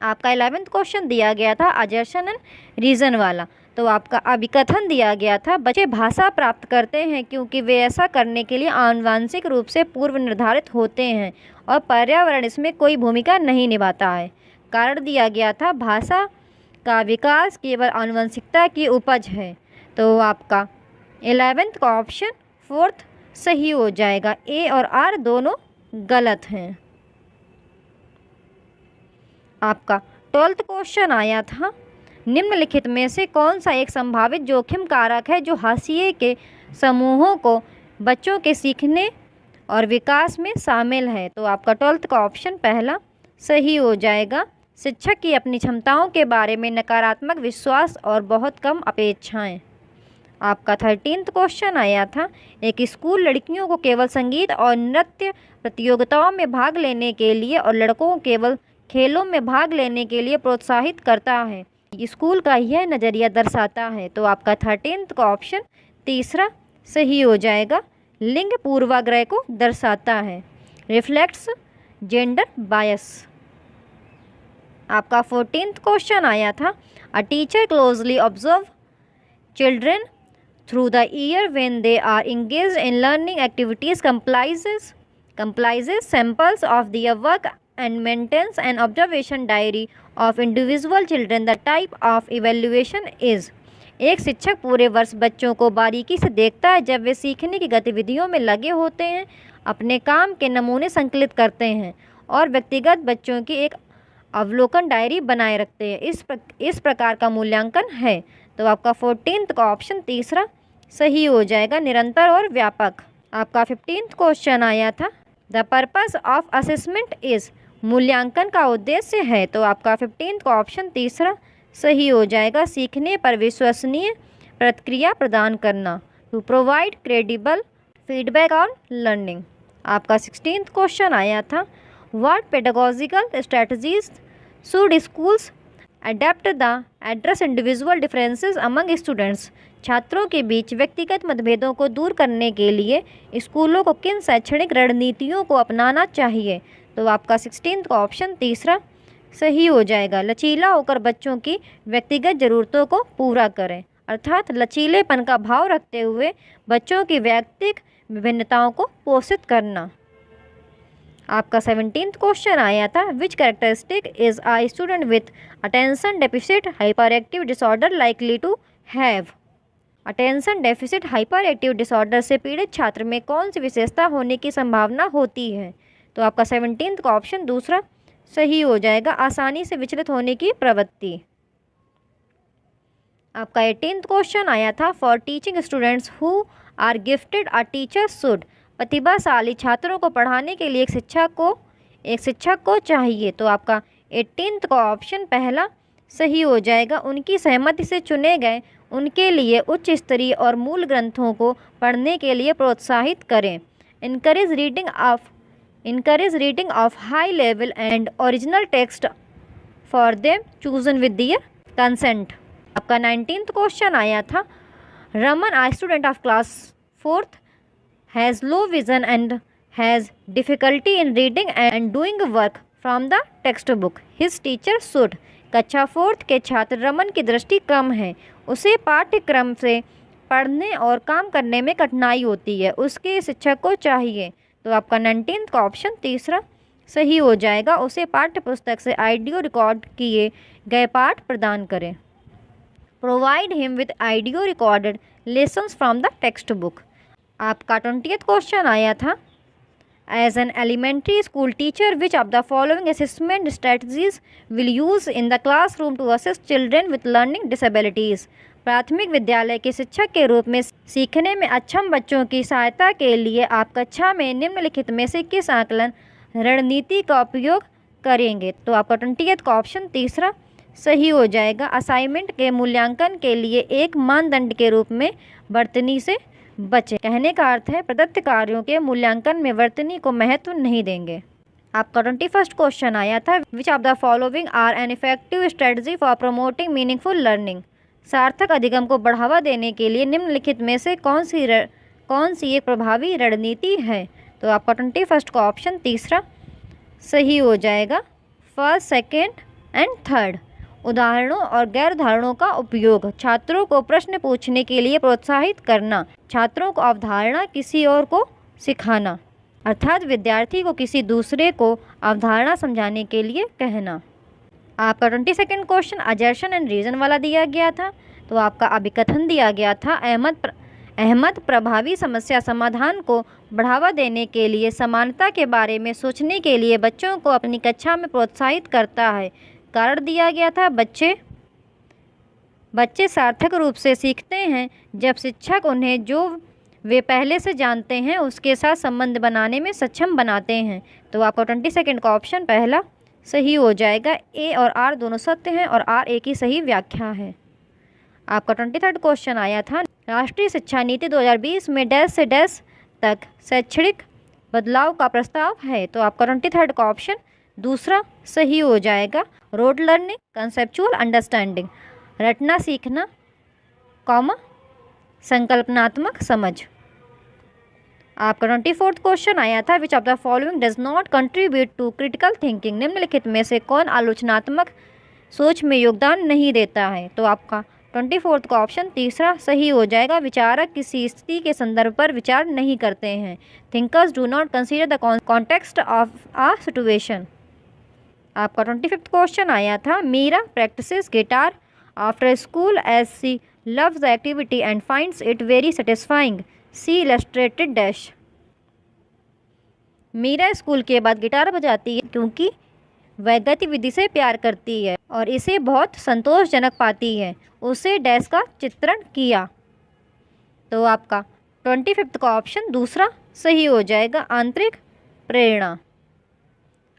आपका 11th क्वेश्चन दिया गया था अजर्शन एंड रीजन वाला। तो आपका अभिकथन दिया गया था, बच्चे भाषा प्राप्त करते हैं क्योंकि वे ऐसा करने के लिए आनुवांशिक रूप से पूर्व निर्धारित होते हैं और पर्यावरण इसमें कोई भूमिका नहीं निभाता है। कारण दिया गया था, भाषा का विकास केवल आनुवंशिकता की उपज है। तो आपका 11th का ऑप्शन 4th सही हो जाएगा, ए और आर दोनों गलत हैं। आपका 12th क्वेश्चन आया था, निम्नलिखित में से कौन सा एक संभावित जोखिम कारक है जो हाशिए के समूहों को बच्चों के सीखने और विकास में शामिल है। तो आपका 12th का ऑप्शन पहला सही हो जाएगा, शिक्षक की अपनी क्षमताओं के बारे में नकारात्मक विश्वास और बहुत कम अपेक्षाएं। आपका 13th क्वेश्चन आया था, एक स्कूल लड़कियों को केवल संगीत और नृत्य प्रतियोगिताओं में भाग लेने के लिए और लड़कों को केवल खेलों में भाग लेने के लिए प्रोत्साहित करता है। स्कूल का यह नज़रिया दर्शाता है। तो आपका 13th का ऑप्शन तीसरा सही हो जाएगा, लिंग पूर्वाग्रह को दर्शाता है, रिफ्लेक्ट्स जेंडर बायस। आपका 14th क्वेश्चन आया था, a teacher closely observe children through the year when they are engaged in learning activities comprises samples of their work and maintains an observation diary of individual children. The type of evaluation is। एक शिक्षक पूरे वर्ष बच्चों को बारीकी से देखता है जब वे सीखने की गतिविधियों में लगे होते हैं, अपने काम के नमूने संकलित करते हैं और व्यक्तिगत बच्चों की एक अवलोकन डायरी बनाए रखते हैं। इस प्रकार का मूल्यांकन है। तो आपका 14th का ऑप्शन तीसरा सही हो जाएगा, निरंतर और व्यापक। आपका 15th क्वेश्चन आया था, the purpose of assessment is. मूल्यांकन का उद्देश्य है। तो आपका 15th का ऑप्शन तीसरा सही हो जाएगा, सीखने पर विश्वसनीय प्रतिक्रिया प्रदान करना, to provide credible feedback on learning. आपका 16th क्वेश्चन आया था, what pedagogical strategies should schools adapt the address individual differences among students. छात्रों के बीच व्यक्तिगत मतभेदों को दूर करने के लिए स्कूलों को किन शैक्षणिक रणनीतियों को अपनाना चाहिए। तो आपका 16th का ऑप्शन तीसरा सही हो जाएगा, लचीला होकर बच्चों की व्यक्तिगत ज़रूरतों को पूरा करें, अर्थात लचीलेपन का भाव रखते हुए बच्चों की व्यक्तिगत विभिन्नताओं को पोषित करना। आपका 17th क्वेश्चन आया था, which characteristic is a student with attention deficit hyperactive disorder likely to have. Attention deficit hyperactive disorder से पीड़ित छात्र में कौन सी विशेषता होने की संभावना होती है। तो आपका 17th का ऑप्शन दूसरा सही हो जाएगा, आसानी से विचलित होने की प्रवृत्ति। आपका 18th क्वेश्चन आया था, for teaching students who are gifted a teacher should. प्रतिभाशाली छात्रों को पढ़ाने के लिए एक शिक्षक को चाहिए। तो आपका 18th का ऑप्शन पहला सही हो जाएगा, उनकी सहमति से चुने गए उनके लिए उच्च स्तरीय और मूल ग्रंथों को पढ़ने के लिए प्रोत्साहित करें। Encourage reading of high level and original text for them chosen with their consent. आपका 19th क्वेश्चन आया था, Raman a student of class 4th has low vision and has difficulty in reading and doing work from the text book his teacher should. कक्षा 4th के छात्र रमन की दृष्टि कम है, उसे पाठ्यक्रम से पढ़ने और काम करने में कठिनाई होती है, उसके शिक्षक को चाहिए। तो आपका 19th का ऑप्शन तीसरा सही हो जाएगा, उसे पाठ्य पुस्तक से ऑडियो रिकॉर्ड किए गए पाठ प्रदान करें। Provide him with audio recorded lessons from the text book. आपका 20th क्वेश्चन आया था, as an elementary school teacher which of the following assessment strategies will use in the classroom to assist children with learning disabilities. प्राथमिक विद्यालय के शिक्षक के रूप में सीखने में अक्षम बच्चों की सहायता के लिए आप कक्षा में निम्नलिखित में से किस आकलन रणनीति का उपयोग करेंगे। तो आपका 20th का ऑप्शन तीसरा सही हो जाएगा, असाइनमेंट के मूल्यांकन के लिए एक मानदंड के रूप में वर्तनी से बचें। कहने का अर्थ है प्रदत्त कार्यों के मूल्यांकन में वर्तनी को महत्व नहीं देंगे। आपका 21st क्वेश्चन आया था, which of the following are an effective strategy for promoting meaningful learning. सार्थक अधिगम को बढ़ावा देने के लिए निम्नलिखित में से कौन सी एक प्रभावी रणनीति है। तो आपका 21st का ऑप्शन तीसरा सही हो जाएगा, फर्स्ट, सेकेंड एंड थर्ड। उदाहरणों और गैर उदाहरणों का उपयोग, छात्रों को प्रश्न पूछने के लिए प्रोत्साहित करना, छात्रों को अवधारणा किसी और को सिखाना, अर्थात विद्यार्थी को किसी दूसरे को अवधारणा समझाने के लिए कहना। आपका 22nd क्वेश्चन अजर्शन एंड रीजन वाला दिया गया था। तो आपका अभिकथन दिया गया था, अहमद प्रभावी समस्या समाधान को बढ़ावा देने के लिए समानता के बारे में सोचने के लिए बच्चों को अपनी कक्षा में प्रोत्साहित करता है। कारण दिया गया था, बच्चे सार्थक रूप से सीखते हैं जब शिक्षक उन्हें जो वे पहले से जानते हैं उसके साथ संबंध बनाने में सक्षम बनाते हैं। तो आपका 22nd का ऑप्शन पहला सही हो जाएगा, ए और आर दोनों सत्य हैं और आर ए की सही व्याख्या है। आपका 23rd क्वेश्चन आया था, राष्ट्रीय शिक्षा नीति 2020 में डैश से डैश तक शैक्षणिक बदलाव का प्रस्ताव है। तो आपका 23rd का ऑप्शन दूसरा सही हो जाएगा, रोड लर्निंग, कंसेप्चुअल अंडरस्टैंडिंग, रटना सीखना, कॉमा संकल्पनात्मक समझ। आपका 24th क्वेश्चन आया था, which of the following does not contribute to critical thinking. निम्नलिखित में से कौन आलोचनात्मक सोच में योगदान नहीं देता है। तो आपका 24th का ऑप्शन तीसरा सही हो जाएगा, विचारक किसी स्थिति के संदर्भ पर विचार नहीं करते हैं। Thinkers do not consider the context of a situation. आपका 25th क्वेश्चन आया था, Meera practises guitar after school as she loves the activity and finds it very satisfying, she illustrated dash. Meera school के बाद गिटार बजाती है क्योंकि वह गतिविधि से प्यार करती है और इसे बहुत संतोषजनक पाती है, उसे डैश का चित्रण किया। तो आपका 25th का ऑप्शन दूसरा सही हो जाएगा, आंतरिक प्रेरणा।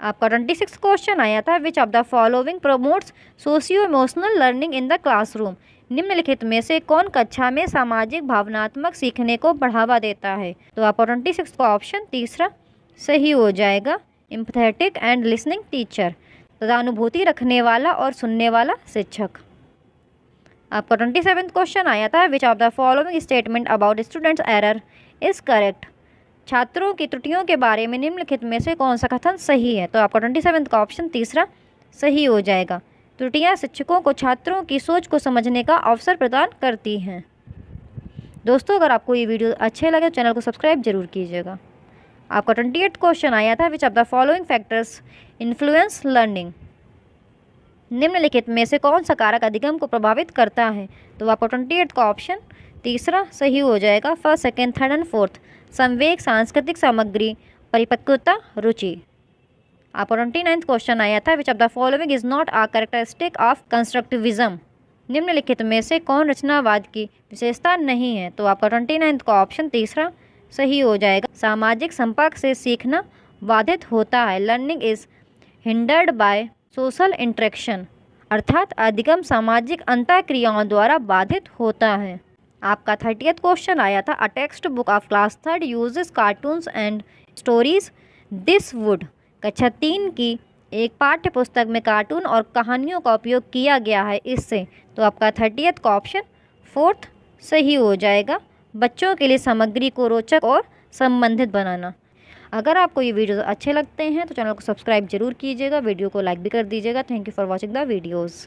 आपका 26th क्वेश्चन आया था, which of the following promotes socio emotional learning in the classroom. निम्नलिखित में से कौन कक्षा में सामाजिक भावनात्मक सीखने को बढ़ावा देता है। तो आपका 26th का ऑप्शन तीसरा सही हो जाएगा, एम्पैथेटिक एंड लिसनिंग टीचर, तदानुभूति रखने वाला और सुनने वाला शिक्षक। आपका 27th क्वेश्चन आया था, which of the following statement about students error is correct. छात्रों की त्रुटियों के बारे में निम्नलिखित में से कौन सा कथन सही है। तो आपका 27th का ऑप्शन तीसरा सही हो जाएगा, त्रुटियां शिक्षकों को छात्रों की सोच को समझने का अवसर प्रदान करती हैं। दोस्तों, अगर आपको ये वीडियो अच्छे लगे तो चैनल को सब्सक्राइब जरूर कीजिएगा। आपका 28th क्वेश्चन आया था, which of the following factors influence learning. निम्नलिखित में से कौन सा कारक अधिगम को प्रभावित करता है। तो आपका 28th का ऑप्शन तीसरा सही हो जाएगा, first, second, third and fourth. संवेग, सांस्कृतिक सामग्री, परिपक्वता, रुचि। आपका 29th क्वेश्चन आया था, which of the following is not a characteristic of constructivism. निम्नलिखित में से कौन रचनावाद की विशेषता नहीं है। तो आपका 29th का ऑप्शन तीसरा सही हो जाएगा, सामाजिक संपर्क से सीखना बाधित होता है। Learning is hindered by social interaction, अर्थात अधिगम सामाजिक अंतःक्रियाओं द्वारा बाधित होता है। आपका 30th क्वेश्चन आया था, a text book of class 3rd uses cartoons and stories this would. कक्षा 3 की एक पाठ्य पुस्तक में कार्टून और कहानियों का उपयोग किया गया है इससे। तो आपका 30th का ऑप्शन फोर्थ सही हो जाएगा, बच्चों के लिए सामग्री को रोचक और संबंधित बनाना। अगर आपको ये वीडियोस अच्छे लगते हैं तो चैनल को सब्सक्राइब जरूर कीजिएगा, वीडियो को लाइक भी कर दीजिएगा। Thank you for watching the videos.